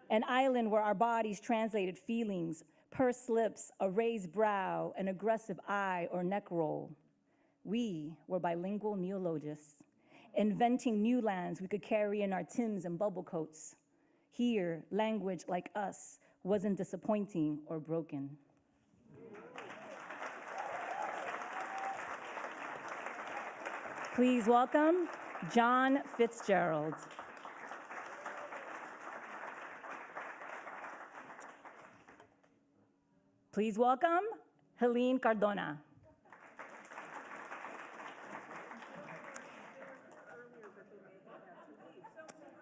An island where our bodies translated feelings, pursed lips, a raised brow, an aggressive eye or neck roll. We were bilingual neologists, inventing new lands we could carry in our Timbs and bubble coats. Here, language like us wasn't disappointing or broken. Please welcome John Fitzgerald. Please welcome Helene Cardona.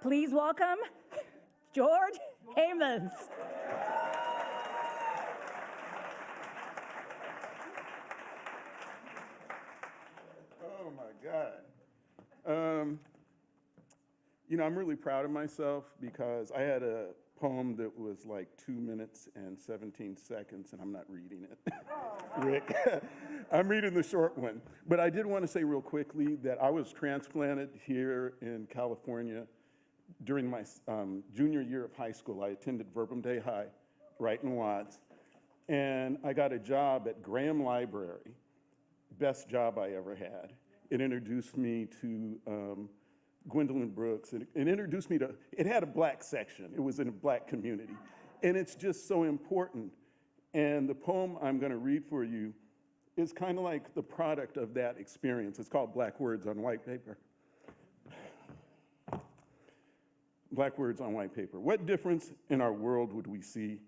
Please welcome George Hamans. Oh my God. I'm really proud of myself because I had a poem that was like 2 minutes and 17 seconds, and I'm not reading it, Rick. I'm reading the short one. But I did want to say real quickly that I was transplanted here in California during my junior year of high school. I attended Verbum Dei High, right in Watts. And I got a job at Graham Library, best job I ever had. It introduced me to Gwendolyn Brooks. It introduced me to, it had a Black section. It was in a Black community. And it's just so important. And the poem I'm going to read for you is kind of like the product of that experience. It's called Black Words on White Paper. Black Words on White Paper. What difference in our world would we see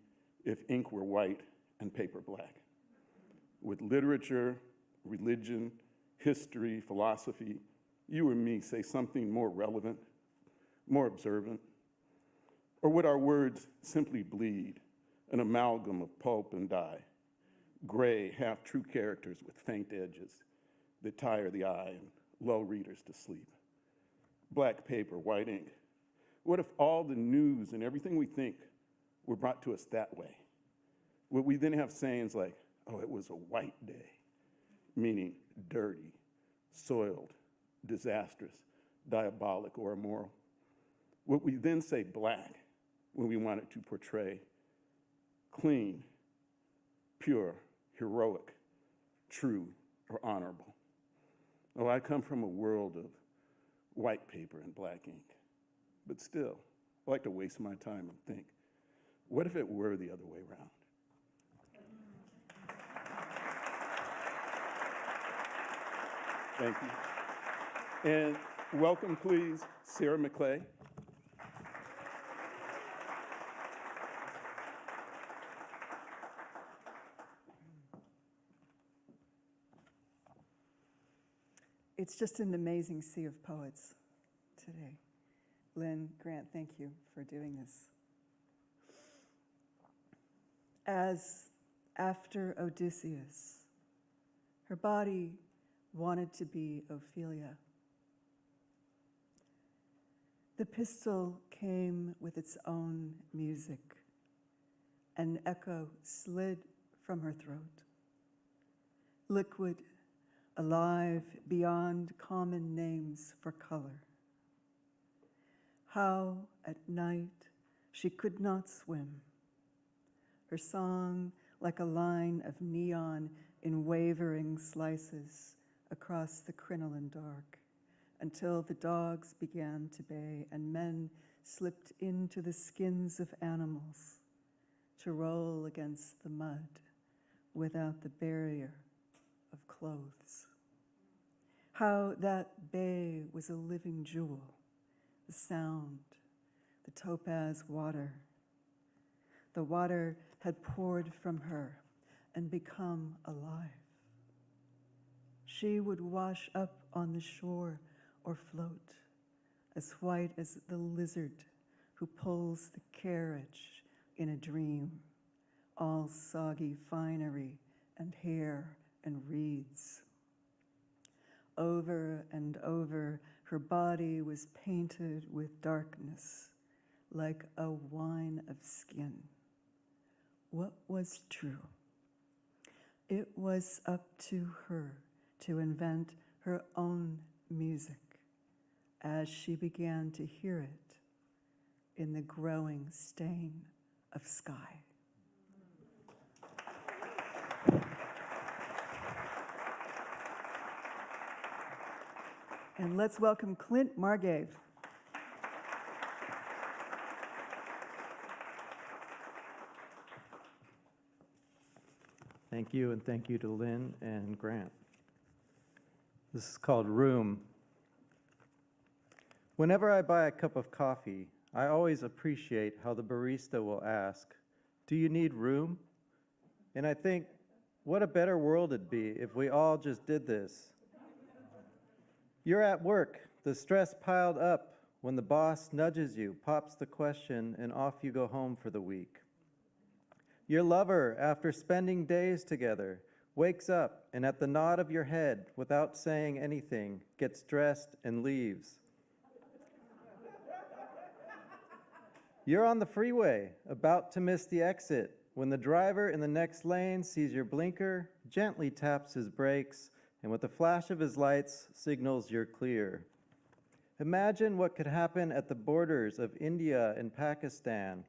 if ink were white and paper black? With literature, religion, history, philosophy, you or me say something more relevant, more observant? Or would our words simply bleed, an amalgam of pulp and dye, gray, half-true characters with faint edges that tire the eye and lull readers to sleep? Black paper, white ink. What if all the news and everything we think were brought to us that way? Would we then have sayings like, oh, it was a white day, meaning dirty, soiled, disastrous, diabolic, or immoral? Would we then say black when we wanted to portray clean, pure, heroic, true, or honorable? Oh, I come from a world of white paper and black ink. But still, I like to waste my time and think, what if it were the other way around? Thank you. And welcome, please, Sarah Mcclay. It's just an amazing sea of poets today. Lynn, Grant, thank you for doing this. As after Odysseus, her body wanted to be Ophelia. The pistol came with its own music. An echo slid from her throat. Liquid, alive beyond common names for color. How at night she could not swim. Her song like a line of neon in wavering slices across the crinoline dark, until the dogs began to bay and men slipped into the skins of animals to roll against the mud without the barrier of clothes. How that bay was a living jewel, the sound, the topaz water. The water had poured from her and become alive. She would wash up on the shore or float, as white as the lizard who pulls the carriage in a dream, all soggy finery and hair and reeds. Over and over, her body was painted with darkness, like a wine of skin. What was true? It was up to her to invent her own music as she began to hear it in the growing stain of sky. And let's welcome Clint Margave. Thank you, and thank you to Lynn and Grant. This is called Room. Whenever I buy a cup of coffee, I always appreciate how the barista will ask, "Do you need room?" And I think, what a better world it'd be if we all just did this. You're at work, the stress piled up. When the boss nudges you, pops the question, and off you go home for the week. Your lover, after spending days together, wakes up and at the nod of your head, without saying anything, gets dressed and leaves. You're on the freeway, about to miss the exit, when the driver in the next lane sees your blinker, gently taps his brakes, and with a flash of his lights, signals you're clear. Imagine what could happen at the borders of India and Pakistan,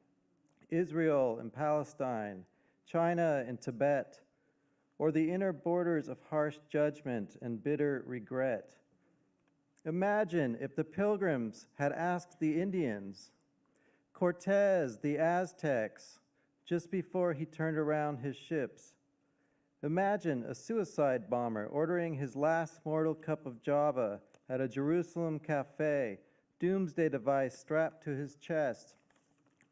Israel and Palestine, China and Tibet, or the inner borders of harsh judgment and bitter regret. Imagine if the Pilgrims had asked the Indians, Cortez the Aztecs, just before he turned around his ships. Imagine a suicide bomber ordering his last mortal cup of Java at a Jerusalem cafe, doomsday device strapped to his chest,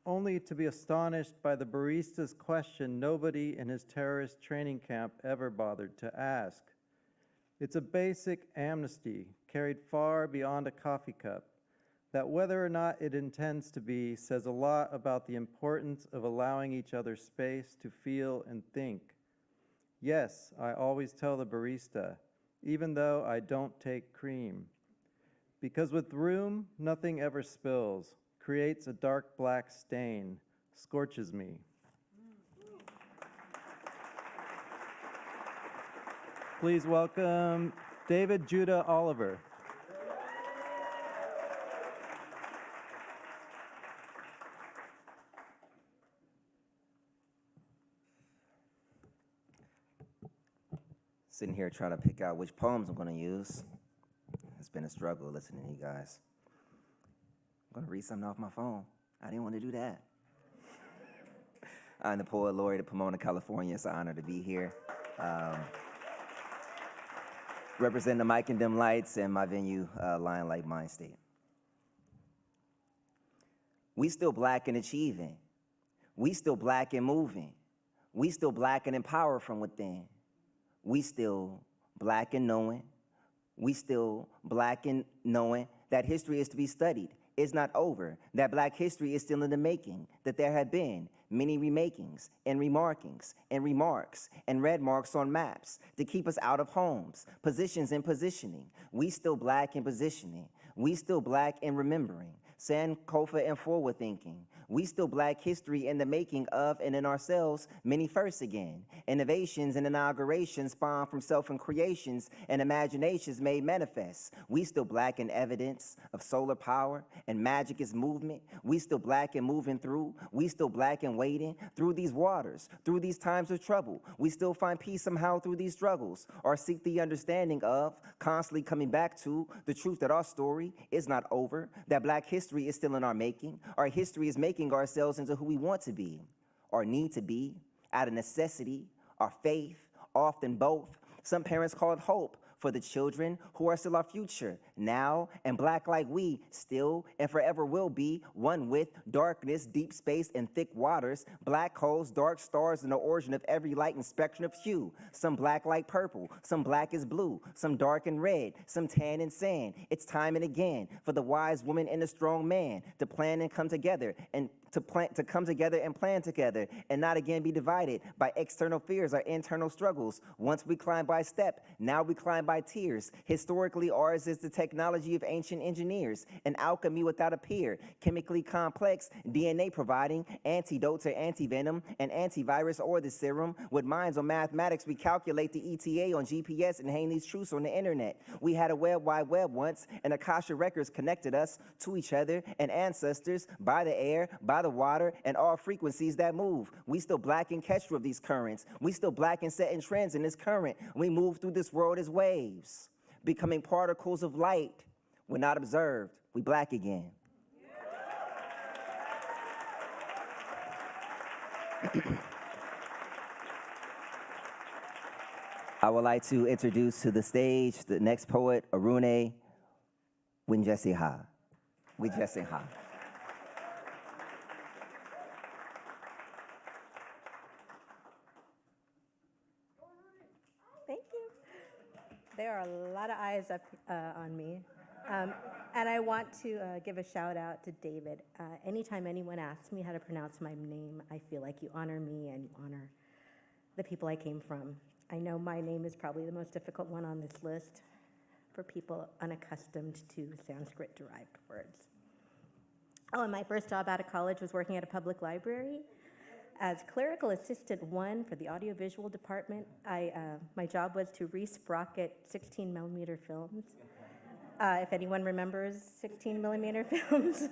only to be astonished by the barista's question nobody in his terrorist training camp ever bothered to ask. It's a basic amnesty carried far beyond a coffee cup, that whether or not it intends to be says a lot about the importance of allowing each other space to feel and think. Yes, I always tell the barista, even though I don't take cream. Because with room, nothing ever spills, creates a dark black stain, scorches me. Please welcome David Judah Oliver. Sitting here trying to pick out which poems I'm going to use. It's been a struggle listening to you guys. I'm going to read something off my phone. I didn't want to do that. I'm the Poet Laureate of Pomona, California. It's an honor to be here. Represent the mic and dim lights and my venue, Lion Light Mind State. We still black and achieving. We still black and moving. We still black and empowered from within. We still black and knowing. We still black and knowing that history is to be studied. It's not over. That black history is still in the making. That there have been many remakings and remarkings and remarks and red marks on maps to keep us out of homes, positions and positioning. We still black in positioning. We still black in remembering. Sankofa and forward thinking. We still black history in the making of and in ourselves many firsts again. Innovations and inaugurations spawn from self and creations and imaginations made manifest. We still black in evidence of solar power and magic is movement. We still black and moving through. We still black and waiting through these waters, through these times of trouble. We still find peace somehow through these struggles or seek the understanding of, constantly coming back to the truth that our story is not over, that black history is still in our making. Our history is making ourselves into who we want to be or need to be out of necessity or faith, often both. Some parents call it hope for the children who are still our future now, and black like we still and forever will be, one with darkness, deep space, and thick waters, black holes, dark stars, and the origin of every light and spectrum of hue. Some black like purple, some black is blue, some dark and red, some tan and sand. It's time and again for the wise woman and the strong man to plan and come together and to come together and plan together and not again be divided by external fears or internal struggles. Once we climb by step, now we climb by tears. Historically, ours is the technology of ancient engineers, an alchemy without a peer, chemically complex, DNA providing antidotes or antivenom, an antivirus or the serum. With minds on mathematics, we calculate the ETA on GPS and hang these truths on the internet. We had a World Wide Web once, and Akasha Records connected us to each other and ancestors by the air, by the water, and all frequencies that move. We still black and catch of these currents. We still black and setting trends in this current. We move through this world as waves, becoming particles of light. We're not observed. We black again. I would like to introduce to the stage the next poet, Arune Winjesiha. Winjesiha. Thank you. There are a lot of eyes up on me. And I want to give a shout out to David. Anytime anyone asks me how to pronounce my name, I feel like you honor me and you honor the people I came from. I know my name is probably the most difficult one on this list for people unaccustomed to Sanskrit-derived words. Oh, and my first job out of college was working at a public library as clerical assistant 1 for the audiovisual department. My job was to re-sprocket 16mm films. If anyone remembers 16mm films.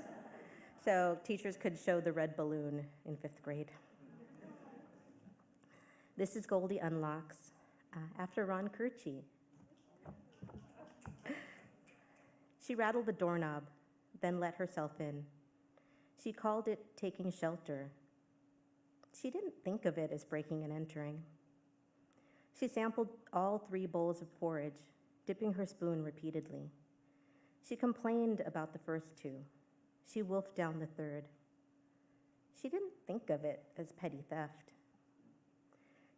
So teachers could show the red balloon in 5th grade. This is Goldie Unlocks, after Ron Kirchy. She rattled the doorknob, then let herself in. She called it taking shelter. She didn't think of it as breaking and entering. She sampled all 3 bowls of porridge, dipping her spoon repeatedly. She complained about the first 2. She wolfed down the 3rd. She didn't think of it as petty theft.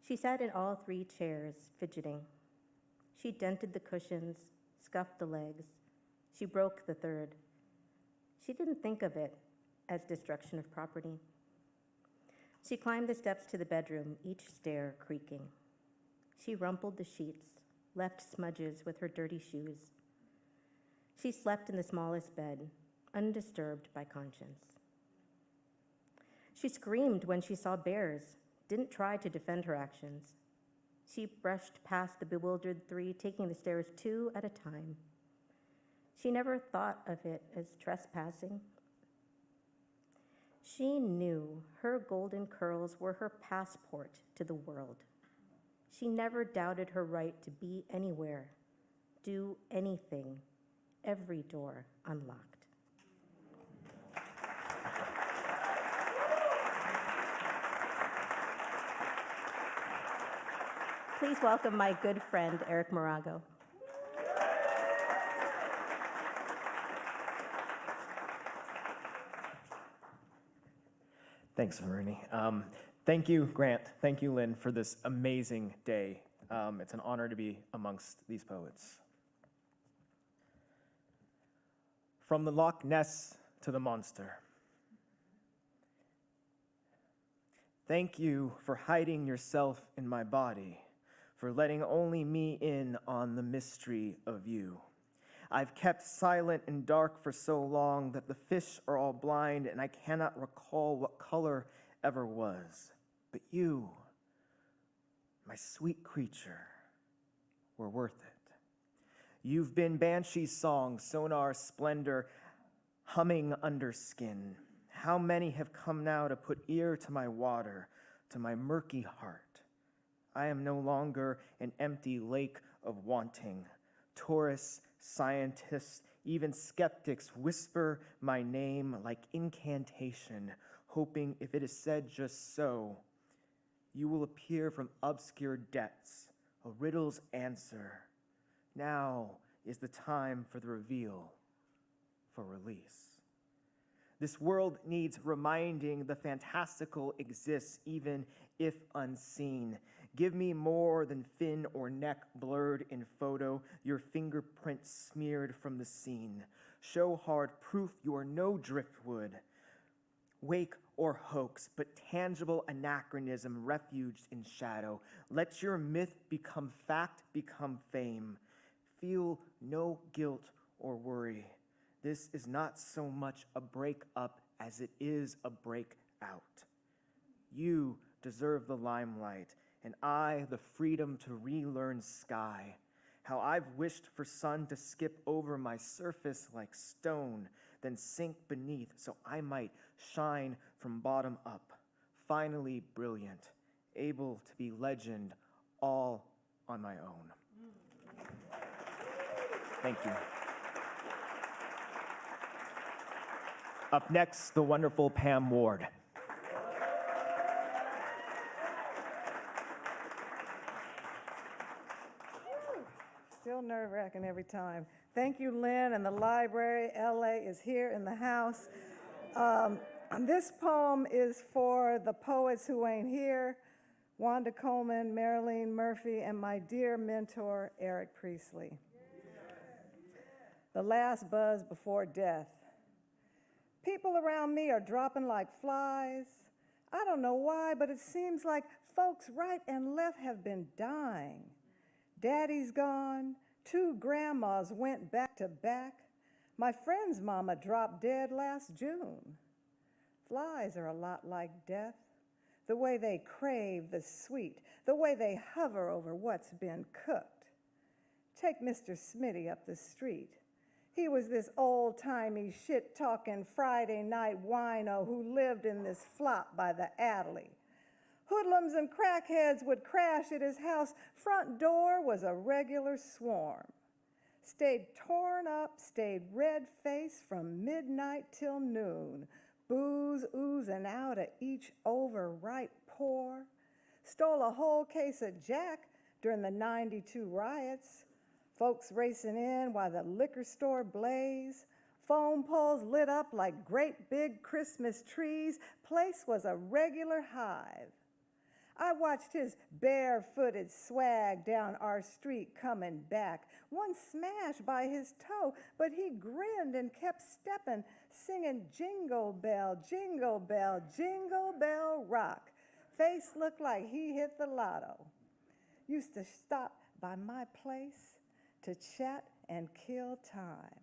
She sat in all 3 chairs, fidgeting. She dented the cushions, scuffed the legs. She broke the 3rd. She didn't think of it as destruction of property. She climbed the steps to the bedroom, each stair creaking. She rumpled the sheets, left smudges with her dirty shoes. She slept in the smallest bed, undisturbed by conscience. She screamed when she saw bears, didn't try to defend her actions. She brushed past the bewildered 3, taking the stairs 2 at a time. She never thought of it as trespassing. She knew her golden curls were her passport to the world. She never doubted her right to be anywhere, do anything, every door unlocked. Please welcome my good friend, Eric Morago. Thanks, Marini. Thank you, Grant. Thank you, Lynn, for this amazing day. It's an honor to be amongst these poets. From the Loch Ness to the monster. Thank you for hiding yourself in my body, for letting only me in on the mystery of you. I've kept silent and dark for so long that the fish are all blind and I cannot recall what color ever was. But you, my sweet creature, were worth it. You've been Banshee's song, sonar splendor, humming under skin. How many have come now to put ear to my water, to my murky heart? I am no longer an empty lake of wanting. Tourists, scientists, even skeptics whisper my name like incantation, hoping if it is said just so, you will appear from obscure depths, a riddle's answer. Now is the time for the reveal, for release. This world needs reminding the fantastical exists even if unseen. Give me more than fin or neck blurred in photo, your fingerprint smeared from the scene. Show hard proof you are no driftwood, wake or hoax, but tangible anachronism refuged in shadow. Let your myth become fact, become fame. Feel no guilt or worry. This is not so much a break-up as it is a break-out. You deserve the limelight, and I the freedom to relearn sky. How I've wished for sun to skip over my surface like stone, then sink beneath so I might shine from bottom up, finally brilliant, able to be legend all on my own. Thank you. Up next, the wonderful Pam Ward. Still nerve-wracking every time. Thank you, Lynn, and the library. LA is here in the house. This poem is for the poets who ain't here, Wanda Coleman, Marilyn Murphy, and my dear mentor, Eric Priestley. The last buzz before death. People around me are dropping like flies. I don't know why, but it seems like folks right and left have been dying. Daddy's gone. 2 grandmas went back to back. My friend's mama dropped dead last June. Flies are a lot like death. The way they crave the sweet, the way they hover over what's been cooked. Take Mr. Smitty up the street. He was this old-timey, shit-talking Friday night wino who lived in this flop by the alley, Hoodlums and crackheads would crash at his house. Front door was a regular swarm. Stayed torn up, stayed red-faced from midnight till noon. Booze oozing out of each overripe pore. Stole a whole case of Jack during the '92 riots. Folks racing in while the liquor store blazed. Phone poles lit up like great big Christmas trees. Place was a regular hive. I watched his barefooted swag down our street coming back. One smashed by his toe, but he grinned and kept stepping, singing jingle bell, jingle bell, jingle bell rock. Face looked like he hit the lotto. Used to stop by my place to chat and kill time.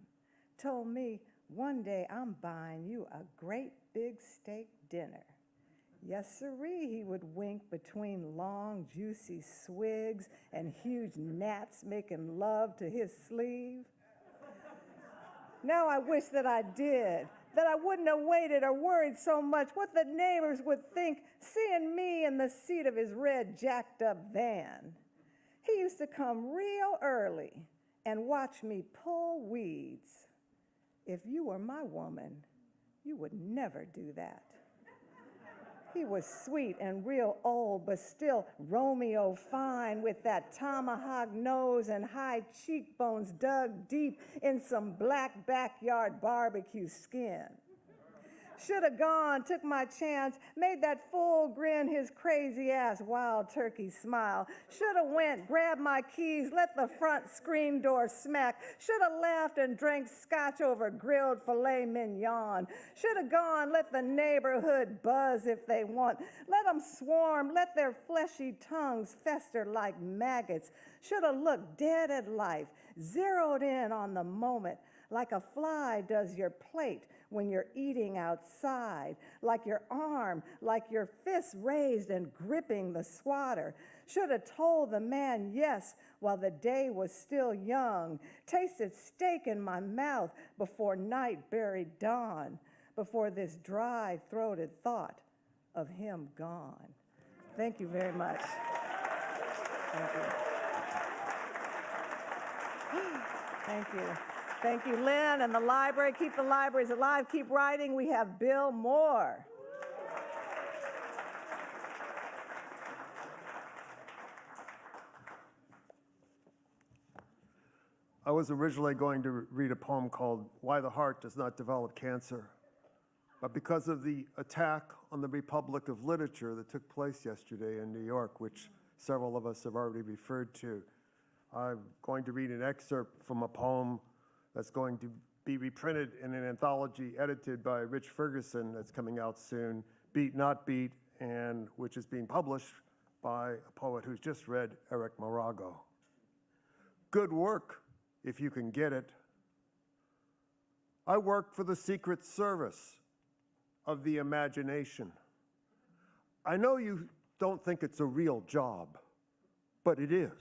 Told me, one day I'm buying you a great big steak dinner. Yes, sirree, he would wink between long, juicy swigs and huge gnats making love to his sleeve. Now I wish that I did, that I wouldn't have waited or worried so much what the neighbors would think seeing me in the seat of his red jacked up van. He used to come real early and watch me pull weeds. If you were my woman, you would never do that. He was sweet and real old, but still Romeo fine, with that tomahawk nose and high cheekbones dug deep in some black backyard barbecue skin. Should have gone, took my chance, made that full grin his crazy ass wild turkey smile. Should have went, grabbed my keys, let the front screen door smack. Should have laughed and drank scotch over grilled filet mignon. Should have gone, let the neighborhood buzz if they want. Let them swarm, let their fleshy tongues fester like maggots. Should have looked dead at life, zeroed in on the moment, like a fly does your plate when you're eating outside, like your arm, like your fist raised and gripping the swatter. Should have told the man yes while the day was still young, tasted steak in my mouth before night buried dawn, before this dry-throated thought of him gone. Thank you very much. Thank you. Thank you. Thank you, Lynn, and the library. Keep the libraries alive. Keep writing. We have Bill Moore. I was originally going to read a poem called Why the Heart Does Not Develop Cancer. But because of the attack on the Republic of Literature that took place yesterday in New York, which several of us have already referred to, I'm going to read an excerpt from a poem that's going to be reprinted in an anthology edited by Rich Ferguson that's coming out soon, Beat Not Beat, and which is being published by a poet who's just read, Eric Morago. Good work, if you can get it. I work for the Secret Service of the imagination. I know you don't think it's a real job, but it is.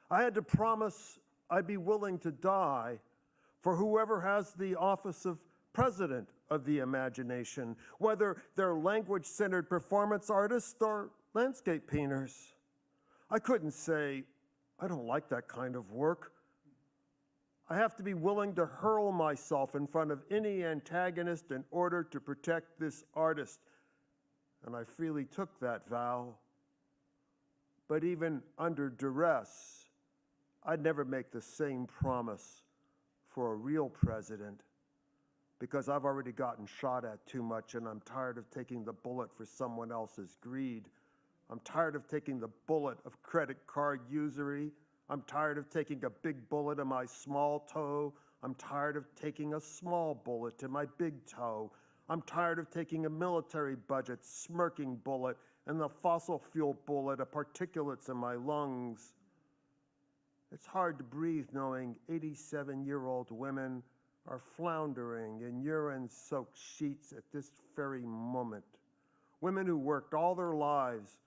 I had to promise I'd be willing to die for whoever has the office of president of the imagination, whether they're language-centered performance artists or landscape painters. I couldn't say, I don't like that kind of work. I have to be willing to hurl myself in front of any antagonist in order to protect this artist. And I freely took that vow. But even under duress, I'd never make the same promise for a real president, because I've already gotten shot at too much and I'm tired of taking the bullet for someone else's greed. I'm tired of taking the bullet of credit card usury. I'm tired of taking a big bullet in my small toe. I'm tired of taking a small bullet in my big toe. I'm tired of taking a military budget smirking bullet and the fossil fuel bullet of particulates in my lungs. It's hard to breathe knowing 87-year-old women are floundering in urine-soaked sheets at this very moment. Women who worked all their lives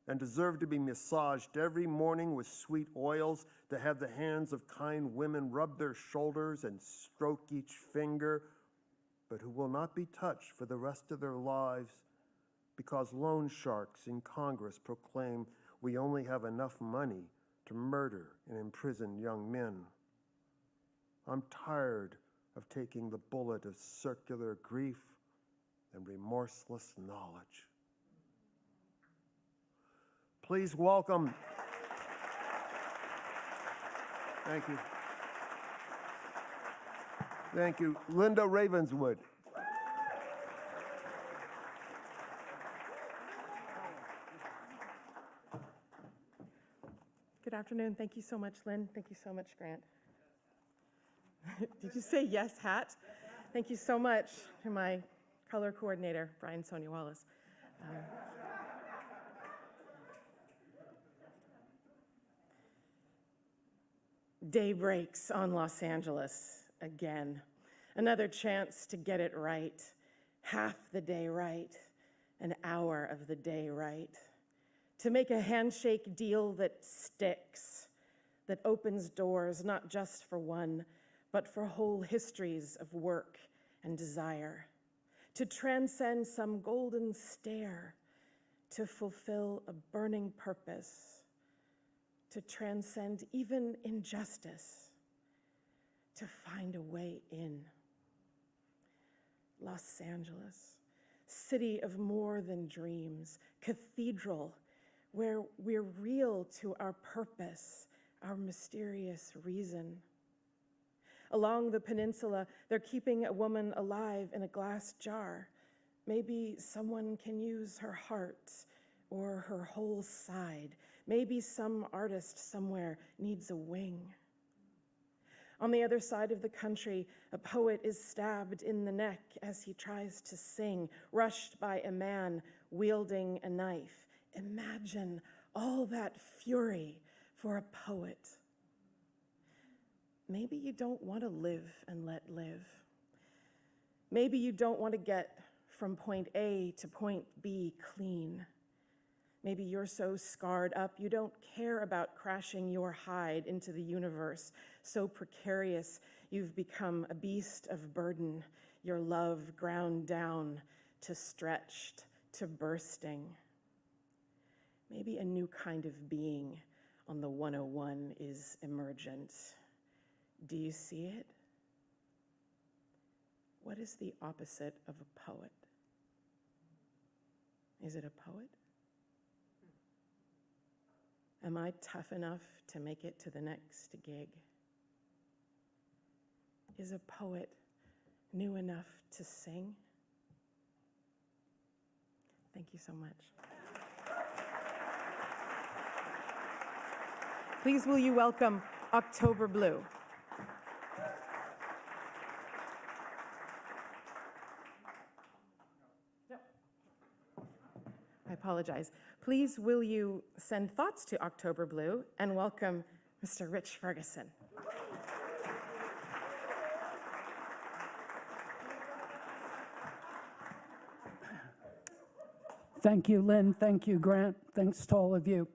and deserve to be massaged every morning with sweet oils, to have the hands of kind women rub their shoulders and stroke each finger, but who will not be touched for the rest of their lives because loan sharks in Congress proclaim we only have enough money to murder and imprison young men. I'm tired of taking the bullet of circular grief and remorseless knowledge. Please welcome, thank you. Thank you, Linda Ravenswood. Good afternoon. Thank you so much, Lynn. Thank you so much, Grant. Did you say yes, hat? Thank you so much to my color coordinator, Brian Sonia Wallace. Day breaks on Los Angeles again. Another chance to get it right. Half the day right. An hour of the day right. To make a handshake deal that sticks, that opens doors not just for one, but for whole histories of work and desire. To transcend some golden stare, to fulfill a burning purpose, to transcend even injustice, to find a way in. Los Angeles, city of more than dreams, cathedral where we're real to our purpose, our mysterious reason. Along the peninsula, they're keeping a woman alive in a glass jar. Maybe someone can use her heart or her whole side. Maybe some artist somewhere needs a wing. On the other side of the country, a poet is stabbed in the neck as he tries to sing, rushed by a man wielding a knife. Imagine all that fury for a poet. Maybe you don't want to live and let live. Maybe you don't want to get from point A to point B clean. Maybe you're so scarred up you don't care about crashing your hide into the universe, so precarious you've become a beast of burden, your love ground down to stretched to bursting. Maybe a new kind of being on the 101 is emergent. Do you see it? What is the opposite of a poet? Is it a poet? Am I tough enough to make it to the next gig? Is a poet new enough to sing? Thank you so much. Please will you welcome October Blue. I apologize. Please will you send thoughts to October Blue and welcome Mr. Rich Ferguson. Thank you, Lynn. Thank you, Grant. Thanks to all of you.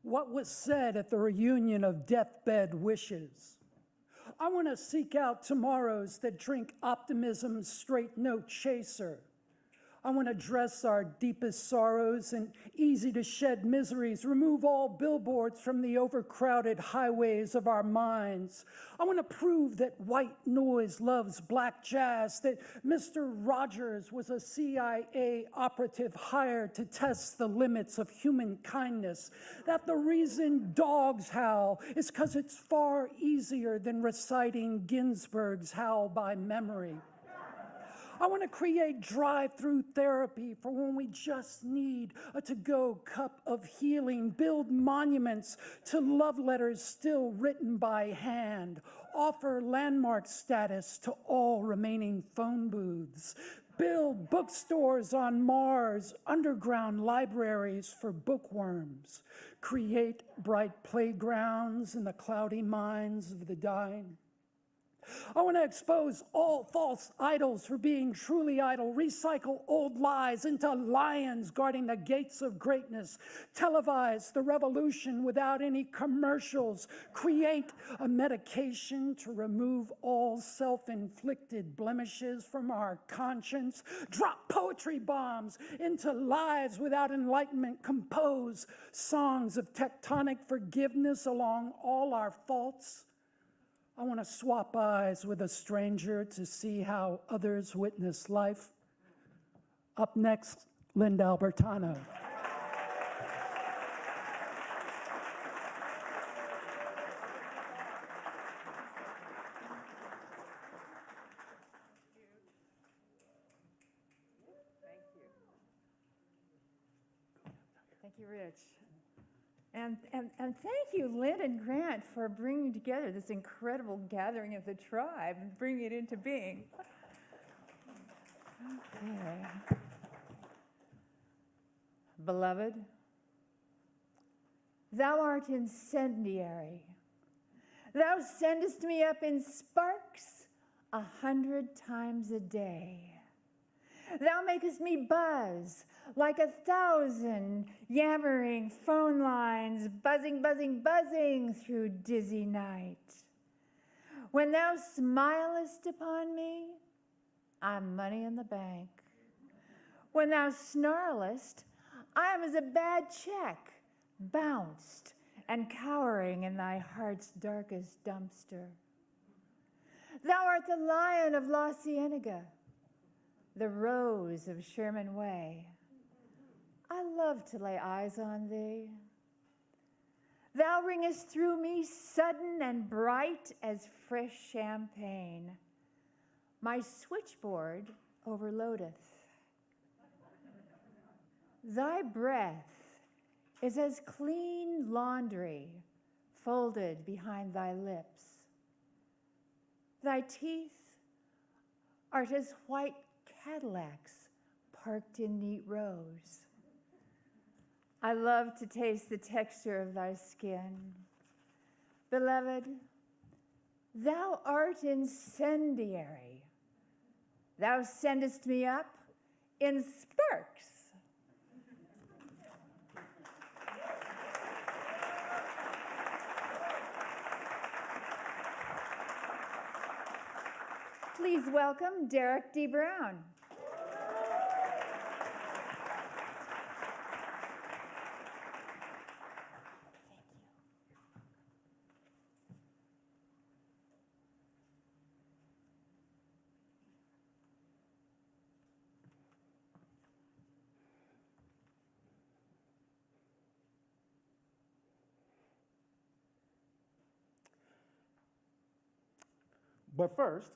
What was said at the reunion of deathbed wishes? I want to seek out tomorrows that drink optimism's straight note chaser. I want to dress our deepest sorrows and easy-to-shed miseries, remove all billboards from the overcrowded highways of our minds. I want to prove that white noise loves black jazz, that Mr. Rogers was a CIA operative hired to test the limits of human kindness, that the reason dogs howl is because it's far easier than reciting Ginsberg's Howl by memory. I want to create drive-through therapy for when we just need a to-go cup of healing, build monuments to love letters still written by hand, offer landmark status to all remaining phone booths, build bookstores on Mars, underground libraries for bookworms, create bright playgrounds in the cloudy minds of the dying. I want to expose all false idols for being truly idle, recycle old lies into lions guarding the gates of greatness, televise the revolution without any commercials, create a medication to remove all self-inflicted blemishes from our conscience, drop poetry bombs into lives without enlightenment, compose songs of tectonic forgiveness along all our faults. I want to swap eyes with a stranger to see how others witness life. Up next, Lynn Albertano. Thank you, Rich. And thank you, Lynn and Grant, for bringing together this incredible gathering of the tribe and bringing it into being. Okay. Beloved, thou art incendiary. Thou sendest me up in sparks 100 times a day. Thou makest me buzz like 1,000 yammering phone lines, buzzing, buzzing, buzzing through dizzy night. When thou smilest upon me, I'm money in the bank. When thou snarlest, I am as a bad check, bounced and cowering in thy heart's darkest dumpster. Thou art the lion of La Cienega, the rose of Sherman Way. I love to lay eyes on thee. Thou ringest through me sudden and bright as fresh champagne. My switchboard overloadeth. Thy breath is as clean laundry folded behind thy lips. Thy teeth art as white Cadillacs parked in neat rows. I love to taste the texture of thy skin. Beloved, thou art incendiary. Thou sendest me up in sparks. Please welcome Derek D. Brown. But first,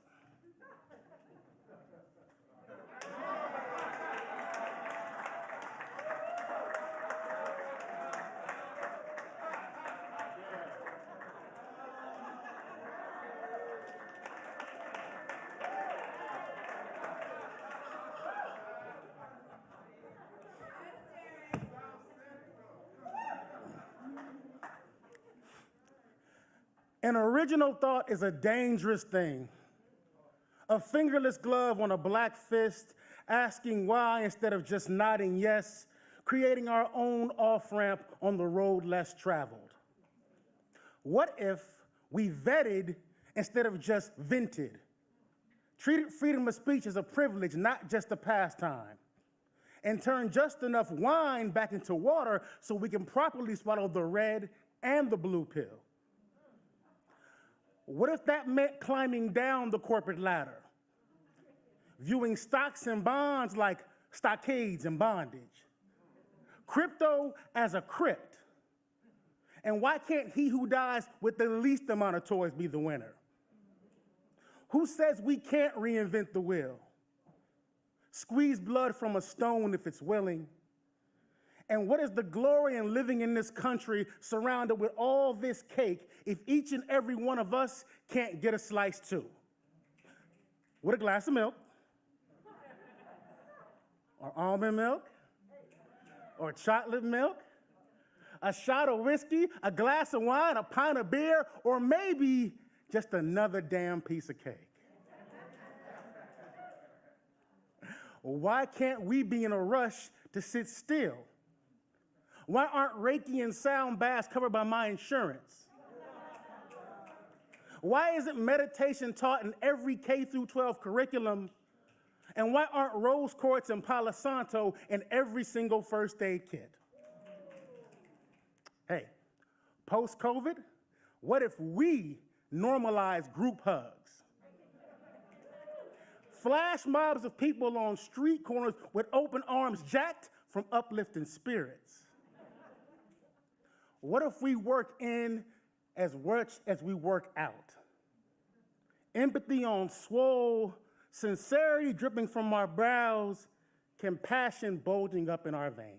an original thought is a dangerous thing. A fingerless glove on a black fist, asking why instead of just nodding yes, creating our own off-ramp on the road less traveled. What if we vetted instead of just vented? Treated freedom of speech as a privilege, not just a pastime, and turned just enough wine back into water so we can properly swallow the red and the blue pill. What if that meant climbing down the corporate ladder, viewing stocks and bonds like stockades and bondage, crypto as a crypt? And why can't he who dies with the least amount of toys be the winner? Who says we can't reinvent the wheel? Squeeze blood from a stone if it's willing. And what is the glory in living in this country surrounded with all this cake if each and every one of us can't get a slice too? With a glass of milk, or almond milk, or chocolate milk, a shot of whiskey, a glass of wine, a pint of beer, or maybe just another damn piece of cake. Why can't we be in a rush to sit still? Why aren't Reiki and sound baths covered by my insurance? Why isn't meditation taught in every K through 12 curriculum? And why aren't rose quartz and Palo Santo in every single first aid kit? Hey, post-COVID, what if we normalize group hugs? Flash mobs of people on street corners with open arms jacked from uplifting spirits. What if we work in as much as we work out? Empathy on swole, sincerity dripping from our brows, compassion bulging up in our veins.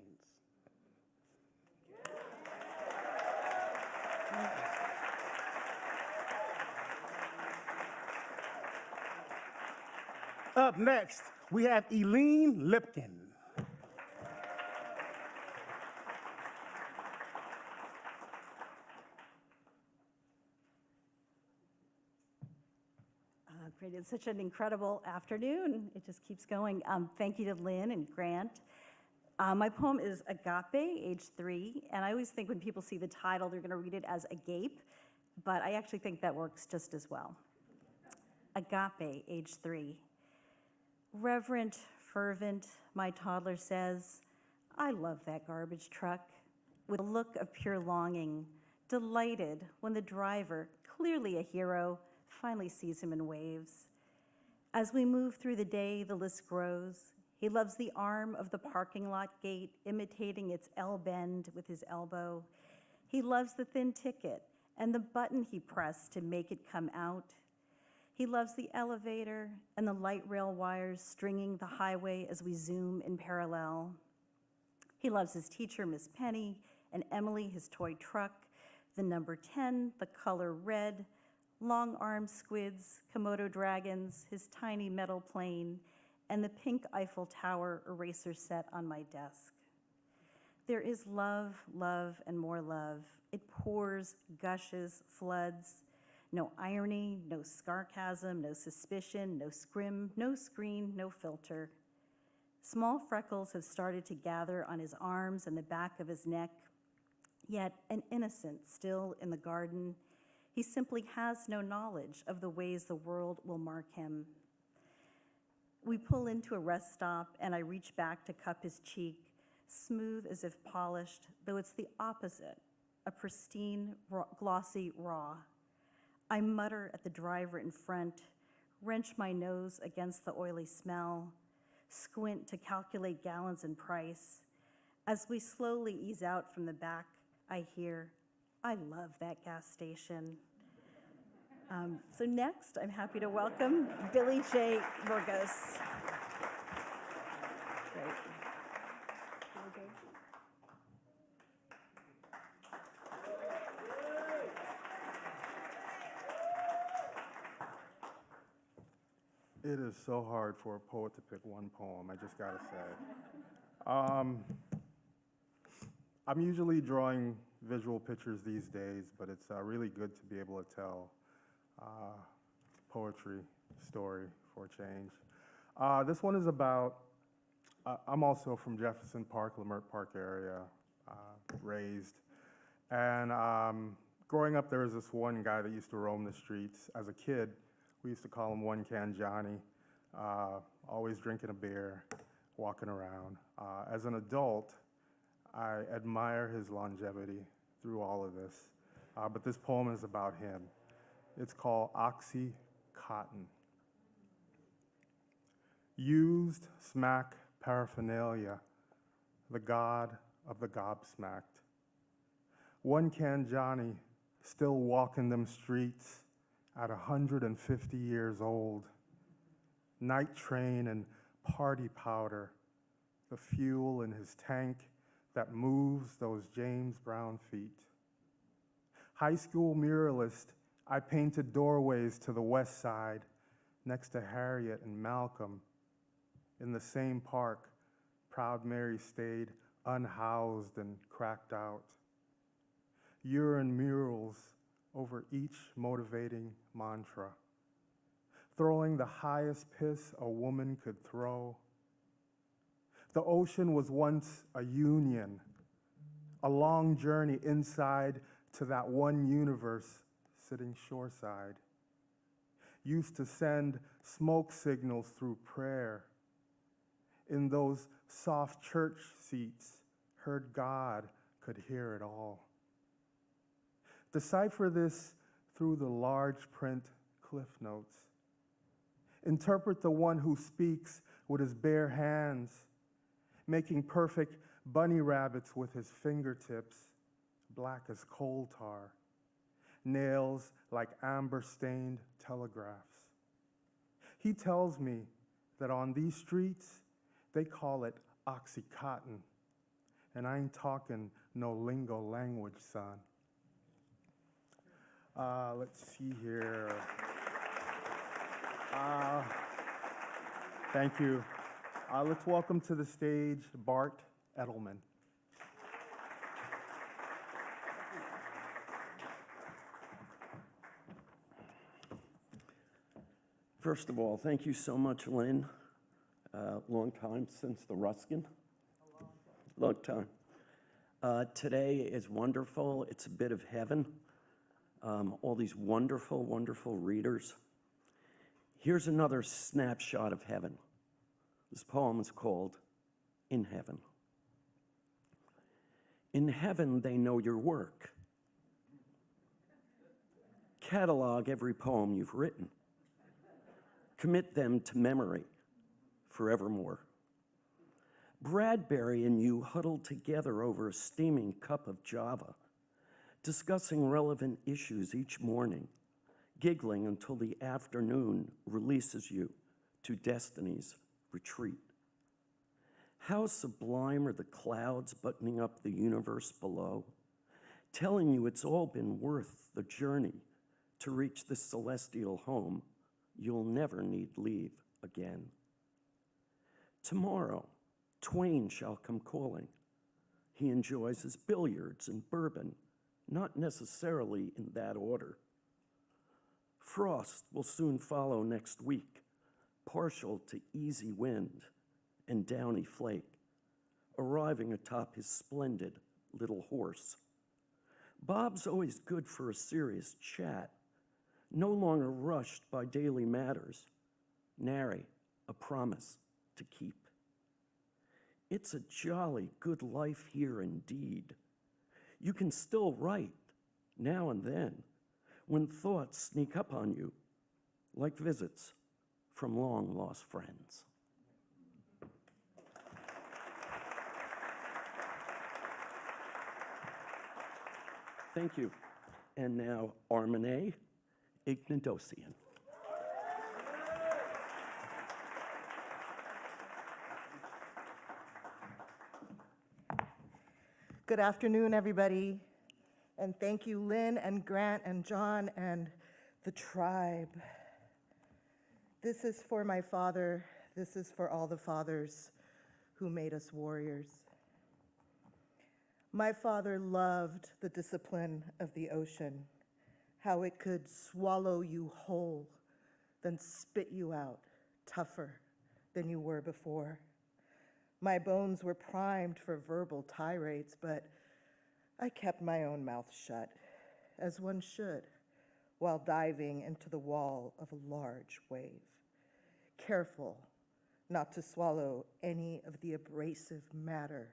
Up next, we have Eileen Lipkin. Great, it's such an incredible afternoon. It just keeps going. Thank you to Lynn and Grant. My poem is Agape, age 3, and I always think when people see the title, they're gonna read it as agape, but I actually think that works just as well. Agape, age 3. Reverent, fervent, my toddler says, I love that garbage truck, with a look of pure longing, delighted when the driver, clearly a hero, finally sees him and waves. As we move through the day, the list grows. He loves the arm of the parking lot gate, imitating its L-bend with his elbow. He loves the thin ticket and the button he pressed to make it come out. He loves the elevator and the light rail wires stringing the highway as we zoom in parallel. He loves his teacher, Miss Penny, and Emily, his toy truck, the number 10, the color red, long-armed squids, Komodo dragons, his tiny metal plane, and the pink Eiffel Tower eraser set on my desk. There is love, love, and more love. It pours, gushes, floods. No irony, no sarcasm, no suspicion, no scrim, no screen, no filter. Small freckles have started to gather on his arms and the back of his neck, yet an innocent still in the garden. He simply has no knowledge of the ways the world will mark him. We pull into a rest stop and I reach back to cup his cheek, smooth as if polished, though it's the opposite, a pristine, glossy raw. I mutter at the driver in front, wrench my nose against the oily smell, squint to calculate gallons and price. As we slowly ease out from the back, I hear, I love that gas station. So next, I'm happy to welcome Billy J. Virgos. Great. It is so hard for a poet to pick one poem, I just gotta say. I'm usually drawing visual pictures these days, but it's really good to be able to tell poetry story for a change. This one is about, I'm also from Jefferson Park, Lupert Park area, raised. And growing up, there was this one guy that used to roam the streets. As a kid, we used to call him One Can Johnny, always drinking a beer, walking around. As an adult, I admire his longevity through all of this. But this poem is about him. It's called Oxycontin. Used smack paraphernalia, the god of the gobsmacked. One Can Johnny still walking them streets at 150 years old. Night train and party powder, the fuel in his tank that moves those James Brown feet. High school muralist, I painted doorways to the west side next to Harriet and Malcolm. In the same park, Proud Mary stayed unhoused and cracked out. Urine murals over each motivating mantra, throwing the highest piss a woman could throw. The ocean was once a union, a long journey inside to that one universe sitting shoreside. Used to send smoke signals through prayer. In those soft church seats, heard God could hear it all. Decipher this through the large print cliff notes. Interpret the one who speaks with his bare hands, making perfect bunny rabbits with his fingertips, black as coal tar, nails like amber-stained telegraphs. He tells me that on these streets, they call it Oxycontin, and I ain't talking no lingo language, son. Let's see here. Thank you. Let's welcome to the stage Bart Edelman. First of all, thank you so much, Lynn. Long time since the Ruskin. Long time. Today is wonderful. It's a bit of heaven. All these wonderful, wonderful readers. Here's another snapshot of heaven. This poem is called In Heaven. In heaven, they know your work. Catalog every poem you've written. Commit them to memory forevermore. Bradbury and you huddled together over a steaming cup of Java, discussing relevant issues each morning, giggling until the afternoon releases you to destiny's retreat. How sublime are the clouds buttoning up the universe below, telling you it's all been worth the journey to reach this celestial home you'll never need leave again. Tomorrow, Twain shall come calling. He enjoys his billiards and bourbon, not necessarily in that order. Frost will soon follow next week, partial to easy wind and downy flake, arriving atop his splendid little horse. Bob's always good for a serious chat, no longer rushed by daily matters, nary a promise to keep. It's a jolly good life here indeed. You can still write now and then when thoughts sneak up on you like visits from long lost friends. Thank you. And now Armene Ignatosian. Good afternoon, everybody. And thank you, Lynn and Grant and John and the tribe. This is for my father. This is for all the fathers who made us warriors. My father loved the discipline of the ocean, how it could swallow you whole, then spit you out tougher than you were before. My bones were primed for verbal tirades, but I kept my own mouth shut, as one should, while diving into the wall of a large wave, careful not to swallow any of the abrasive matter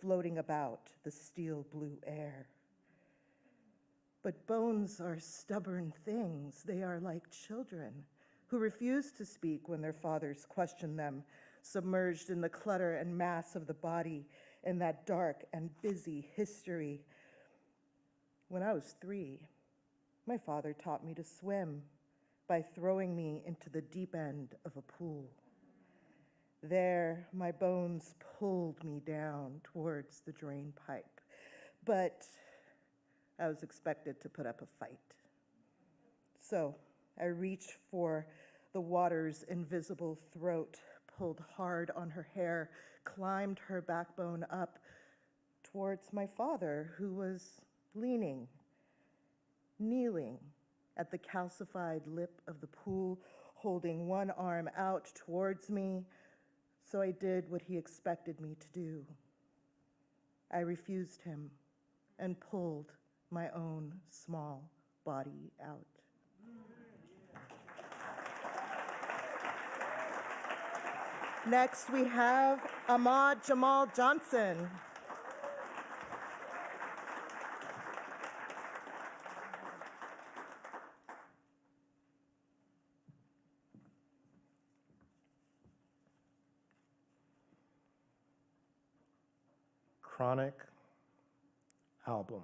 floating about the steel blue air. But bones are stubborn things. They are like children who refuse to speak when their fathers question them, submerged in the clutter and mass of the body in that dark and busy history. When I was 3, my father taught me to swim by throwing me into the deep end of a pool. There, my bones pulled me down towards the drain pipe, but I was expected to put up a fight. So I reached for the water's invisible throat, pulled hard on her hair, climbed her backbone up towards my father, who was leaning, kneeling at the calcified lip of the pool, holding one arm out towards me, so I did what he expected me to do. I refused him and pulled my own small body out. Next, we have Ahmad Jamal Johnson. Chronic album.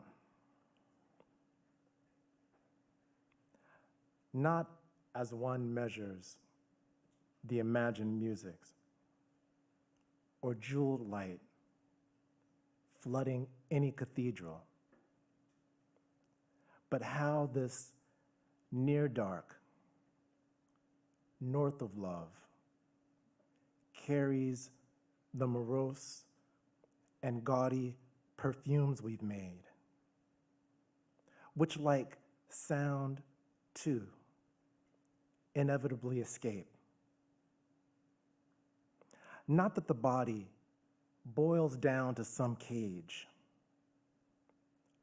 Not as one measures the imagined musics or jeweled light flooding any cathedral, but how this near dark, north of love, carries the morose and gaudy perfumes we've made, which like sound too inevitably escape. Not that the body boils down to some cage,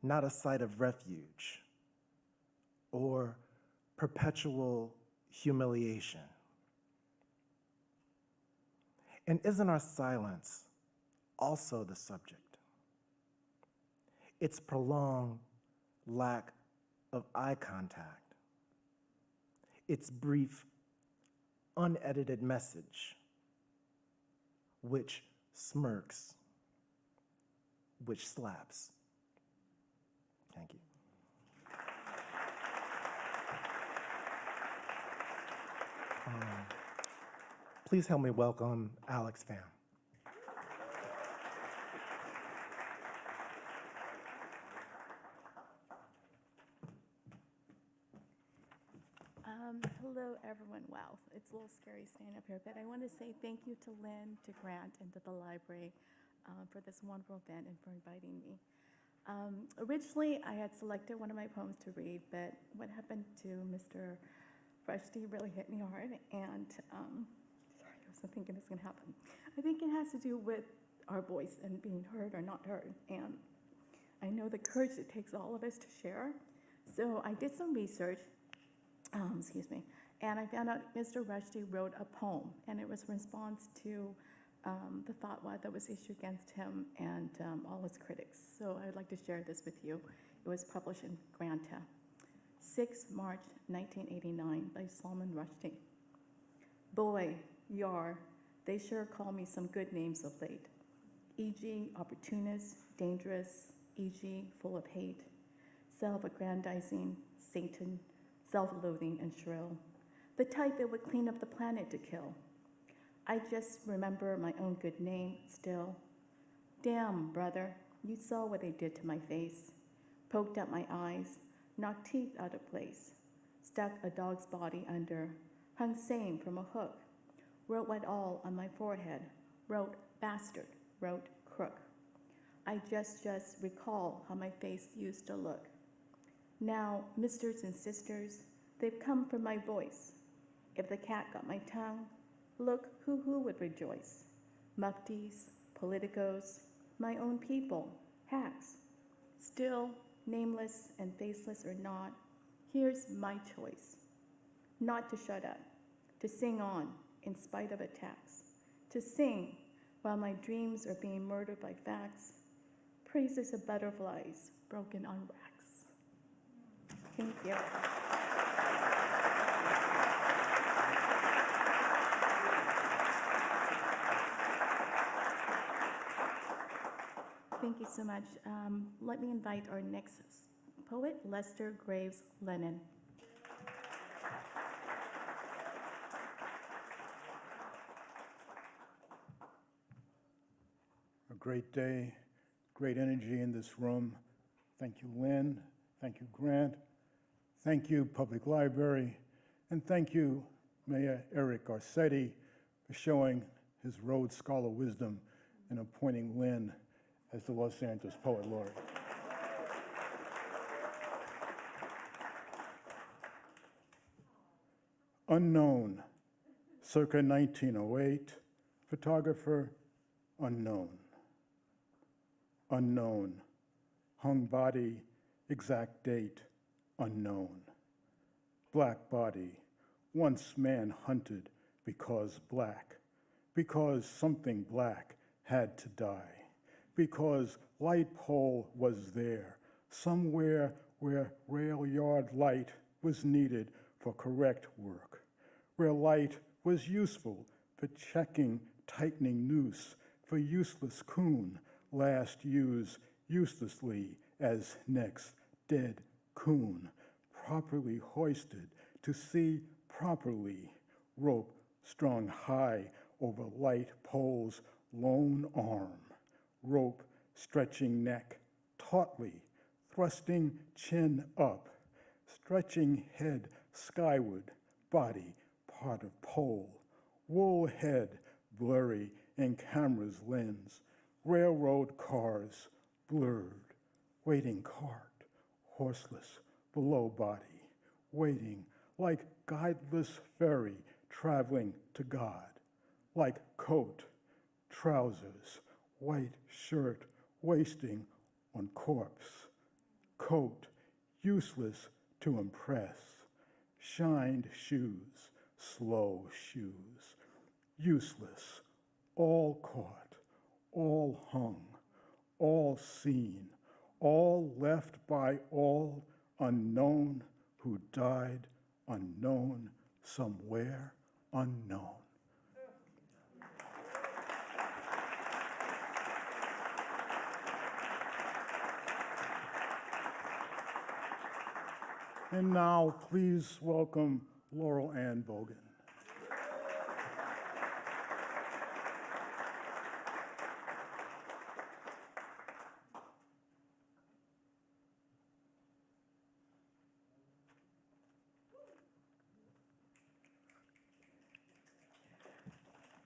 not a site of refuge or perpetual humiliation. And isn't our silence also the subject? Its prolonged lack of eye contact, its brief, unedited message, which smirks, which slaps. Thank you. Please help me welcome Alex Pham. Hello, everyone. Wow, it's a little scary standing up here, but I want to say thank you to Lynn, to Grant, and to the library for this wonderful event and for inviting me. Originally, I had selected one of my poems to read, but what happened to Mr. Rushdie really hit me hard, and sorry, I wasn't thinking this was going to happen. I think it has to do with our voice and being heard or not heard, and I know the courage it takes all of us to share. So I did some research, and I found out Mr. Rushdie wrote a poem, and it was in response to the fatwa that was issued against him and all his critics. So I'd like to share this with you. It was published in Granta, 6 March 1989 by Salome Agbaroji. Boy, yar, they sure call me some good names of late. E.g. opportunist, dangerous, e.g. full of hate, self-aggrandizing, Satan, self-loathing and shrill, the type that would clean up the planet to kill. I just remember my own good name still. Damn, brother, you saw what they did to my face. Poked out my eyes, knocked teeth out of place, stuck a dog's body under, hung same from a hook, wrote what all on my forehead, wrote bastard, wrote crook. I just recall how my face used to look. Now, misters and sisters, they've come for my voice. If the cat got my tongue, look who would rejoice. Muftis, politicos, my own people, hacks. Still, nameless and faceless or not, here's my choice. Not to shut up, to sing on in spite of attacks, to sing while my dreams are being murdered by facts. Praises of butterflies broken on wax. Thank you. Thank you so much. Let me invite our next poet, Lester Graves Lennon. A great day, great energy in this room. Thank you, Lynn. Thank you, Grant. Thank you, Public Library. And thank you, Mayor Eric Garcetti, for showing his Rhodes Scholar wisdom in appointing Lynn as the Los Angeles Poet Laureate. unknown, circa 1908, photographer, unknown. Unknown, hung body, exact date, unknown. Black body, once man hunted because black, because something black had to die, because light pole was there, somewhere where rail yard light was needed for correct work, where light was useful for checking tightening noose, for useless coon, last used uselessly as next dead coon, properly hoisted to see properly, rope strung high over light pole's lone arm, rope stretching neck tautly, thrusting chin up, stretching head skyward, body part of pole, wool head blurry in camera's lens, railroad cars blurred, waiting cart, horseless, below body, waiting like guideless ferry traveling to God, like coat, trousers, white shirt wasting on corpse, coat useless to impress, shined shoes, slow shoes, useless, all caught, all hung, all seen, all left by all unknown who died unknown somewhere unknown. And now, please welcome Laurel Ann Bogan.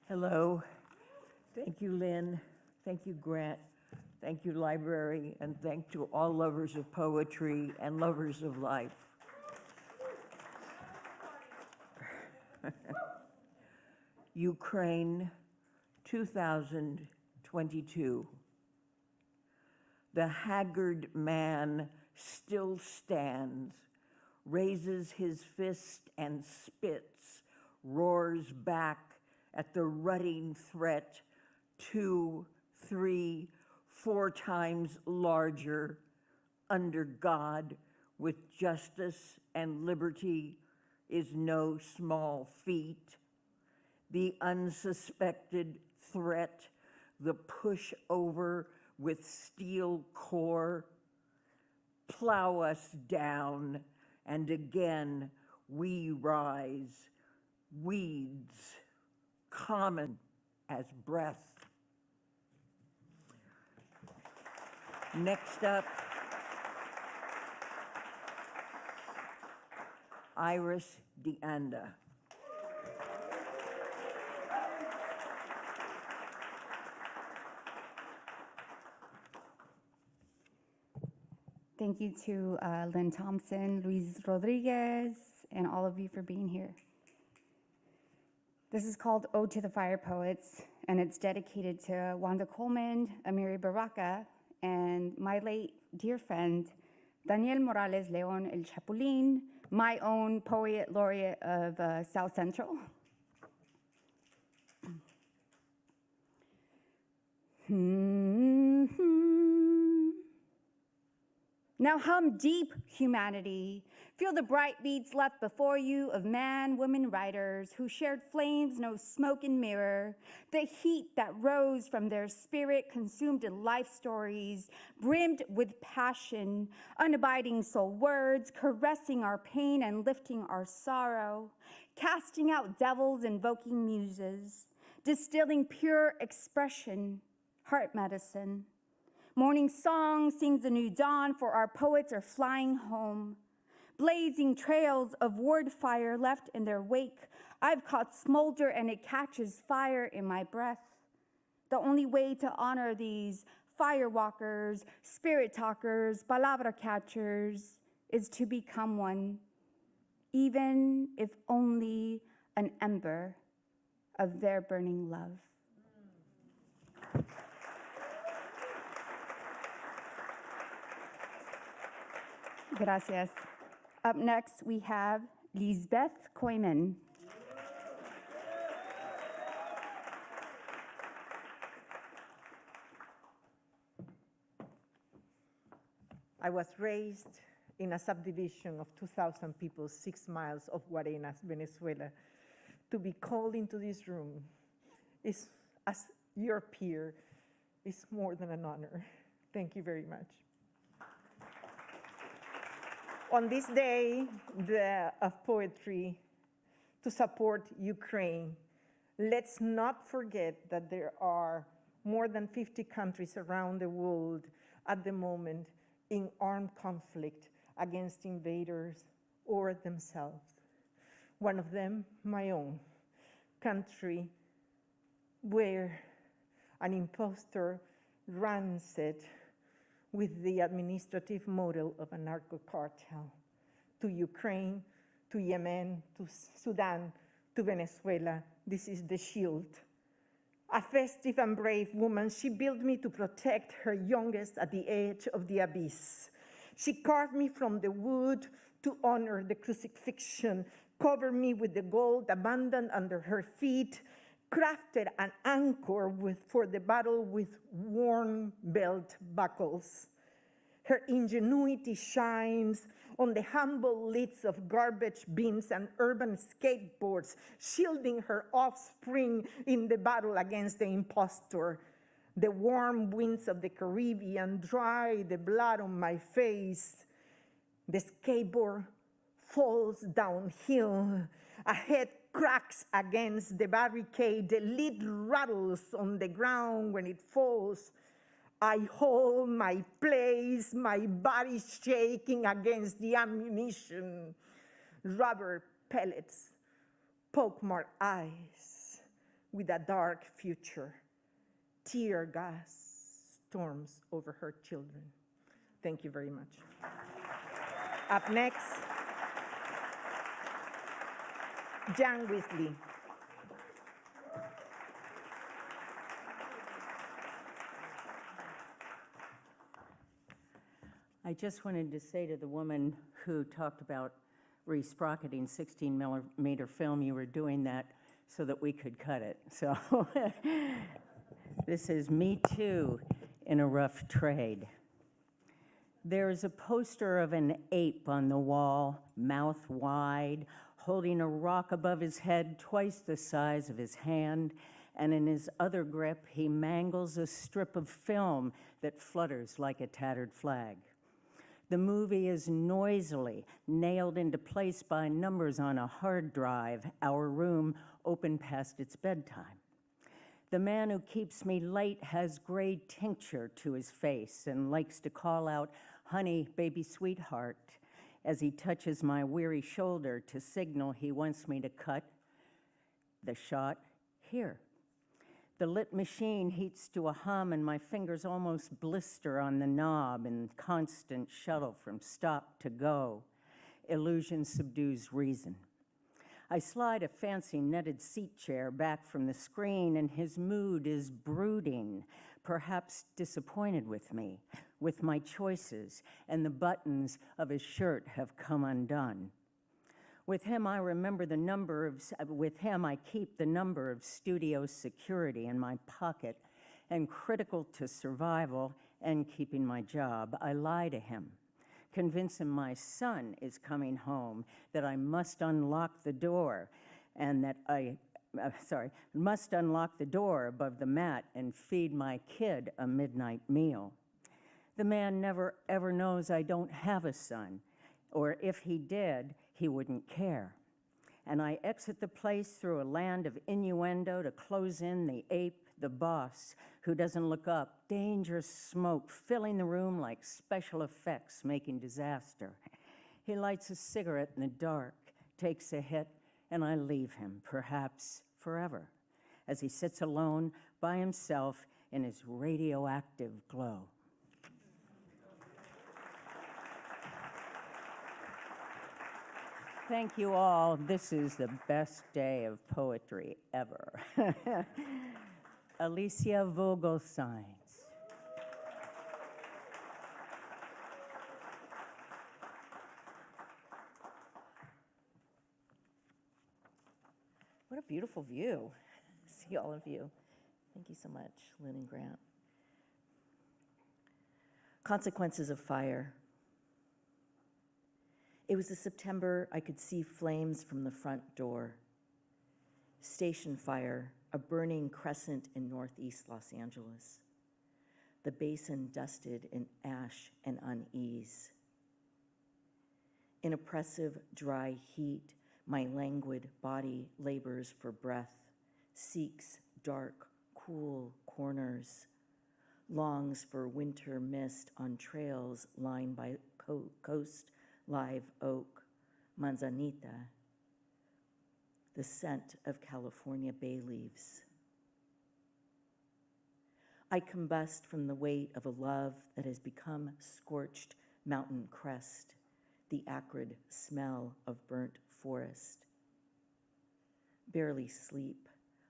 Hello. Thank you, Lynn. Thank you, Grant. Thank you, library, and thank to all lovers of poetry and lovers of life. Ukraine, 2022. The haggard man still stands, raises his fist and spits, roars back at the rutting threat, 2, 3, 4 times larger, under God, with justice and liberty, is no small feat. The unsuspected threat, the pushover with steel core, plow us down, and again we rise, weeds, common as breath. Next up, Iris DeAnda. Thank you to Lynn Thompson, Luis Rodriguez, and all of you for being here. This is called Ode to the Fire Poets, and it's dedicated to Wanda Coleman, Amiri Baraka, and my late dear friend, Daniel Morales Leon El Chapulín, my own Poet Laureate of South Central. Now hum deep, humanity. Feel the bright beats left before you of man, women, writers who shared flames, no smoke and mirror. The heat that rose from their spirit consumed in life stories, brimmed with passion, unabiding soul words, caressing our pain and lifting our sorrow, casting out devils, invoking muses, distilling pure expression, heart medicine. Morning song sings a new dawn, for our poets are flying home. Blazing trails of word fire left in their wake. I've caught smolder and it catches fire in my breath. The only way to honor these firewalkers, spirit talkers, palabra catchers is to become one. even if only an ember of their burning love. Gracias. Up next, we have Lisbeth Koyman. I was raised in a subdivision of 2,000 people, 6 miles of Guarenas, Venezuela. To be called into this room is, as your peer, is more than an honor. Thank you very much. On this day of poetry to support Ukraine, let's not forget that there are more than 50 countries around the world at the moment in armed conflict against invaders or themselves. One of them, my own country, where an impostor runs it with the administrative model of a narco cartel. To Ukraine, to Yemen, to Sudan, to Venezuela, this is the shield. A festive and brave woman, she built me to protect her youngest at the edge of the abyss. She carved me from the wood to honor the crucifixion, covered me with the gold abandoned under her feet, crafted an anchor for the battle with worn belt buckles. Her ingenuity shines on the humble lids of garbage bins and urban skateboards, shielding her offspring in the battle against the impostor. The warm winds of the Caribbean dry the blood on my face. The skateboard falls downhill. A head cracks against the barricade. The lid rattles on the ground when it falls. I hold my place, my body shaking against the ammunition. Rubber pellets poke my eyes with a dark future. Tear gas storms over her children. Thank you very much. Up next, Jan Weasley. I just wanted to say to the woman who talked about re-sprocketing 16mm film, you were doing that so that we could cut it. So this is Me Too in a rough trade. There's a poster of an ape on the wall, mouth wide, holding a rock above his head twice the size of his hand, and in his other grip, he mangles a strip of film that flutters like a tattered flag. The movie is noisily nailed into place by numbers on a hard drive, our room open past its bedtime. The man who keeps me late has gray tincture to his face and likes to call out, "Honey, baby sweetheart," as he touches my weary shoulder to signal he wants me to cut the shot here. The lit machine heats to a hum and my fingers almost blister on the knob in constant shuttle from stop to go. Illusion subdues reason. I slide a fancy netted seat chair back from the screen and his mood is brooding, perhaps disappointed with me, with my choices, and the buttons of his shirt have come undone. With him, I keep the number of studio security in my pocket, and critical to survival and keeping my job, I lie to him, convince him my son is coming home, that I must unlock the door, and that must unlock the door above the mat and feed my kid a midnight meal. The man never ever knows I don't have a son, or if he did, he wouldn't care. And I exit the place through a land of innuendo to close in the ape, the boss, who doesn't look up, dangerous smoke filling the room like special effects making disaster. He lights a cigarette in the dark, takes a hit, and I leave him, perhaps forever, as he sits alone by himself in his radioactive glow. Thank you all. This is the best day of poetry ever. Alicia Vogelsines. What a beautiful view. See all of you. Thank you so much, Lynn and Grant. Consequences of fire. It was the September I could see flames from the front door. Station fire, a burning crescent in northeast Los Angeles. The basin dusted in ash and unease. In oppressive, dry heat, my languid body labors for breath, seeks dark, cool corners, longs for winter mist on trails lined by coast live oak, manzanita, the scent of California bay leaves. I combust from the weight of a love that has become scorched mountain crest, the acrid smell of burnt forest. Barely sleep,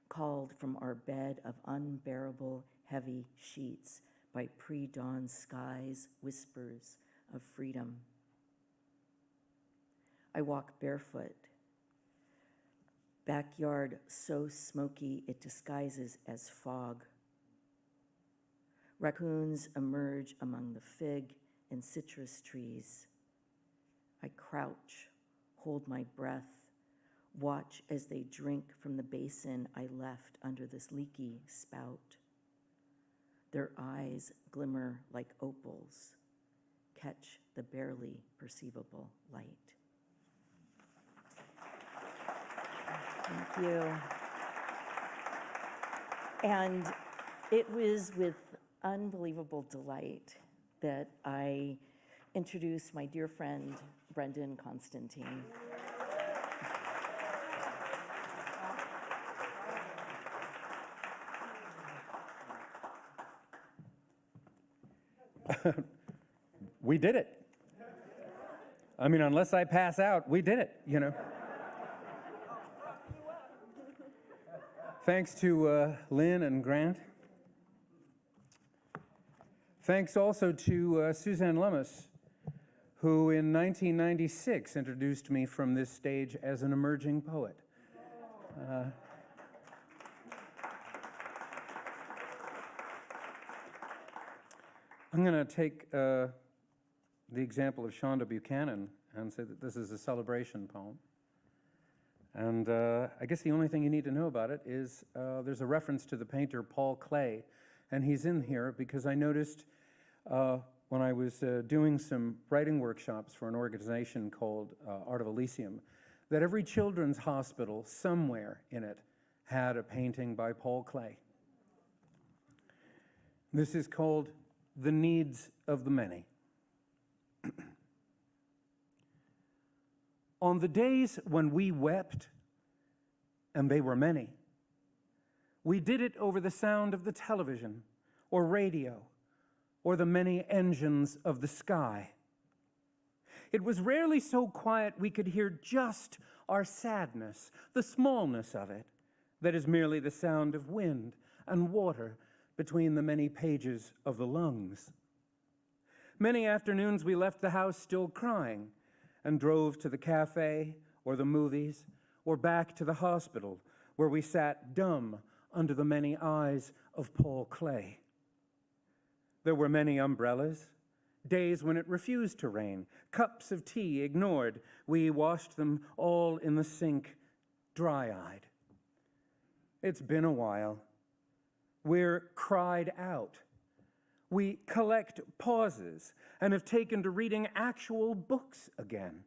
called from our bed of unbearable heavy sheets by pre-dawn skies, whispers of freedom. I walk barefoot. Backyard so smoky it disguises as fog. Raccoons emerge among the fig and citrus trees. I crouch, hold my breath, watch as they drink from the basin I left under this leaky spout. Their eyes glimmer like opals, catch the barely perceivable light. Thank you. And it was with unbelievable delight that I introduced my dear friend, Brendan Constantine. We did it. I mean, unless I pass out, we did it, you know. Thanks to Lynn and Grant. Thanks also to Suzanne Lummis, who in 1996 introduced me from this stage as an emerging poet. I'm going to take the example of Shonda Buchanan and say that this is a celebration poem. And I guess the only thing you need to know about it is there's a reference to the painter Paul Klee, and he's in here because I noticed when I was doing some writing workshops for an organization called Art of Elysium, that every children's hospital somewhere in it had a painting by Paul Klee. This is called The Needs of the Many. On the days when we wept, and they were many, we did it over the sound of the television or radio or the many engines of the sky. It was rarely so quiet we could hear just our sadness, the smallness of it, that is merely the sound of wind and water between the many pages of the lungs. Many afternoons we left the house still crying and drove to the cafe or the movies or back to the hospital where we sat dumb under the many eyes of Paul Klee. There were many umbrellas, days when it refused to rain, cups of tea ignored. We washed them all in the sink, dry-eyed. It's been a while. We're cried out. We collect pauses and have taken to reading actual books again.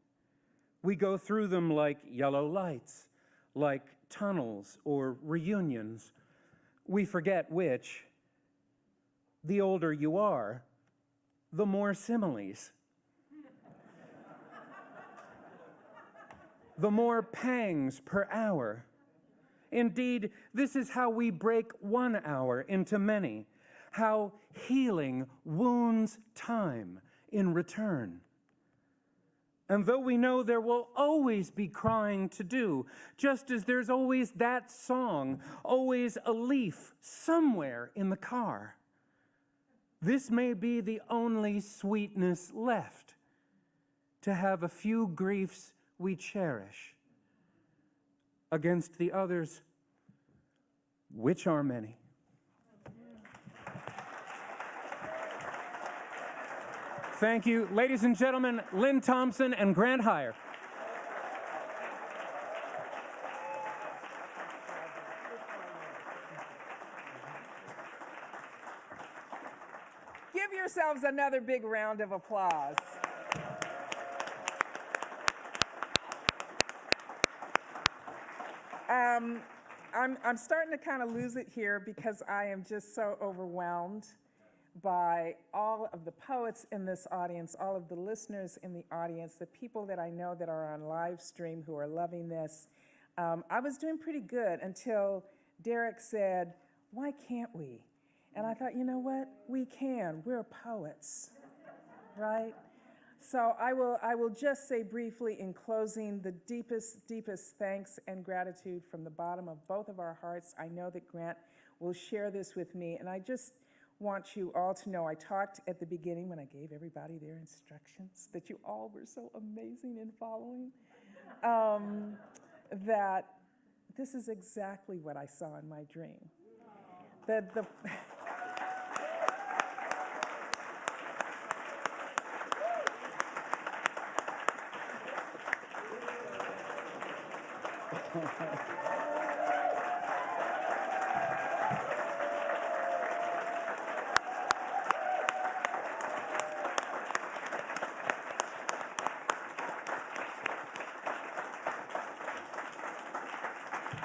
We go through them like yellow lights, like tunnels or reunions. We forget which. The older you are, the more similes. The more pangs per hour. Indeed, this is how we break 1 hour into many, how healing wounds time in return. And though we know there will always be crying to do, just as there's always that song, always a leaf somewhere in the car, this may be the only sweetness left, to have a few griefs we cherish against the others, which are many. Thank you. Ladies and gentlemen, Lynn Thompson and Grant Hier. Give yourselves another big round of applause. I'm starting to kind of lose it here because I am just so overwhelmed by all of the poets in this audience, all of the listeners in the audience, the people that I know that are on live stream who are loving this. I was doing pretty good until Derek said, "Why can't we?" And I thought, you know what? We can. We're poets, right? So I will just say briefly in closing the deepest, deepest thanks and gratitude from the bottom of both of our hearts. I know that Grant will share this with me, and I just want you all to know, I talked at the beginning when I gave everybody their instructions that you all were so amazing in following, that this is exactly what I saw in my dream.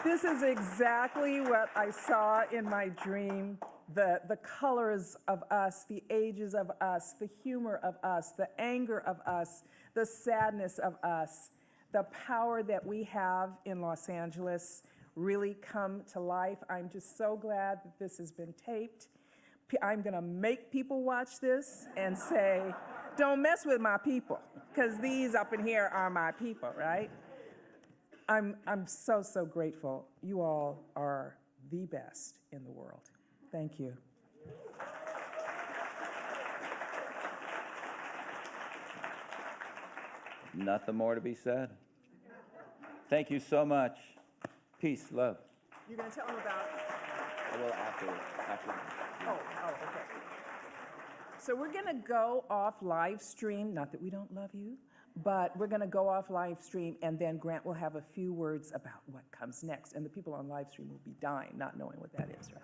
This is exactly what I saw in my dream. The colors of us, the ages of us, the humor of us, the anger of us, the sadness of us, the power that we have in Los Angeles really come to life. I'm just so glad that this has been taped. I'm gonna make people watch this and say, don't mess with my people, because these up in here are my people, right? I'm so, so grateful. You all are the best in the world. Thank you. Nothing more to be said. Thank you so much. Peace, love. You're gonna tell them about? Well, after. Oh, okay. So we're gonna go off live stream, not that we don't love you, but we're gonna go off live stream, and then Grant will have a few words about what comes next, and the people on live stream will be dying not knowing what that is, right?